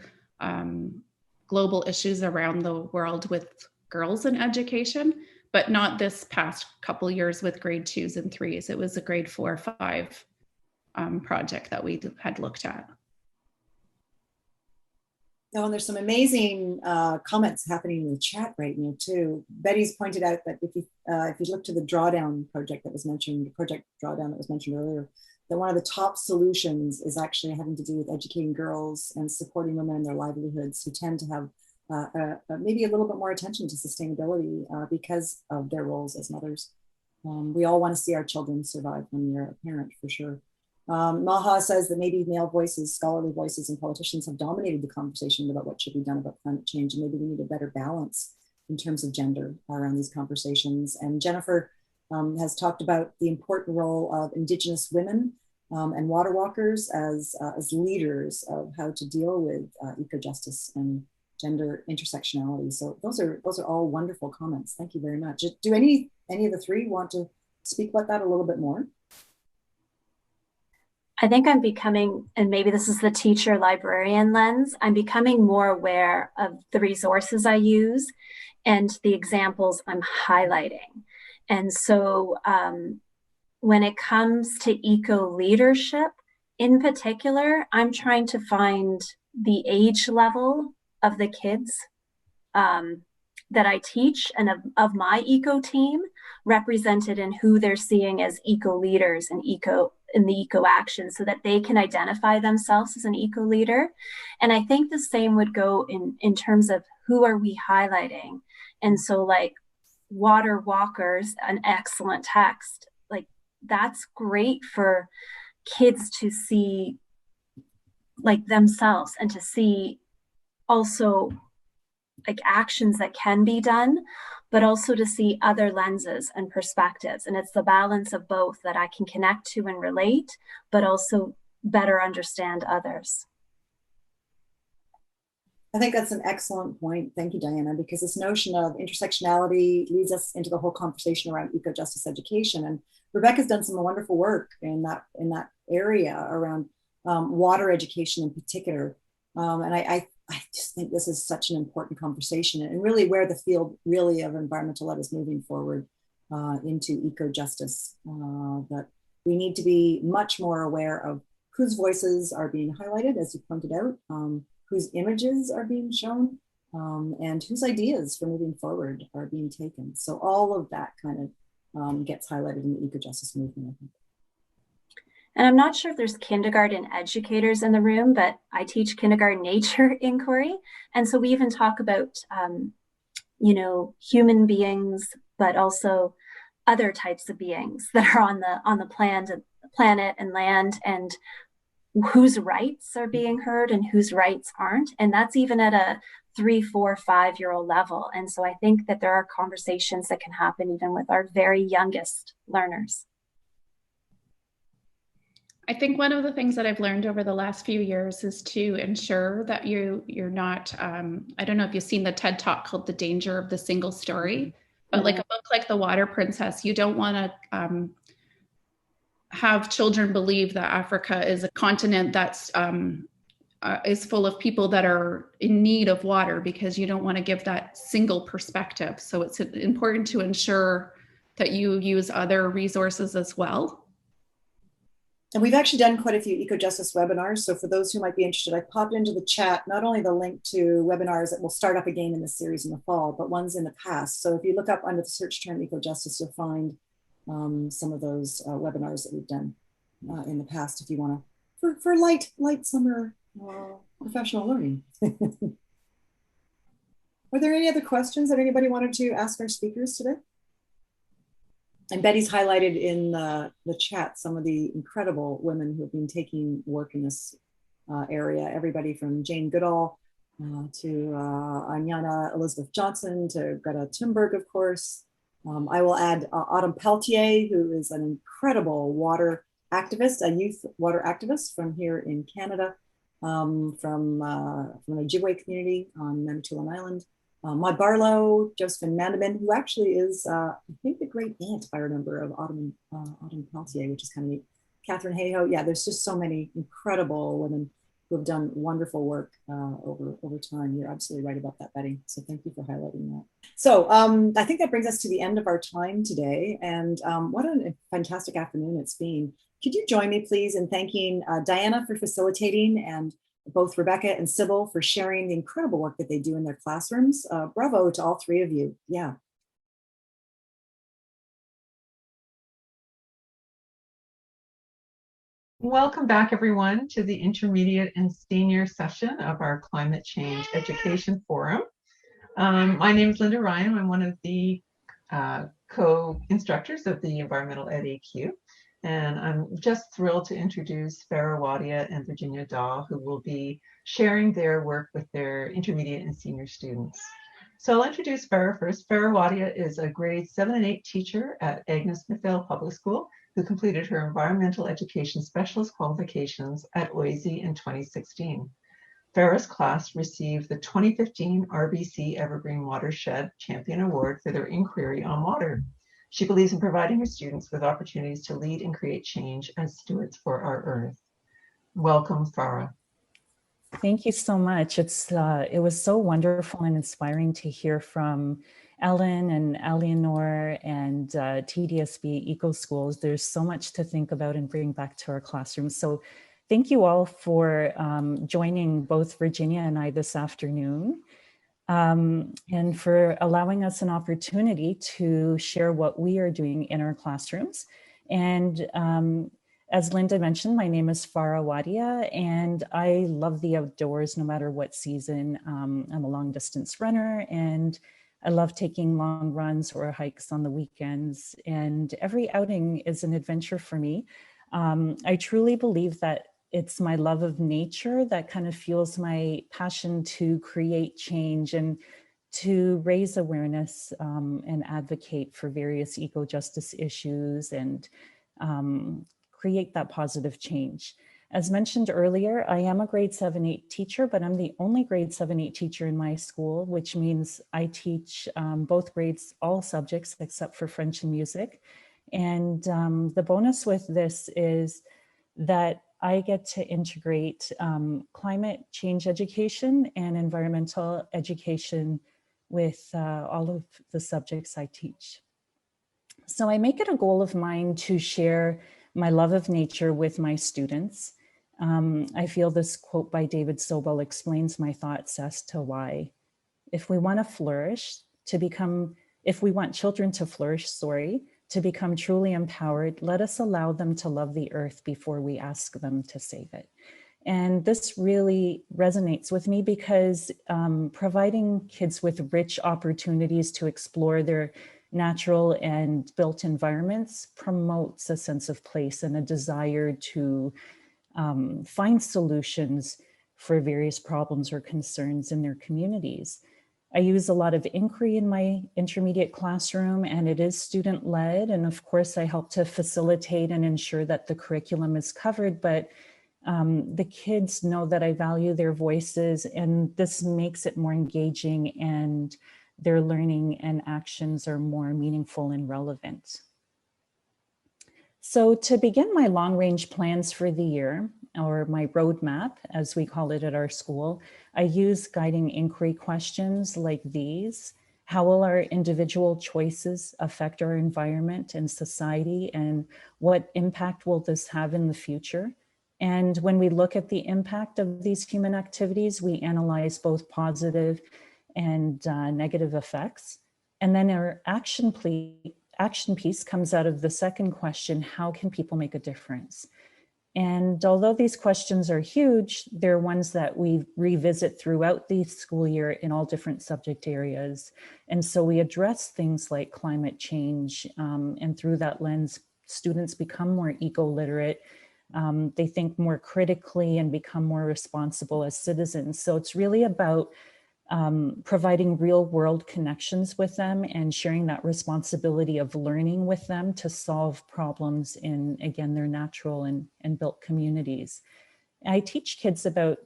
global issues around the world with girls in education, but not this past couple years with grade 2s and 3s. It was a grade 4 or 5 project that we had looked at. Oh, and there's some amazing comments happening in the chat right now too. Betty's pointed out that if you look to the drawdown project that was mentioned, the project drawdown that was mentioned earlier, that one of the top solutions is actually having to do with educating girls and supporting women in their livelihoods who tend to have maybe a little bit more attention to sustainability because of their roles as mothers. We all want to see our children survive when you're a parent, for sure. Maha says that maybe male voices, scholarly voices, and politicians have dominated the conversation about what should be done about climate change, and maybe we need a better balance in terms of gender around these conversations. And Jennifer has talked about the important role of Indigenous women and water walkers as leaders of how to deal with eco-justice and gender intersectionality. So those are all wonderful comments. Thank you very much. Do any of the three want to speak about that a little bit more? I think I'm becoming, and maybe this is the teacher librarian lens, I'm becoming more aware of the resources I use and the examples I'm highlighting. And so when it comes to eco leadership in particular, I'm trying to find the age level of the kids that I teach and of my eco team represented in who they're seeing as eco leaders and in the eco action, so that they can identify themselves as an eco leader. And I think the same would go in terms of who are we highlighting. And so like water walkers, an excellent text, like that's great for kids to see like themselves and to see also like actions that can be done, but also to see other lenses and perspectives. And it's the balance of both that I can connect to and relate, but also better understand others. I think that's an excellent point. Thank you, Diana, because this notion of intersectionality leads us into the whole conversation around eco-justice education. And Rebecca's done some wonderful work in that area around water education in particular. And I just think this is such an important conversation, and really where the field really of environmental ed is moving forward into eco-justice, that we need to be much more aware of whose voices are being highlighted, as you pointed out, whose images are being shown, and whose ideas for moving forward are being taken. So all of that kind of gets highlighted in the eco-justice movement, I think. And I'm not sure if there's kindergarten educators in the room, but I teach kindergarten nature inquiry. And so we even talk about, human beings, but also other types of beings that are on the planet and land, and whose rights are being heard and whose rights aren't. And that's even at a 3, 4, 5-year-old level. And so I think that there are conversations that can happen even with our very youngest learners. I think one of the things that I've learned over the last few years is to ensure that you're not, I don't know if you've seen the TED Talk called The Danger of the Single Story, but like a book like The Water Princess, you don't want to have children believe that Africa is a continent that's is full of people that are in need of water, because you don't want to give that single perspective. So it's important to ensure that you use other resources as well. And we've actually done quite a few eco-justice webinars. So for those who might be interested, I popped into the chat, not only the link to webinars that will start up again in this series in the fall, but ones in the past. So if you look up under the search term eco-justice, you'll find some of those webinars that we've done in the past if you want to, for light summer professional learning. Are there any other questions that anybody wanted to ask our speakers today? And Betty's highlighted in the chat some of the incredible women who have been taking work in this area. Everybody from Jane Goodall to Anyana Elizabeth Johnson to Greta Thunberg, of course. I will add Autumn Peltier, who is an incredible water activist, a youth water activist from here in Canada, from the Ojibwe community on Manitoulin Island. Maud Barlow, Josephine Mandamin, who actually is, I think, the great aunt, if I remember, of Autumn Peltier, which is kind of neat. Catherine Hayhoe. Yeah, there's just so many incredible women who have done wonderful work over time. You're absolutely right about that, Betty. So thank you for highlighting that. So I think that brings us to the end of our time today. And what a fantastic afternoon it's been. Could you join me, please, in thanking Diana for facilitating, and both Rebecca and Sybille for sharing the incredible work that they do in their classrooms. Bravo to all three of you. Yeah. Welcome back, everyone, to the intermediate and senior session of our Climate Change Education Forum. My name is Linda Ryan. I'm one of the co-instructors of the Environmental Ed AQ. And I'm just thrilled to introduce Farah Wadia and Virginia Dawe, who will be sharing their work with their intermediate and senior students. So I'll introduce Farah first. Farah Wadia is a grade 7 and 8 teacher at Agnes Smithville Public School, who completed her environmental education specialist qualifications at OISE in 2016. Farah's class received the 2015 RBC Evergreen Watershed Champion Award for their inquiry on water. She believes in providing her students with opportunities to lead and create change as stewards for our Earth. Welcome, Farah. Thank you so much. It was so wonderful and inspiring to hear from Ellen and Aliénor and TDSB EcoSchools. There's so much to think about and bring back to our classrooms. So thank you all for joining both Virginia and I this afternoon. And for allowing us an opportunity to share what we are doing in our classrooms. And as Linda mentioned, my name is Farah Wadia, and I love the outdoors no matter what season. I'm a long distance runner, and I love taking long runs or hikes on the weekends. And every outing is an adventure for me. I truly believe that it's my love of nature that kind of fuels my passion to create change and to raise awareness and advocate for various eco-justice issues and create that positive change. As mentioned earlier, I am a grade 7-8 teacher, but I'm the only grade 7-8 teacher in my school, which means I teach both grades, all subjects except for French and music. And the bonus with this is that I get to integrate climate change education and environmental education with all of the subjects I teach. So I make it a goal of mine to share my love of nature with my students. I feel this quote by David Sobel explains my thoughts as to why. If we want to flourish, if we want children to flourish, to become truly empowered, let us allow them to love the earth before we ask them to save it. And this really resonates with me because providing kids with rich opportunities to explore their natural and built environments promotes a sense of place and a desire to find solutions for various problems or concerns in their communities. I use a lot of inquiry in my intermediate classroom, and it is student-led. And of course, I help to facilitate and ensure that the curriculum is covered, but the kids know that I value their voices, and this makes it more engaging, and their learning and actions are more meaningful and relevant. So to begin my long-range plans for the year, or my roadmap, as we call it at our school, I use guiding inquiry questions like these. How will our individual choices affect our environment and society, and what impact will this have in the future? And when we look at the impact of these human activities, we analyze both positive and negative effects. And then our action piece comes out of the second question: how can people make a difference? And although these questions are huge, they're ones that we revisit throughout the school year in all different subject areas. And so we address things like climate change, and through that lens, students become more eco-literate. They think more critically and become more responsible as citizens. So it's really about providing real world connections with them and sharing that responsibility of learning with them to solve problems in, again, their natural and built communities. I teach kids about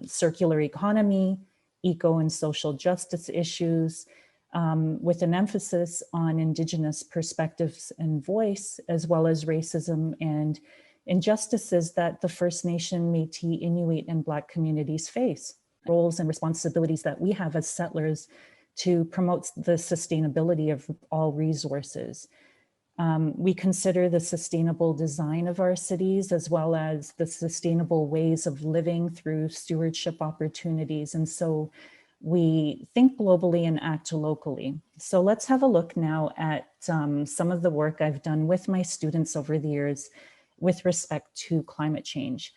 circular economy, eco and social justice issues, with an emphasis on Indigenous perspectives and voice, as well as racism and injustices that the First Nation, Métis, Inuit, and Black communities face. Roles and responsibilities that we have as settlers to promote the sustainability of all resources. We consider the sustainable design of our cities, as well as the sustainable ways of living through stewardship opportunities. And so we think globally and act locally. So let's have a look now at some of the work I've done with my students over the years with respect to climate change.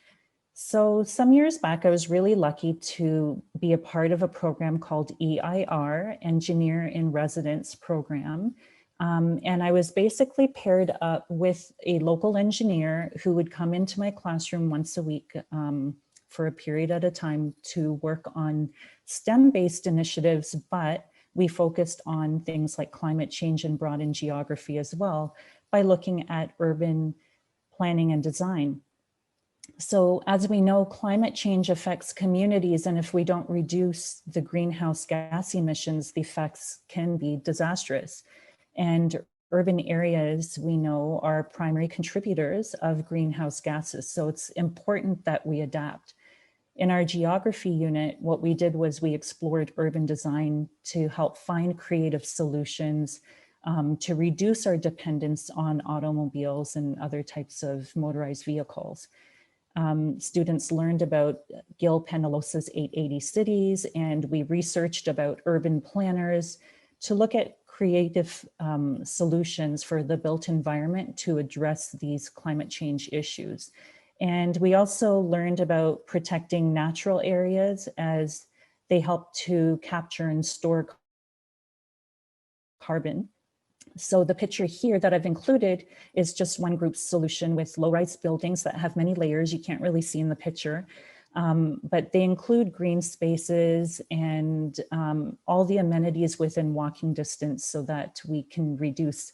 So some years back, I was really lucky to be a part of a program called EIR, Engineer in Residence program. And I was basically paired up with a local engineer who would come into my classroom once a week for a period at a time to work on STEM-based initiatives, but we focused on things like climate change and brought in geography as well by looking at urban planning and design. So as we know, climate change affects communities, and if we don't reduce the greenhouse gas emissions, the effects can be disastrous. And urban areas, we know, are primary contributors of greenhouse gases. So it's important that we adapt. In our geography unit, what we did was we explored urban design to help find creative solutions to reduce our dependence on automobiles and other types of motorized vehicles. Students learned about Gil Penalosa's 880 cities, and we researched about urban planners to look at creative solutions for the built environment to address these climate change issues. And we also learned about protecting natural areas as they help to capture and store carbon. So the picture here that I've included is just one group's solution with low-rise buildings that have many layers you can't really see in the picture, but they include green spaces and all the amenities within walking distance so that we can reduce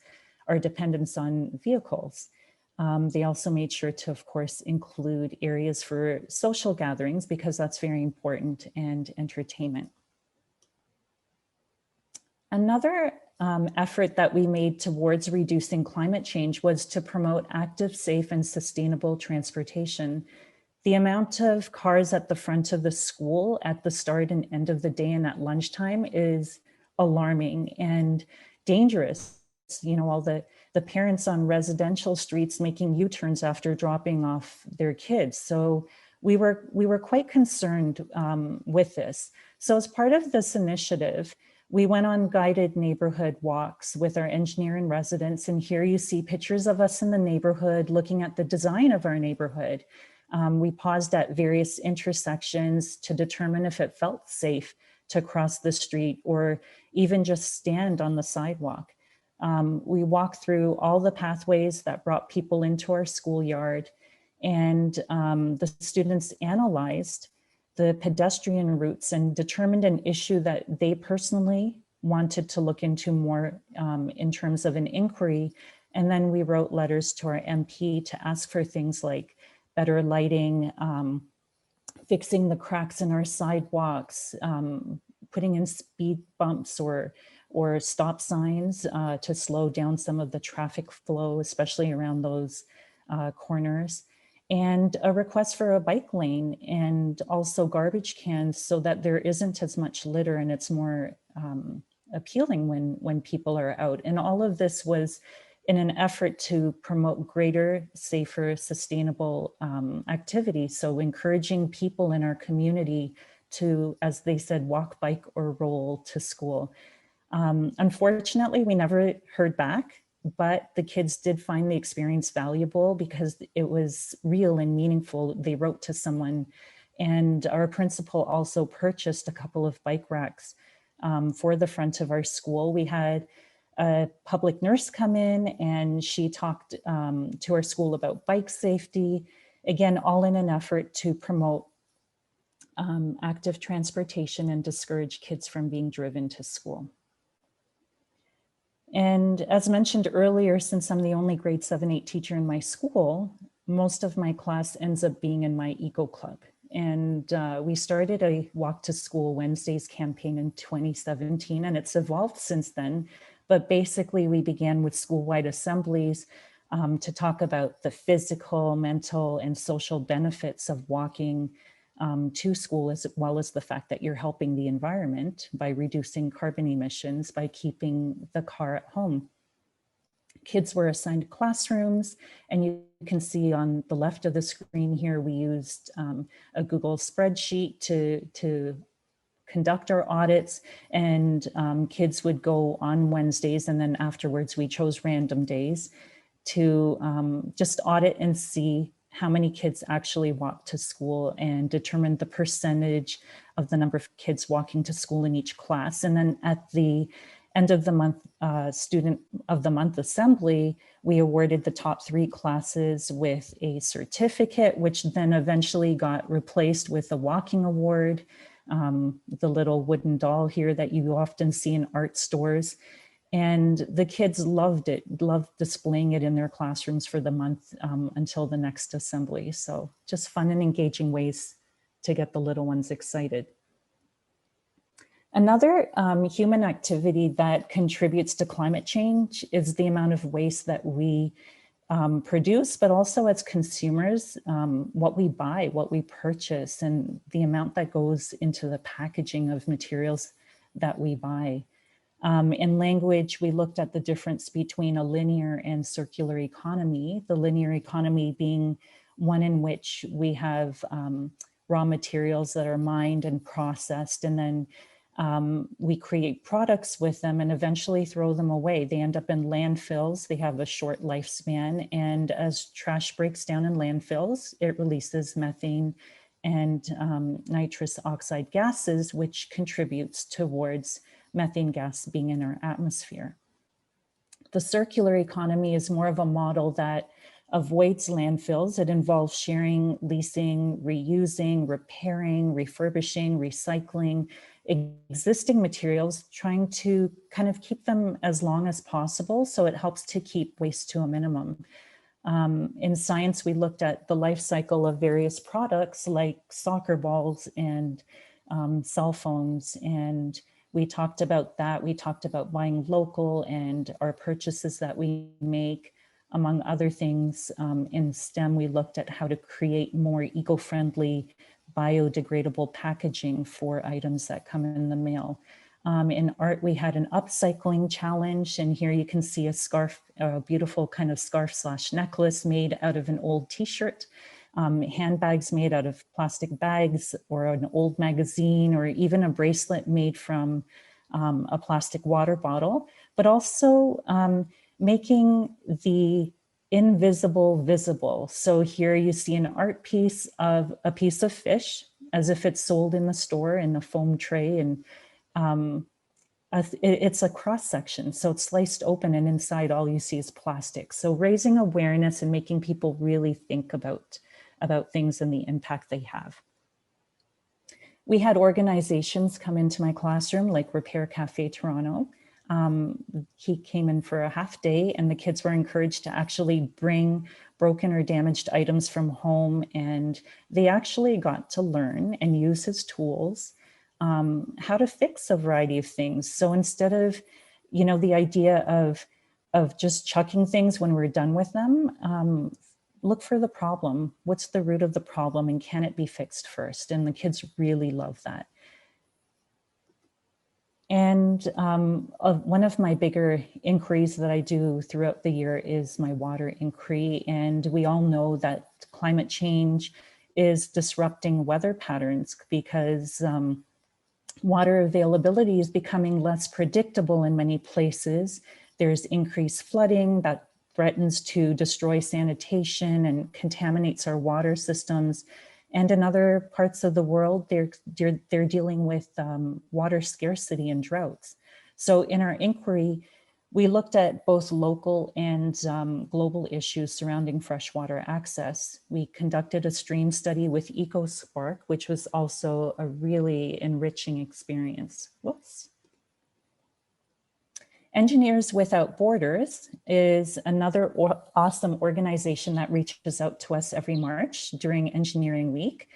our dependence on vehicles. They also made sure to, of course, include areas for social gatherings because that's very important, and entertainment. Another effort that we made towards reducing climate change was to promote active, safe, and sustainable transportation. The amount of cars at the front of the school at the start and end of the day and at lunchtime is alarming and dangerous. You know, all the parents on residential streets making U-turns after dropping off their kids. So we were quite concerned with this. So as part of this initiative, we went on guided neighborhood walks with our engineer in residence, and here you see pictures of us in the neighborhood looking at the design of our neighborhood. We paused at various intersections to determine if it felt safe to cross the street or even just stand on the sidewalk. We walked through all the pathways that brought people into our schoolyard, and the students analyzed the pedestrian routes and determined an issue that they personally wanted to look into more in terms of an inquiry. And then we wrote letters to our MP to ask for things like better lighting, fixing the cracks in our sidewalks, putting in speed bumps or stop signs to slow down some of the traffic flow, especially around those corners. And a request for a bike lane and also garbage cans so that there isn't as much litter and it's more appealing when people are out. And all of this was in an effort to promote greater, safer, sustainable activity. So encouraging people in our community to, as they said, walk, bike, or roll to school. Unfortunately, we never heard back, but the kids did find the experience valuable because it was real and meaningful. They wrote to someone, and our principal also purchased a couple of bike racks for the front of our school. We had a public nurse come in and she talked to our school about bike safety, again, all in an effort to promote active transportation and discourage kids from being driven to school. And as mentioned earlier, since I'm the only grade 7-8 teacher in my school, most of my class ends up being in my eco club. And we started a Walk to School Wednesdays campaign in 2017, and it's evolved since then. But basically, we began with school-wide assemblies to talk about the physical, mental, and social benefits of walking to school, as well as the fact that you're helping the environment by reducing carbon emissions, by keeping the car at home. Kids were assigned classrooms, and you can see on the left of the screen here, we used a Google spreadsheet to conduct our audits, and kids would go on Wednesdays, and then afterwards we chose random days to just audit and see how many kids actually walked to school and determine the percentage of the number of kids walking to school in each class. And then at the end of the month, Student of the Month assembly, we awarded the top 3 classes with a certificate, which then eventually got replaced with a walking award, the little wooden doll here that you often see in art stores. And the kids loved it, loved displaying it in their classrooms for the month until the next assembly. So just fun and engaging ways to get the little ones excited. Another human activity that contributes to climate change is the amount of waste that we produce, but also as consumers, what we buy, what we purchase, and the amount that goes into the packaging of materials that we buy. In language, we looked at the difference between a linear and circular economy, the linear economy being one in which we have raw materials that are mined and processed, and then we create products with them and eventually throw them away. They end up in landfills. They have a short lifespan. And as trash breaks down in landfills, it releases methane and nitrous oxide gases, which contributes towards methane gas being in our atmosphere. The circular economy is more of a model that avoids landfills. It involves sharing, leasing, reusing, repairing, refurbishing, recycling existing materials, trying to kind of keep them as long as possible. So it helps to keep waste to a minimum. In science, we looked at the life cycle of various products like soccer balls and cell phones, and we talked about that. We talked about buying local and our purchases that we make. Among other things, in STEM, we looked at how to create more eco-friendly, biodegradable packaging for items that come in the mail. In art, we had an upcycling challenge, and here you can see a scarf, a beautiful kind of scarf/necklace made out of an old t-shirt, handbags made out of plastic bags, or an old magazine, or even a bracelet made from a plastic water bottle, but also making the invisible visible. So here you see an art piece of a piece of fish as if it's sold in the store in a foam tray, and it's a cross section. So it's sliced open and inside all you see is plastic. So raising awareness and making people really think about things and the impact they have. We had organizations come into my classroom like Repair Cafe Toronto. He came in for a half day, and the kids were encouraged to actually bring broken or damaged items from home, and they actually got to learn and use his tools, how to fix a variety of things. So instead of, you know, the idea of just chucking things when we're done with them, look for the problem. What's the root of the problem, and can it be fixed first? And the kids really love that. And one of my bigger inquiries that I do throughout the year is my water inquiry. And we all know that climate change is disrupting weather patterns because water availability is becoming less predictable in many places. There's increased flooding that threatens to destroy sanitation and contaminates our water systems. And in other parts of the world, they're dealing with water scarcity and droughts. So in our inquiry, we looked at both local and global issues surrounding freshwater access. We conducted a stream study with EcoSpark, which was also a really enriching experience. Whoops. Engineers Without Borders is another awesome organization that reaches out to us every March during Engineering Week.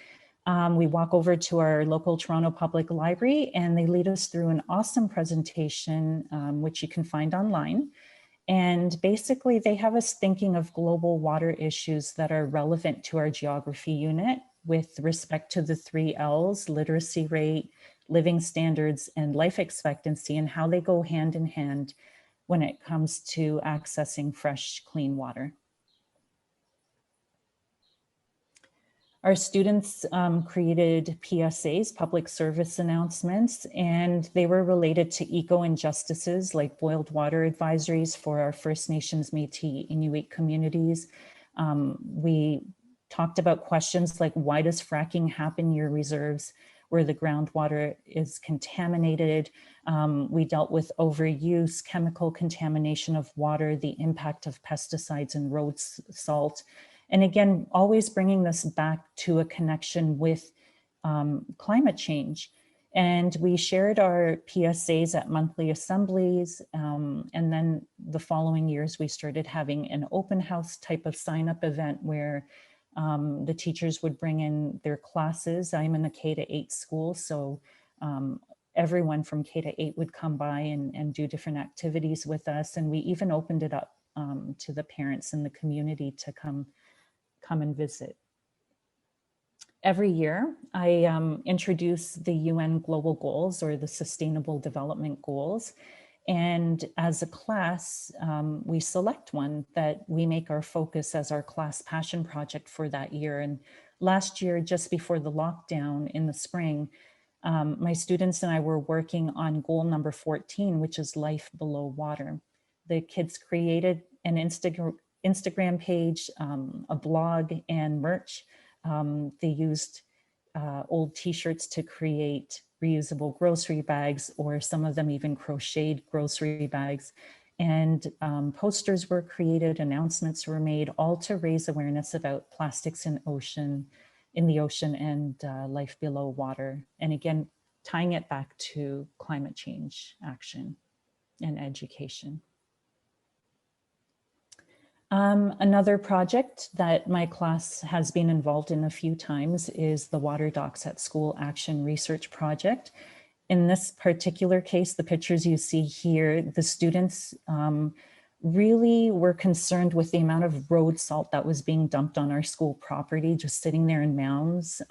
We walk over to our local Toronto Public Library and they lead us through an awesome presentation, which you can find online. And basically they have us thinking of global water issues that are relevant to our geography unit with respect to the 3 L's, literacy rate, living standards, and life expectancy, and how they go hand in hand when it comes to accessing fresh, clean water. Our students created PSAs, public service announcements, and they were related to eco-injustices like boiled water advisories for our First Nations, Métis, Inuit communities. We talked about questions like, why does fracking happen near reserves where the groundwater is contaminated? We dealt with overuse, chemical contamination of water, the impact of pesticides and road salt. And again, always bringing this back to a connection with climate change. And we shared our PSAs at monthly assemblies. And then the following years, we started having an open house type of sign up event where the teachers would bring in their classes. I'm in a K-8 school, so everyone from K-8 would come by and do different activities with us. And we even opened it up to the parents in the community to come and visit. Every year, I introduce the UN Global Goals or the Sustainable Development Goals. And as a class, we select one that we make our focus as our class passion project for that year. And last year, just before the lockdown in the spring, my students and I were working on goal number 14, which is life below water. The kids created an Instagram page, a blog, and merch. They used old t-shirts to create reusable grocery bags, or some of them even crocheted grocery bags. And posters were created, announcements were made, all to raise awareness about plastics in the ocean and life below water. And again, tying it back to climate change action and education. Another project that my class has been involved in a few times is the Water Docs at School Action Research Project. In this particular case, the pictures you see here, the students really were concerned with the amount of road salt that was being dumped on our school property, just sitting there in mounds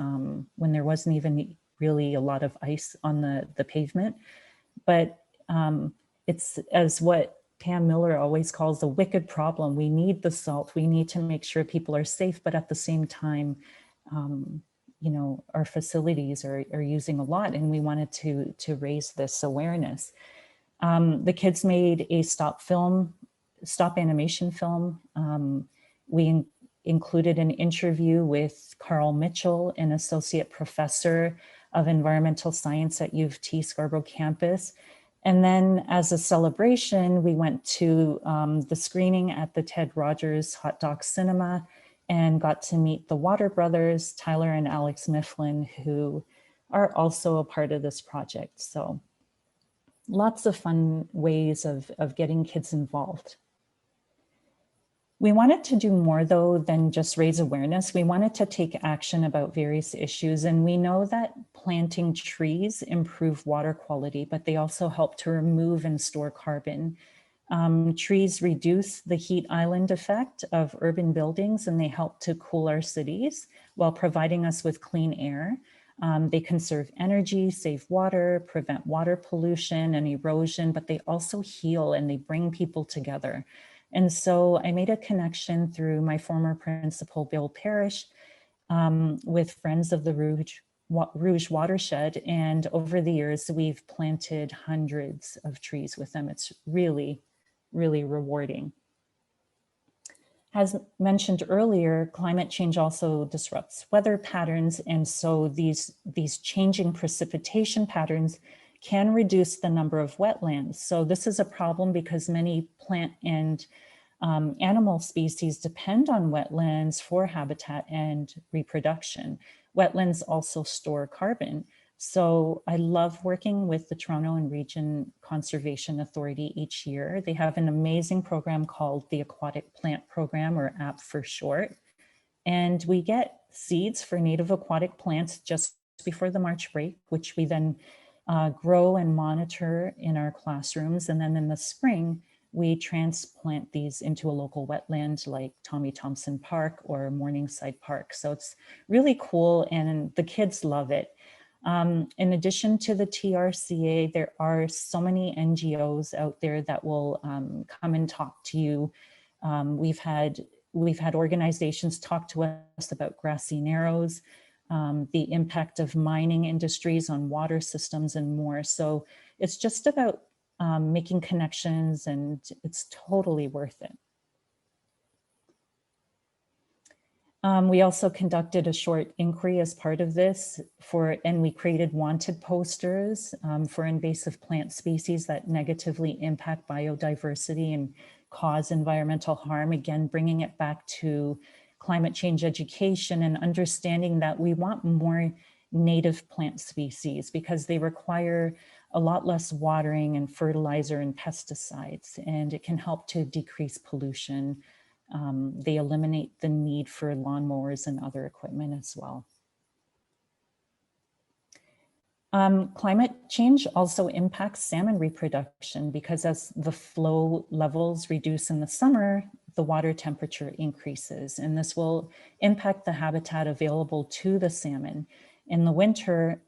when there wasn't even really a lot of ice on the pavement. But it's as what Pam Miller always calls the wicked problem. We need the salt. We need to make sure people are safe, but at the same time, you know, our facilities are using a lot, and we wanted to raise this awareness. The kids made a stop animation film. We included an interview with Carl Mitchell, an associate professor of environmental science at U of T Scarborough campus. And then as a celebration, we went to the screening at the Ted Rogers Hot Dog Cinema and got to meet the Water Brothers, Tyler and Alex Mifflin, who are also a part of this project. So lots of fun ways of getting kids involved. We wanted to do more though than just raise awareness. We wanted to take action about various issues, and we know that planting trees improve water quality, but they also help to remove and store carbon. Trees reduce the heat island effect of urban buildings, and they help to cool our cities while providing us with clean air. They conserve energy, save water, prevent water pollution and erosion, but they also heal and they bring people together. And so I made a connection through my former principal, Bill Parrish, with Friends of the Rouge watershed. And over the years, we've planted hundreds of trees with them. It's really, really rewarding. As mentioned earlier, climate change also disrupts weather patterns. And so these changing precipitation patterns can reduce the number of wetlands. So this is a problem because many plant and animal species depend on wetlands for habitat and reproduction. Wetlands also store carbon. So I love working with the Toronto and Region Conservation Authority each year. They have an amazing program called the Aquatic Plant Program, or AP for short. And we get seeds for native aquatic plants just before the March break, which we then grow and monitor in our classrooms. And then in the spring, we transplant these into a local wetland like Tommy Thompson Park or Morningside Park. So it's really cool and the kids love it. In addition to the TRCA, there are so many NGOs out there that will come and talk to you. We've had organizations talk to us about grassy narrows, the impact of mining industries on water systems and more. So it's just about making connections, and it's totally worth it. We also conducted a short inquiry as part of this and we created wanted posters for invasive plant species that negatively impact biodiversity and cause environmental harm. Again, bringing it back to climate change education and understanding that we want more native plant species because they require a lot less watering and fertilizer and pesticides, and it can help to decrease pollution. They eliminate the need for lawnmowers and other equipment as well. Climate change also impacts salmon reproduction because as the flow levels reduce in the summer, the water temperature increases, and this will impact the habitat available to the salmon. In the winter,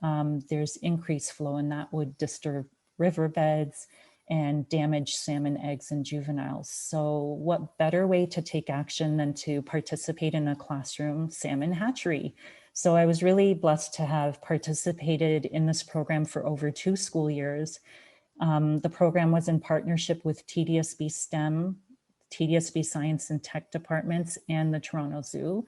there's increased flow, and that would disturb riverbeds and damage salmon eggs and juveniles. So what better way to take action than to participate in a classroom salmon hatchery? So I was really blessed to have participated in this program for over 2 school years. The program was in partnership with TDSB STEM, TDSB Science and Tech departments, and the Toronto Zoo.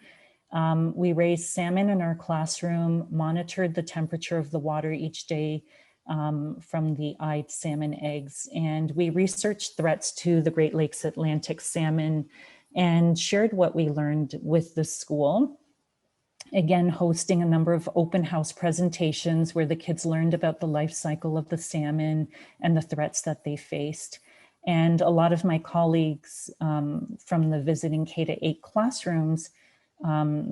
We raised salmon in our classroom, monitored the temperature of the water each day from the eyed salmon eggs, and we researched threats to the Great Lakes Atlantic salmon and shared what we learned with the school. Again, hosting a number of open house presentations where the kids learned about the life cycle of the salmon and the threats that they faced. And a lot of my colleagues from the visiting K-8 classrooms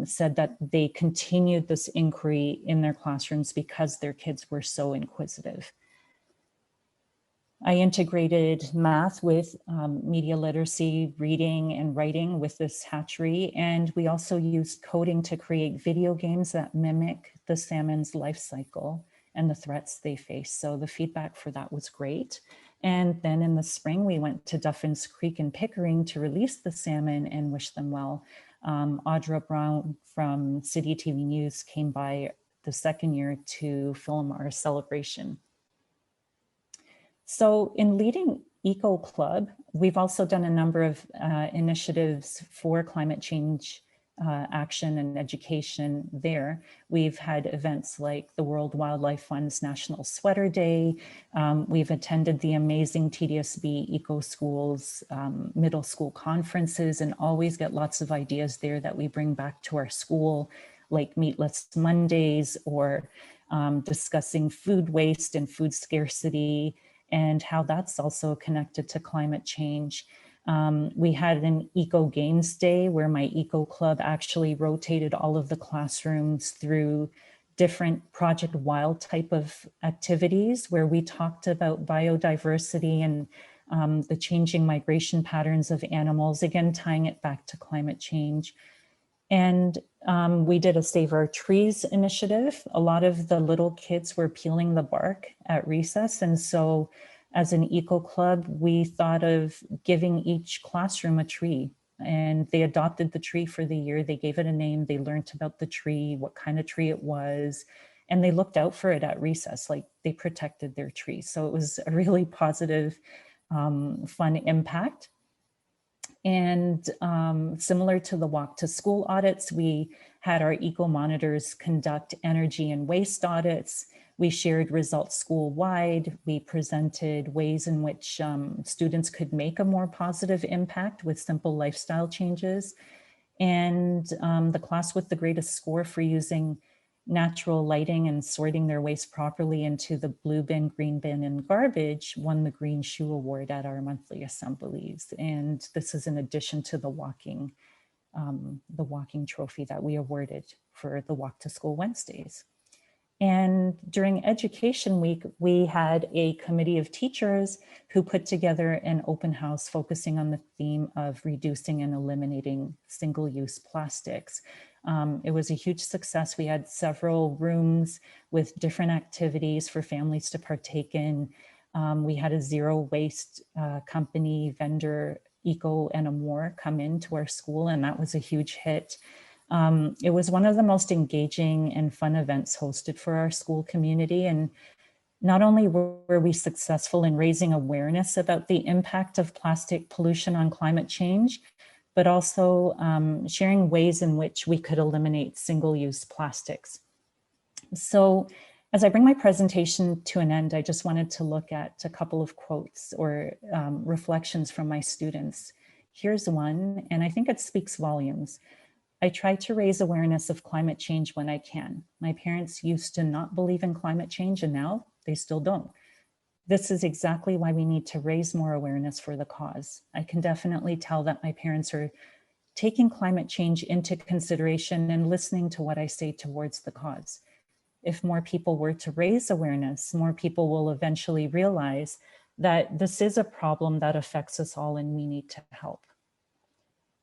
said that they continued this inquiry in their classrooms because their kids were so inquisitive. I integrated math with media literacy, reading and writing with this hatchery, and we also used coding to create video games that mimic the salmon's life cycle and the threats they face. So the feedback for that was great. And then in the spring, we went to Duffins Creek and Pickering to release the salmon and wish them well. Audra Brown from City TV News came by the second year to film our celebration. So in leading Eco Club, we've also done a number of initiatives for climate change action and education there. We've had events like the World Wildlife Fund's National Sweater Day. We've attended the amazing TDSB EcoSchools middle school conferences and always get lots of ideas there that we bring back to our school, like Meatless Mondays or discussing food waste and food scarcity and how that's also connected to climate change. We had an Eco Games Day where my Eco Club actually rotated all of the classrooms through different Project Wild type of activities where we talked about biodiversity and the changing migration patterns of animals, again, tying it back to climate change. And We did a Save Our Trees initiative. A lot of the little kids were peeling the bark at recess. And so as an eco club, we thought of giving each classroom a tree, and they adopted the tree for the year. They gave it a name. They learned about the tree, what kind of tree it was, and they looked out for it at recess, like they protected their tree. So it was a really positive, fun impact. And similar to the walk to school audits, we had our eco monitors conduct energy and waste audits. We shared results school-wide. We presented ways in which students could make a more positive impact with simple lifestyle changes. And the class with the greatest score for using natural lighting and sorting their waste properly into the blue bin, green bin, and garbage won the Green Shoe Award at our monthly assemblies. And this is in addition to the walking trophy that we awarded for the Walk to School Wednesdays. And during Education Week, we had a committee of teachers who put together an open house focusing on the theme of reducing and eliminating single-use plastics. It was a huge success. We had several rooms with different activities for families to partake in. We had a zero waste company, vendor, Eco and Amore come into our school, and that was a huge hit. It was one of the most engaging and fun events hosted for our school community. And not only were we successful in raising awareness about the impact of plastic pollution on climate change, but also sharing ways in which we could eliminate single-use plastics. So as I bring my presentation to an end, I just wanted to look at a couple of quotes or reflections from my students. Here's one, and I think it speaks volumes. I try to raise awareness of climate change when I can. My parents used to not believe in climate change, and now they still don't. This is exactly why we need to raise more awareness for the cause. I can definitely tell that my parents are taking climate change into consideration and listening to what I say towards the cause. If more people were to raise awareness, more people will eventually realize that this is a problem that affects us all and we need to help.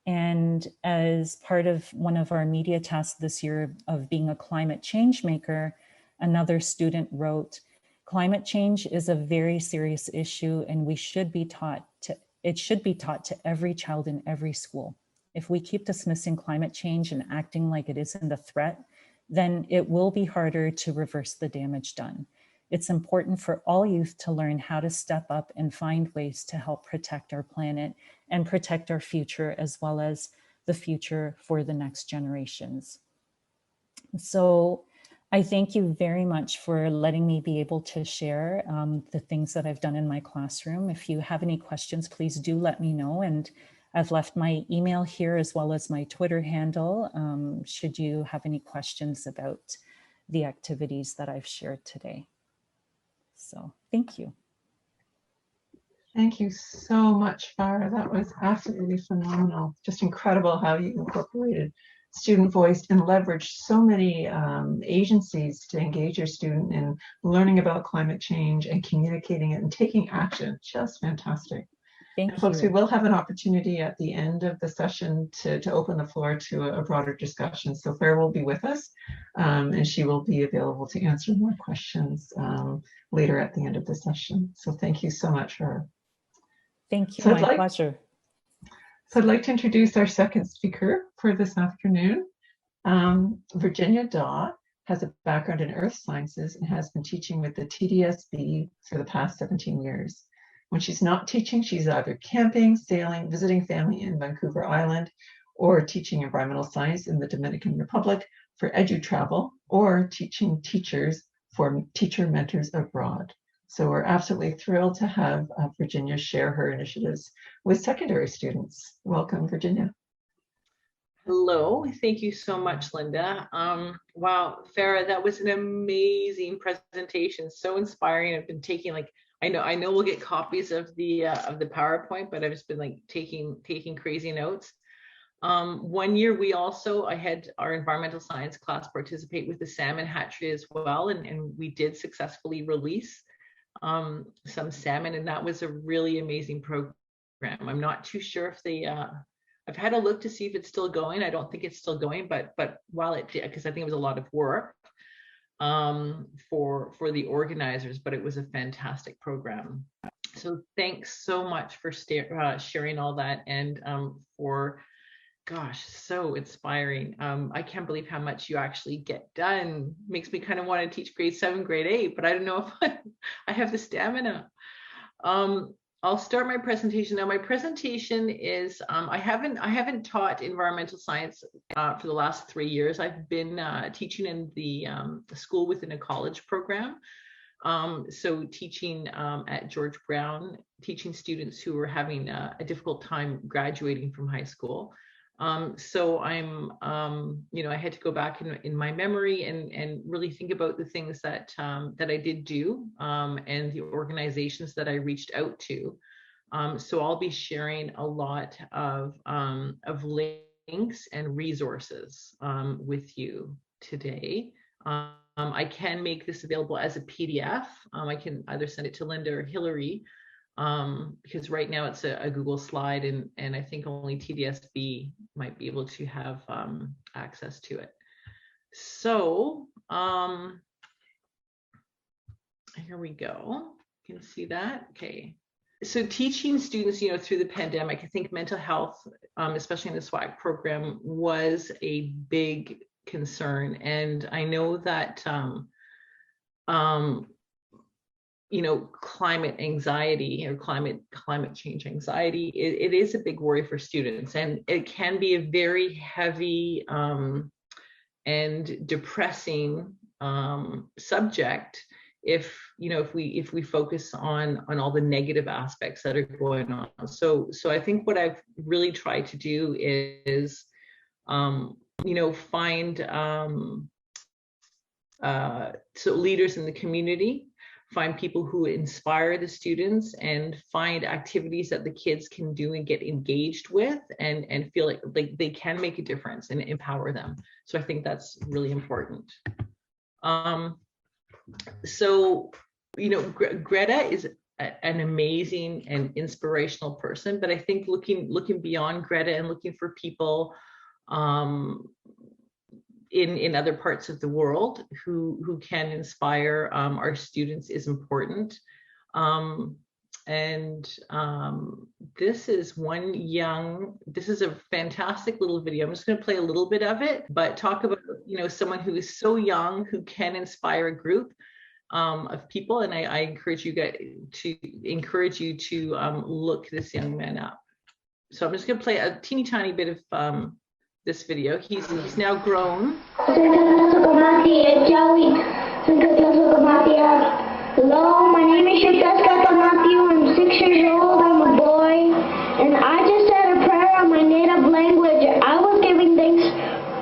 And as part of one of our media tasks this year of being a climate change maker, another student wrote, climate change is a very serious issue and it should be taught to every child in every school. If we keep dismissing climate change and acting like it isn't a threat, then it will be harder to reverse the damage done. It's important for all youth to learn how to step up and find ways to help protect our planet and protect our future, as well as the future for the next generations. So I thank you very much for letting me be able to share the things that I've done in my classroom. If you have any questions, please do let me know. And I've left my email here as well as my Twitter handle, should you have any questions about the activities that I've shared today. So thank you. Thank you so much, Farah. That was absolutely phenomenal. Just incredible how you incorporated student voice and leveraged so many agencies to engage your student in learning about climate change and communicating it and taking action. Just fantastic. Thank you. Folks, we will have an opportunity at the end of the session to open the floor to a broader discussion. So Farah will be with us and she will be available to answer more questions later at the end of the session. So thank you so much, Farah. Thank you, my pleasure. So I'd like to introduce our second speaker for this afternoon. Virginia Dawe has a background in earth sciences and has been teaching with the TDSB for the past 17 years. When she's not teaching, she's either camping, sailing, visiting family in Vancouver Island, or teaching environmental science in the Dominican Republic for edu-travel, or teaching teachers for teacher mentors abroad. So we're absolutely thrilled to have Virginia share her initiatives with secondary students. Welcome, Virginia. Hello, thank you so much, Linda. Wow, Farah, that was an amazing presentation, so inspiring. I've been taking I know we'll get copies of the PowerPoint, but I've just been taking crazy notes. One year I had our environmental science class participate with the salmon hatchery as well, and we did successfully release some salmon, and that was a really amazing program. I'm not too sure if I've had a look to see if it's still going. I don't think it's still going, but while it did, because I think it was a lot of work for the organizers, but it was a fantastic program. So thanks so much for sharing all that, and for, gosh, so inspiring. I can't believe how much you actually get done. Makes me kind of want to teach grade 7, grade 8, but I don't know if I have the stamina. I'll start my presentation now. My presentation is, I haven't taught environmental science for the last 3 years. I've been teaching in the school within a college program. So teaching at George Brown, teaching students who were having a difficult time graduating from high school. So I'm, I had to go back in my memory and really think about the things that I did do, and the organizations that I reached out to. So I'll be sharing a lot of links and resources with you today. I can make this available as a PDF. I can either send it to Linda or Hillary, because right now it's a Google slide, and I think only TDSB might be able to have access to it. So here we go. You can see that. Okay. So teaching students, through the pandemic, I think mental health, especially in the SWAC program, was a big concern. And I know that climate anxiety or climate change anxiety, it is a big worry for students, and it can be a very heavy and depressing subject if we focus on all the negative aspects that are going on. So I think what I've really tried to do is find so leaders in the community, find people who inspire the students, and find activities that the kids can do and get engaged with, and feel like they can make a difference and empower them. So I think that's really important. So Greta is an amazing and inspirational person, but I think looking beyond Greta and looking for people in other parts of the world who can inspire our students is important. This is a fantastic little video. I'm just going to play a little bit of it, but talk about someone who is so young who can inspire a group of people, and I encourage you to look this young man up. So I'm just going to play a teeny tiny bit of this video. He's now grown. Hello, my name is Matthew. I'm 6 years old. I'm a boy, and I just said a prayer on my native language. I was giving thanks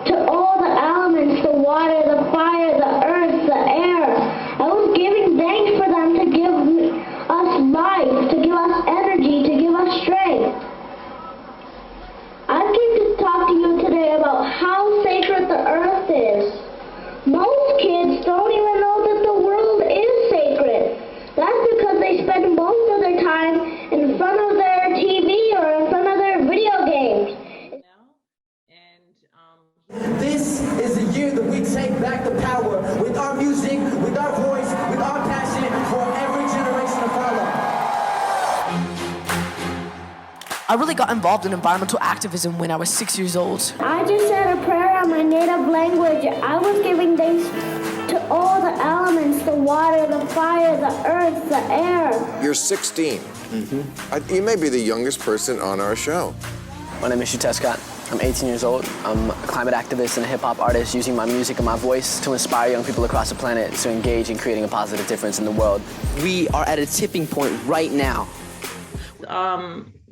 to all the elements, the water, the fire, the earth, the air. I was giving thanks for them to give us life, to give us energy, to give us strength. I came to talk to you today about how sacred the earth is. Most kids don't even know that the world is sacred. That's because they spend most of their time in front of their TV or in front of their video games. This is the year that we take back the power with our music, with our voice, with our passion for every generation to follow. I really got involved in environmental activism when I was 6 years old. I just said a prayer on my native language. I was giving thanks to all the elements, the water, the fire, the earth, the air. You're 16. Mm-hmm. You may be the youngest person on our show. My name is Scott. I'm 18 years old. I'm a climate activist and a hip-hop artist using my music and my voice to inspire young people across the planet to engage in creating a positive difference in the world. We are at a tipping point right now.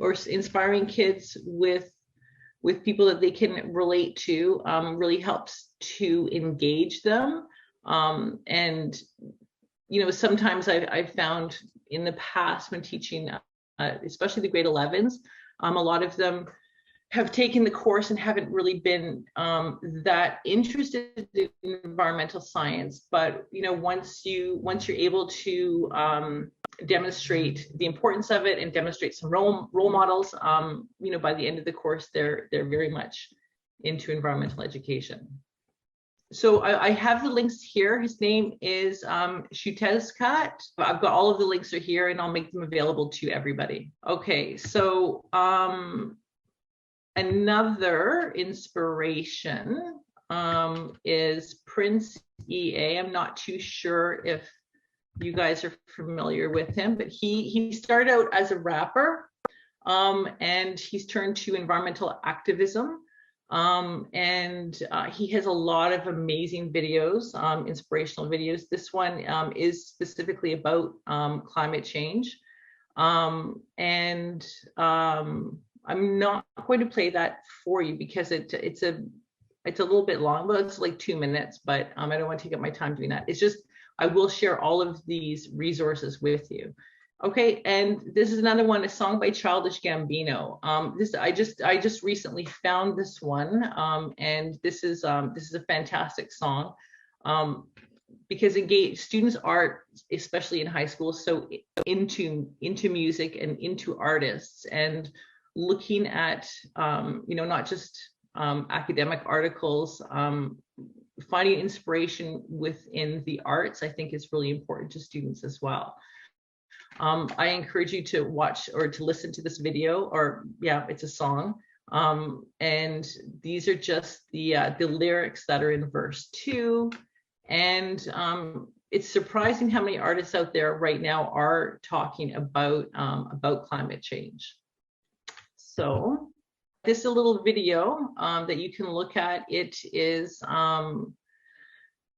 Or inspiring kids with people that they can relate to really helps to engage them. And sometimes I've found in the past when teaching, especially the grade 11s, a lot of them have taken the course and haven't really been that interested in environmental science. But once you're able to demonstrate the importance of it and demonstrate some role models. You know, by the end of the course, they're very much into environmental education. So I have the links here. His name is Shutezkat. I've got all of the links are here, and I'll make them available to everybody. Okay, so another inspiration is Prince EA. I'm not too sure if you guys are familiar with him, but he started out as a rapper, and he's turned to environmental activism. He has a lot of amazing videos, inspirational videos. This one is specifically about climate change. I'm not going to play that for you because it's a little bit long, but it's like 2 minutes, but I don't want to take up my time doing that. It's just, I will share all of these resources with you. Okay, and this is another one, a song by Childish Gambino. I just recently found this one, and this is a fantastic song, because students are, especially in high school, so into music and into artists, and looking at you know, not just academic articles, finding inspiration within the arts, I think is really important to students as well. I encourage you to watch or to listen to this video, or yeah, it's a song. And these are just the lyrics that are in verse 2. And it's surprising how many artists out there right now are talking about climate change. So this is a little video that you can look at. It is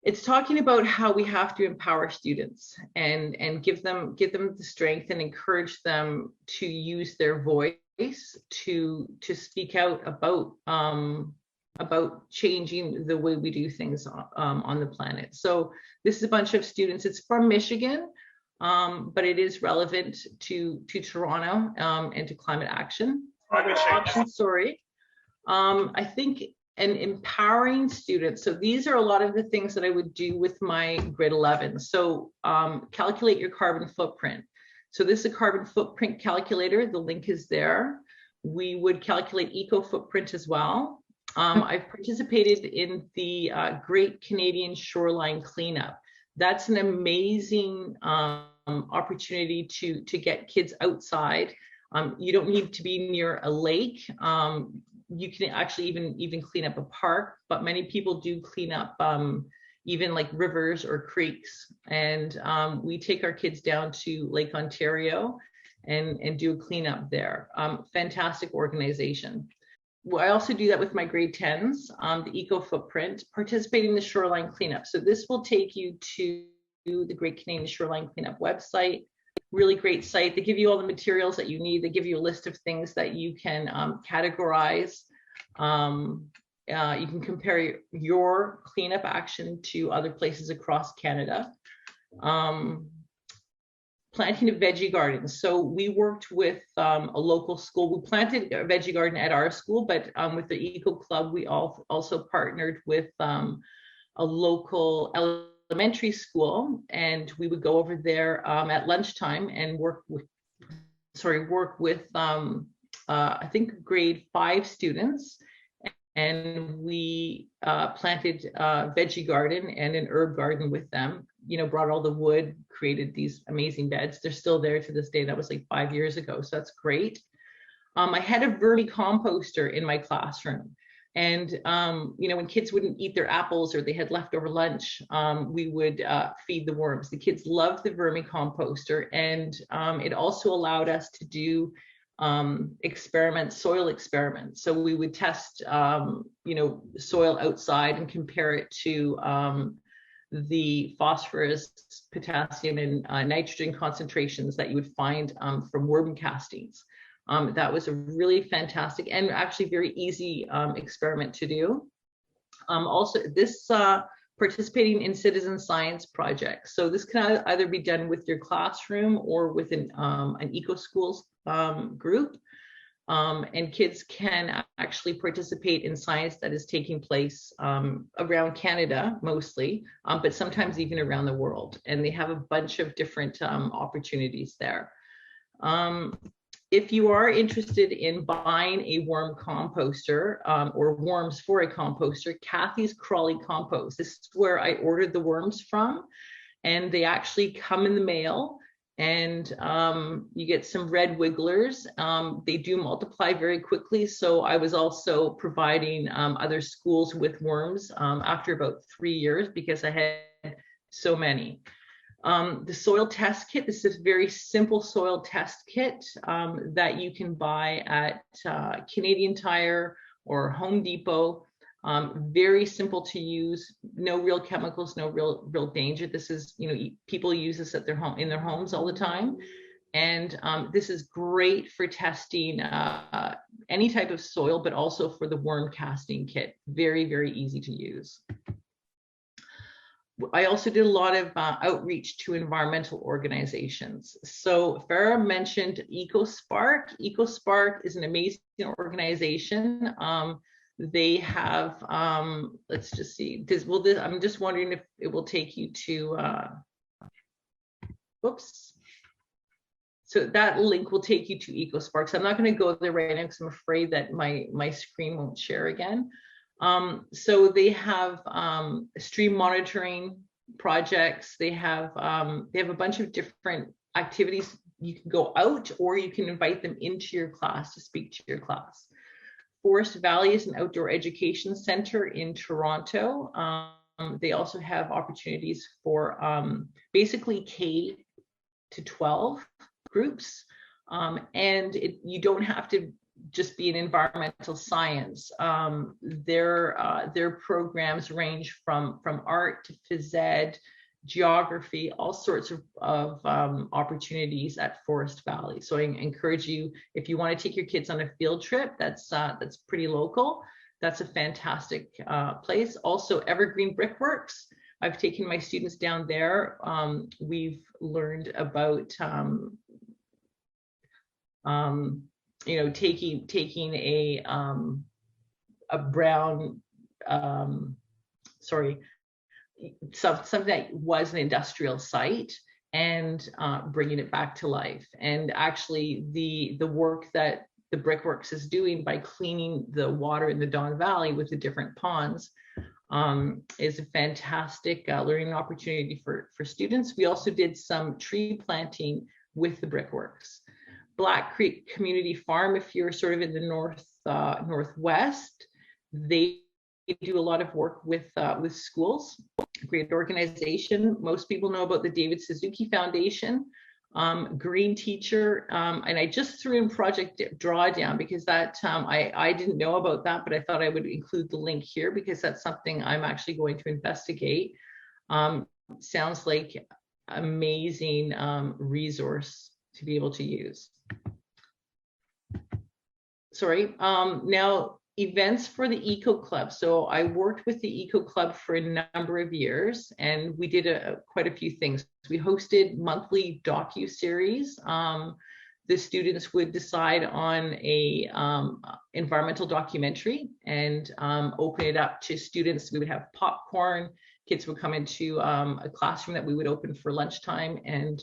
it's talking about how we have to empower students and give them the strength and encourage them to use their voice to speak out about changing the way we do things on the planet. So this is a bunch of students. It's from Michigan, but it is relevant to Toronto and to climate action. Sorry. I think and empowering students. So these are a lot of the things that I would do with my grade 11. So calculate your carbon footprint. So this is a carbon footprint calculator. The link is there. We would calculate eco footprint as well. I've participated in the Great Canadian Shoreline Cleanup. That's an amazing opportunity to get kids outside. You don't need to be near a lake. You can actually even clean up a park, but many people do clean up even like rivers or creeks. And we take our kids down to Lake Ontario and do a cleanup there. Fantastic organization. Well, I also do that with my grade 10s, the eco footprint, participating in the shoreline cleanup. So this will take you to the Great Canadian Shoreline Cleanup website. Really great site. They give you all the materials that you need. They give you a list of things that you can categorize. You can compare your cleanup action to other places across Canada. Planting a veggie garden. So we worked with a local school. We planted a veggie garden at our school, but with the Eco Club, we also partnered with a local elementary school, and we would go over there at lunchtime and work with I think grade 5 students, and we planted a veggie garden and an herb garden with them. You know, brought all the wood, created these amazing beds. They're still there to this day. That was like 5 years ago, so that's great. I had a vermicomposter in my classroom. And, you know, when kids wouldn't eat their apples or they had leftover lunch, we would feed the worms. The kids loved the vermicomposter, and it also allowed us to do soil experiments. So we would test, you know, soil outside and compare it to the phosphorus, potassium, and nitrogen concentrations that you would find from worm castings. That was a really fantastic and actually very easy experiment to do. Also, this participating in citizen science projects. So this can either be done with your classroom or with an EcoSchools group. And kids can actually participate in science that is taking place around Canada mostly, but sometimes even around the world. And they have a bunch of different opportunities there. If you are interested in buying a worm composter or worms for a composter, Kathy's Crawley Compost. This is where I ordered the worms from, and they actually come in the mail. And you get some red wigglers. They do multiply very quickly. So I was also providing other schools with worms after about 3 years because I had so many. The soil test kit, this is a very simple soil test kit that you can buy at Canadian Tire or Home Depot. Very simple to use, no real chemicals, no real danger. This is, people use this at in their homes all the time. And this is great for testing any type of soil, but also for the worm casting kit. Very, very easy to use. I also did a lot of outreach to environmental organizations. So Farah mentioned EcoSpark. EcoSpark is an amazing organization. They have, let's just see, I'm just wondering if it will take you to, whoops. So that link will take you to EcoSpark. So I'm not going to go there right now because I'm afraid that my screen won't share again. So they have stream monitoring projects. They have a bunch of different activities. You can go out or you can invite them into your class to speak to your class. Forest Valley is an outdoor education center in Toronto. They also have opportunities for basically K-12 groups. And you don't have to just be in environmental science. Their programs range from art to phys ed, geography, all sorts of opportunities at Forest Valley. So I encourage you, if you want to take your kids on a field trip, that's pretty local. That's a fantastic place. Also, Evergreen Brickworks. I've taken my students down there. We've learned about taking a brown something that was an industrial site and bringing it back to life. And actually the work that the Brickworks is doing by cleaning the water in the Don Valley with the different ponds is a fantastic learning opportunity for students. We also did some tree planting with the Brickworks. Black Creek Community Farm, if you're sort of in the northwest, they do a lot of work with schools. Great organization. Most people know about the David Suzuki Foundation, Green Teacher, and I just threw in Project Drawdown because that I didn't know about that, but I thought I would include the link here because that's something I'm actually going to investigate. Sounds like amazing resource to be able to use. Sorry. Now, events for the Eco Club. So I worked with the Eco Club for a number of years, and we did quite a few things. We hosted monthly docu-series. The students would decide on a environmental documentary and open it up to students. We would have popcorn. Kids would come into a classroom that we would open for lunchtime, and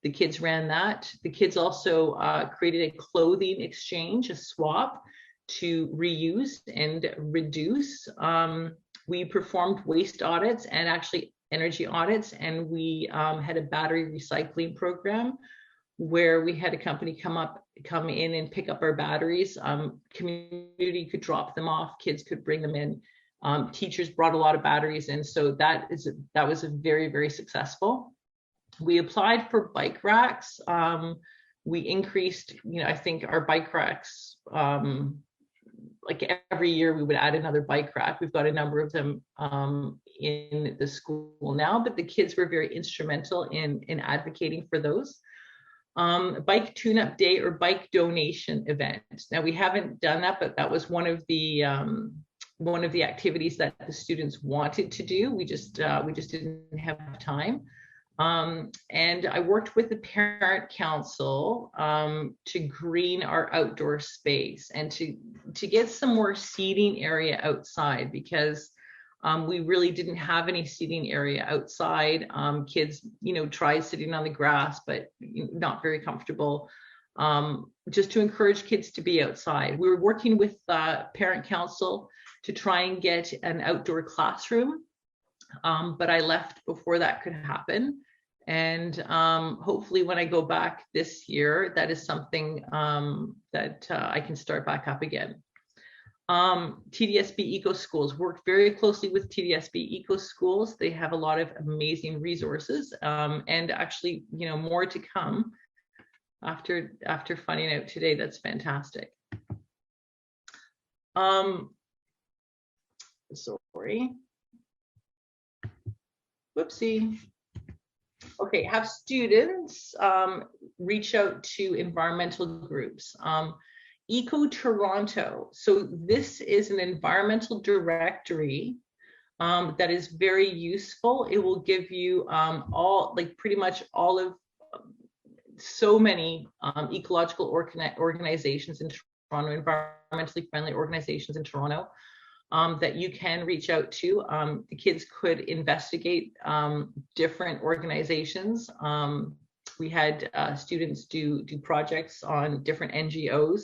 the kids ran that. The kids also created a clothing exchange, a swap, to reuse and reduce. We performed waste audits and actually energy audits, and we had a battery recycling program where we had a company come in and pick up our batteries. Community could drop them off, kids could bring them in. Teachers brought a lot of batteries in, so that was a very, very successful. We applied for bike racks. We increased, I think our bike racks, like every year we would add another bike rack. We've got a number of them in the school now, but the kids were very instrumental in advocating for those. Bike tune-up day or bike donation event. Now we haven't done that, but that was one of the activities that the students wanted to do. We just didn't have time. And I worked with the parent council to green our outdoor space and to get some more seating area outside, because we really didn't have any seating area outside. Kids, tried sitting on the grass, but not very comfortable. Just to encourage kids to be outside. We were working with parent council to try and get an outdoor classroom, but I left before that could happen. And hopefully when I go back this year, that is something that I can start back up again. TDSB EcoSchools, worked very closely with TDSB EcoSchools. They have a lot of amazing resources, and actually, more to come after finding out today. That's fantastic. Sorry. Whoopsie. Okay, have students reach out to environmental groups. Eco Toronto. So this is an environmental directory that is very useful. It will give you pretty much all of so many ecological organizations in Toronto, environmentally friendly organizations in Toronto that you can reach out to. The kids could investigate different organizations. We had students do projects on different NGOs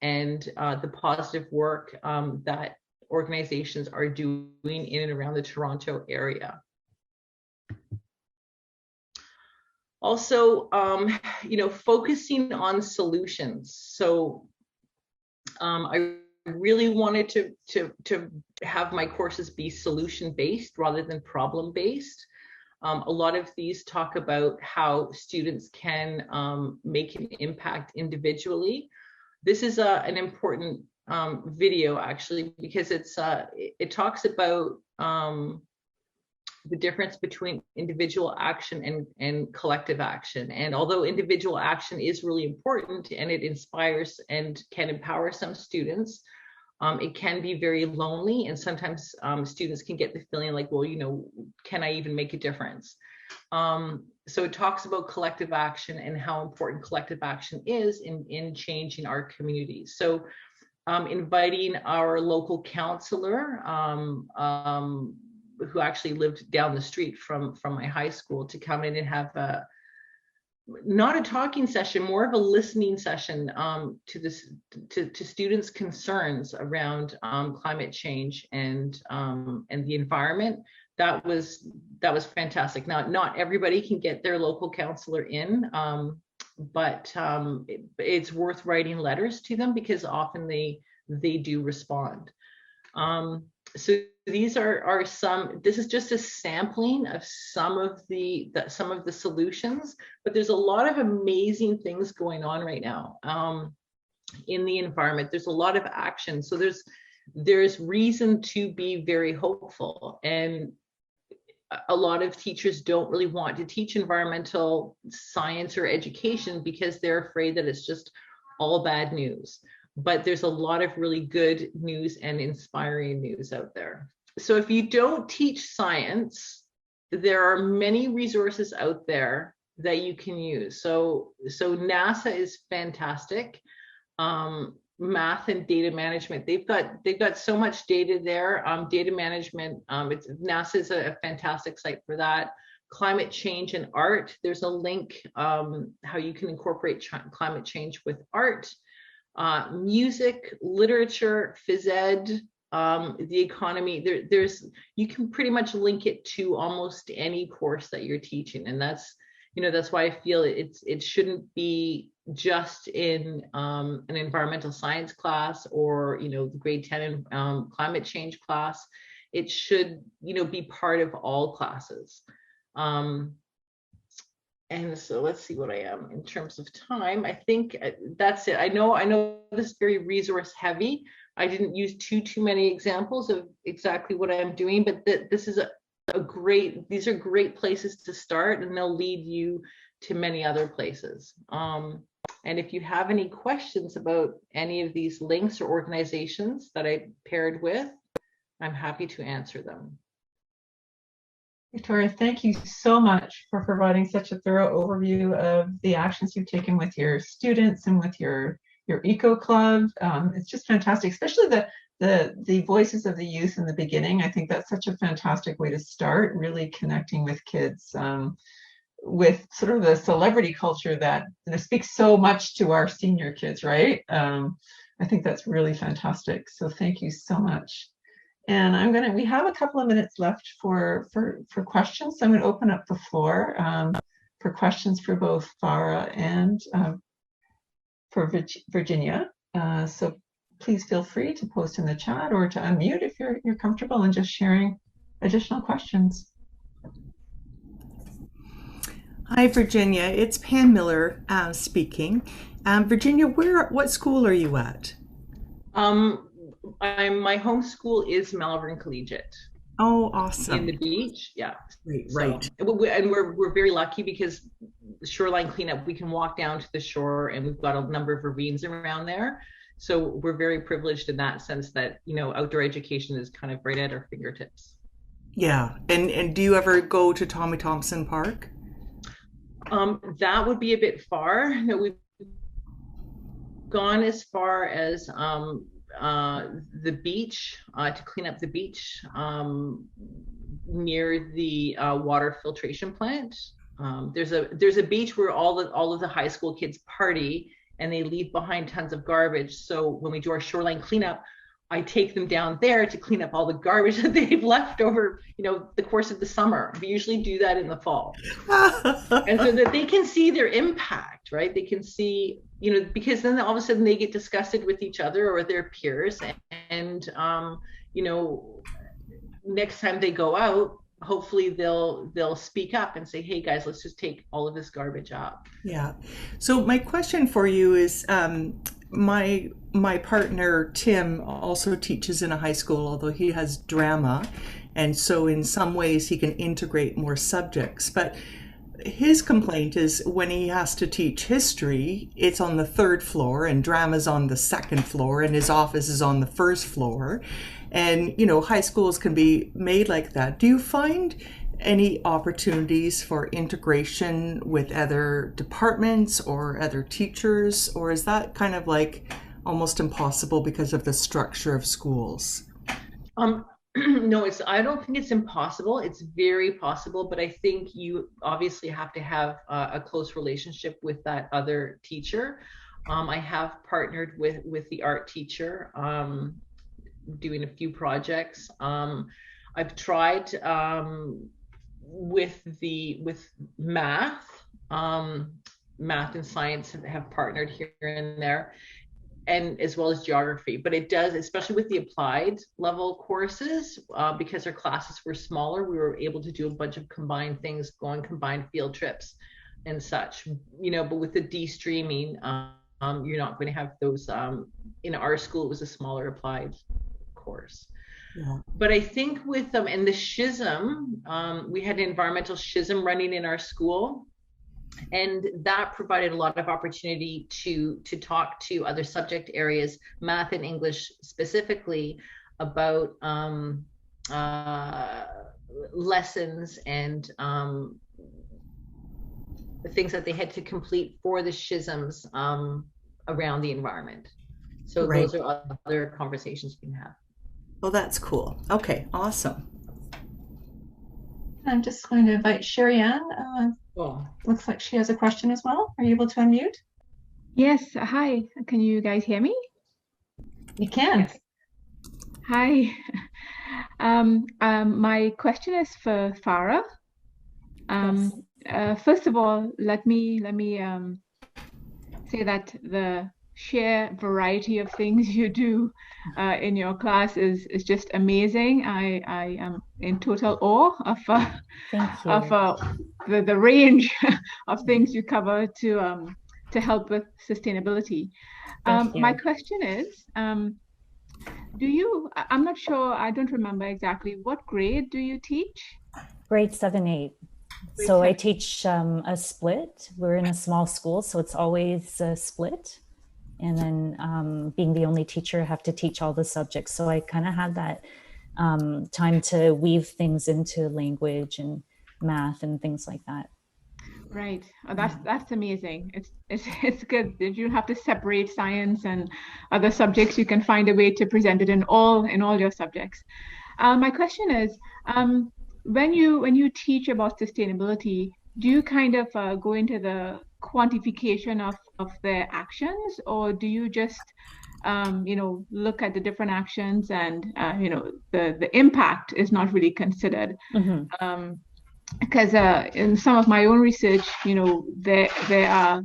and the positive work that organizations are doing in and around the Toronto area. Also, focusing on solutions. So I really wanted to have my courses be solution-based rather than problem-based. A lot of these talk about how students can make an impact individually. This is an important video, actually, because it talks about the difference between individual action and collective action. And although individual action is really important and it inspires and can empower some students, it can be very lonely, and sometimes students can get the feeling like, well, can I even make a difference? So it talks about collective action and how important collective action is in changing our communities. So inviting our local counselor, who actually lived down the street from my high school, to come in and have not a talking session, more of a listening session to students' concerns around climate change and the environment. That was fantastic. Now, not everybody can get their local counselor in, but it's worth writing letters to them because often they do respond. So these are some. This is just a sampling of some of the solutions, but there's a lot of amazing things going on right now in the environment. There's a lot of action, so there's reason to be very hopeful. And a lot of teachers don't really want to teach environmental science or education because they're afraid that it's just all bad news. But there's a lot of really good news and inspiring news out there. So if you don't teach science, there are many resources out there that you can use. So NASA is fantastic. Math and data management, they've got so much data there. Data management, NASA is a fantastic site for that. Climate change and art, there's a link how you can incorporate climate change with art. Music, literature, phys ed, the economy, you can pretty much link it to almost any course that you're teaching. And that's why I feel it shouldn't be just in an environmental science class or the grade 10 climate change class. It should be part of all classes. And so let's see what I am in terms of time. I think that's it. I know this is very resource heavy. I didn't use too many examples of exactly what I'm doing, but this is these are great places to start, and they'll lead you to many other places. And if you have any questions about any of these links or organizations that I paired with, I'm happy to answer them. Victoria, thank you so much for providing such a thorough overview of the actions you've taken with your students and with your Eco Club. It's just fantastic, especially the voices of the youth in the beginning. I think that's such a fantastic way to start, really connecting with kids with sort of the celebrity culture that speaks so much to our senior kids, right? I think that's really fantastic. So thank you so much. And we have a couple of minutes left for questions. So I'm going to open up the floor for questions for both Farah and for Virginia. So please feel free to post in the chat or to unmute if you're comfortable in just sharing additional questions. Hi, Virginia. It's Pam Miller speaking. Virginia, what school are you at? My home school is Malvern Collegiate. Oh, awesome. In the beach, yeah. Right. And we're very lucky because shoreline cleanup, we can walk down to the shore and we've got a number of ravines around there. So we're very privileged in that sense that, outdoor education is kind of right at our fingertips. Yeah. And do you ever go to Tommy Thompson Park? That would be a bit far. No, we've gone as far as the beach to clean up the beach near the water filtration plant. There's a beach where all of the high school kids party and they leave behind tons of garbage. So when we do our shoreline cleanup, I take them down there to clean up all the garbage that they've left over, the course of the summer. We usually do that in the fall. And so that they can see their impact, right? They can see, because then all of a sudden they get disgusted with each other or their peers. And next time they go out, hopefully they'll speak up and say, hey guys, let's just take all of this garbage out. Yeah. So my question for you is, my partner Tim also teaches in a high school, although he has drama, and so in some ways he can integrate more subjects. But his complaint is when he has to teach history, it's on the 3rd floor and drama's on the 2nd floor and his office is on the 1st floor. And high schools can be made like that. Do you find any opportunities for integration with other departments or other teachers, or is that kind of like almost impossible because of the structure of schools? No, I don't think it's impossible. It's very possible, but I think you obviously have to have a close relationship with that other teacher. I have partnered with the art teacher, doing a few projects. I've tried with math and science have partnered here and there, and as well as geography. But it does, especially with the applied level courses, because our classes were smaller, we were able to do a bunch of combined things, go on combined field trips and such, but with the de-streaming, you're not going to have those. In our school, it was a smaller applied course. Yeah. But I think with them and the schism, we had an environmental schism running in our school, and that provided a lot of opportunity to talk to other subject areas, math and English specifically, about lessons and the things that they had to complete for the schisms around the environment. So Right. Those are other conversations we can have. Well, that's cool. Okay, awesome. I'm just going to invite Sherry Ann. Looks like she has a question as well. Are you able to unmute? Yes, hi. Can you guys hear me? You can. Hi. My question is for Farah. First of all, let me say that the sheer variety of things you do in your class is just amazing. I am in total awe of the range of things you cover to help with sustainability. My question is, do you, I'm not sure, I don't remember exactly, what grade do you teach? Grade 7-8. So I teach a split. We're in a small school, so it's always a split. And then being the only teacher, I have to teach all the subjects. So I kind of had that time to weave things into language and math and things like that. Right. Oh, that's amazing. It's good that you have to separate science and other subjects. You can find a way to present it in all your subjects. My question is, when you teach about sustainability, do you kind of go into the quantification of their actions, or do you just look at the different actions and the impact is not really considered? Because in some of my own research, there are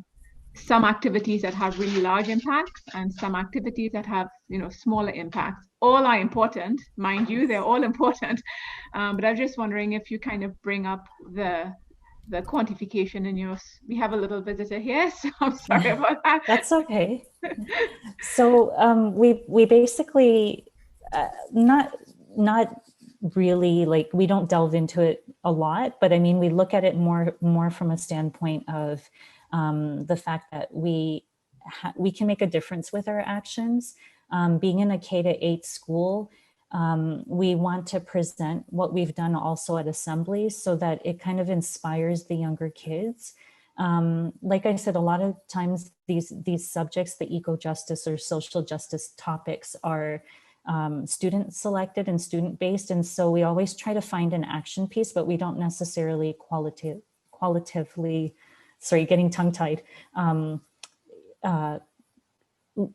some activities that have really large impacts and some activities that have smaller impacts. All are important, mind you, they're all important. But I was just wondering if you kind of bring up the quantification in yours. We have a little visitor here, so I'm sorry about that. That's okay. So we basically not really, like, we don't delve into it a lot, but I mean, we look at it more from a standpoint of the fact that we can make a difference with our actions. Being in a K-8 school, we want to present what we've done also at assemblies so that it kind of inspires the younger kids. Like I said, a lot of times these subjects, the eco-justice or social justice topics, are student selected and student based. And so we always try to find an action piece, but we don't necessarily qualitatively, sorry, getting tongue tied,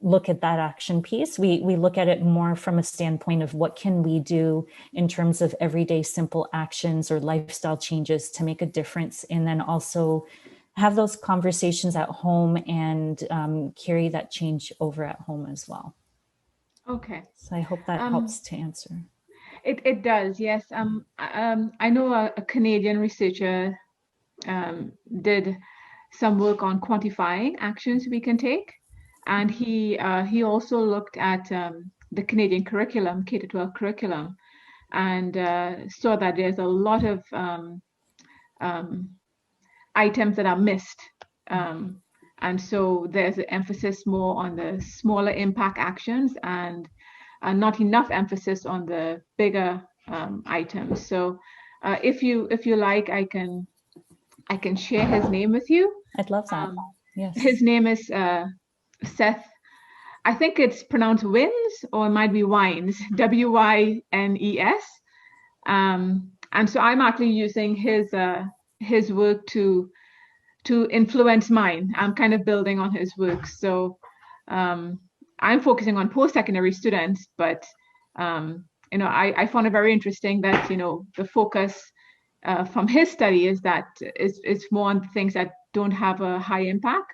look at that action piece. We look at it more from a standpoint of what can we do in terms of everyday simple actions or lifestyle changes to make a difference, and then also have those conversations at home and carry that change over at home as well. Okay. So I hope that helps to answer. It does, yes. I know a Canadian researcher did some work on quantifying actions we can take. And he also looked at the Canadian curriculum, K-12 curriculum, and saw that there's a lot of items that are missed. And so there's an emphasis more on the smaller impact actions and not enough emphasis on the bigger items. So if you like, I can share his name with you. I'd love that. Yes. His name is Seth. I think it's pronounced Wins, or it might be Wines, W-Y-N-E-S. And so I'm actually using his work to influence mine. I'm kind of building on his work. So I'm focusing on post-secondary students, but I found it very interesting that the focus from his study is that it's more on things that don't have a high impact.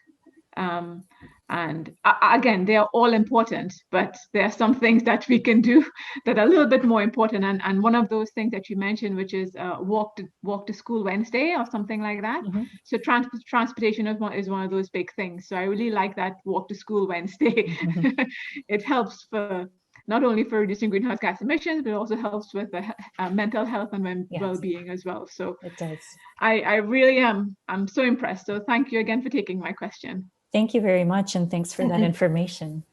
And again, they are all important, but there are some things that we can do that are a little bit more important. And one of those things that you mentioned, which is walk to school Wednesday or something like that. Mm-hmm. So transportation is one of those big things. So I really like that walk to school Wednesday. Mm-hmm. It helps for not only for reducing greenhouse gas emissions, but it also helps with the mental health and well-being as well. So it does. I really am. I'm so impressed. So thank you again for taking my question. Thank you very much, and thanks for that information.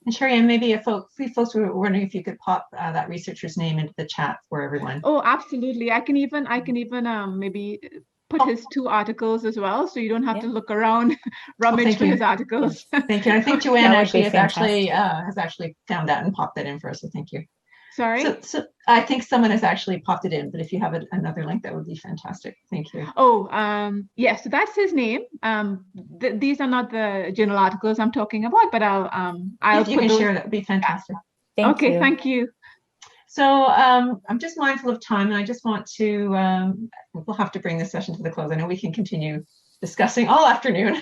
And Chahine, maybe if folks were wondering if you could pop that researcher's name into the chat for everyone. Oh, absolutely. I can even maybe put his 2 articles as well, so you don't have to look around, rummage for his articles. Yes. Thank you. I think Joanne actually has actually found that and popped that in for us. So thank you. Sorry. So I think someone has actually popped it in, but if you have another link, that would be fantastic. Thank you. Oh, yes. So that's his name. These are not the journal articles I'm talking about, but I'll if you can share, that would be fantastic. Thank you. Thank you. So I'm just mindful of time, and I just want to, we'll have to bring this session to the close. I know we can continue discussing all afternoon.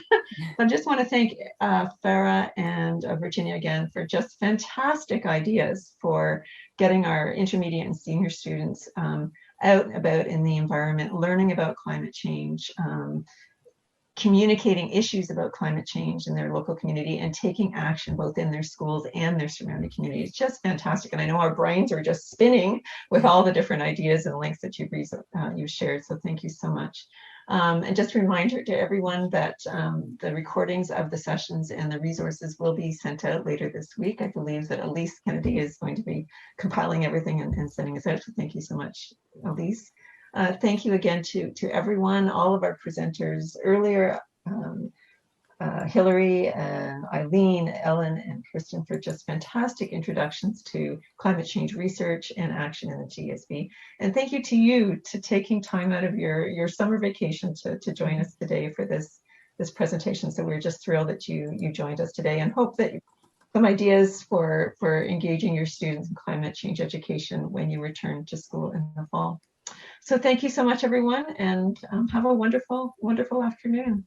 I just want to thank Farah and Virginia again for just fantastic ideas for getting our intermediate and senior students out and about in the environment, learning about climate change, communicating issues about climate change in their local community and taking action both in their schools and their surrounding community. It's just fantastic. And I know our brains are just spinning with all the different ideas and links that you've shared. So thank you so much. And just a reminder to everyone that the recordings of the sessions and the resources will be sent out later this week. I believe that Elise Kennedy is going to be compiling everything and sending us out. So thank you so much, Elise. Thank you again to everyone, all of our presenters earlier, Hillary and Eileen, Ellen, and Kristen for just fantastic introductions to climate change research and action in the TDSB. And thank you to you to taking time out of your summer vacation to join us today for this presentation. So we're just thrilled that you joined us today, and hope that some ideas for engaging your students in climate change education when you return to school in the fall. So thank you so much, everyone, and have a wonderful, wonderful afternoon.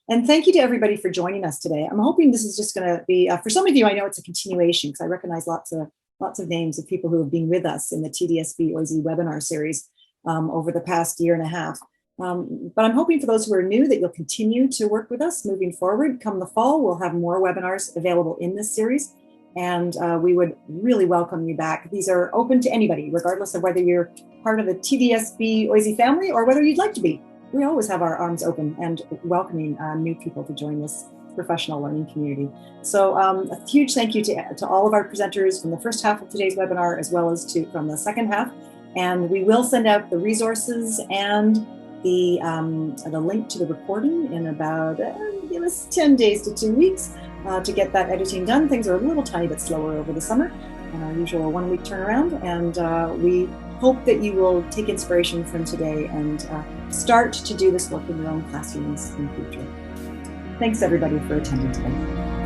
And thank you to everybody for joining us today. I'm hoping this is just going to be, for some of you, I know it's a continuation because I recognize lots of names of people who have been with us in the TDSB OISE webinar series over the past year and a half. But I'm hoping for those who are new that you'll continue to work with us moving forward. Come the fall, we'll have more webinars available in this series. And we would really welcome you back. These are open to anybody, regardless of whether you're part of the TDSB OISE family or whether you'd like to be. We always have our arms open and welcoming new people to join this professional learning community. So a huge thank you to all of our presenters from the first half of today's webinar, as well as from the second half. And we will send out the resources and the link to the recording in about, give us 10 days to 2 weeks. To get that editing done. Things are a little tiny bit slower over the summer than our usual 1 week turnaround. And we hope that you will take inspiration from today and start to do this work in your own classrooms in the future. Thanks everybody for attending today.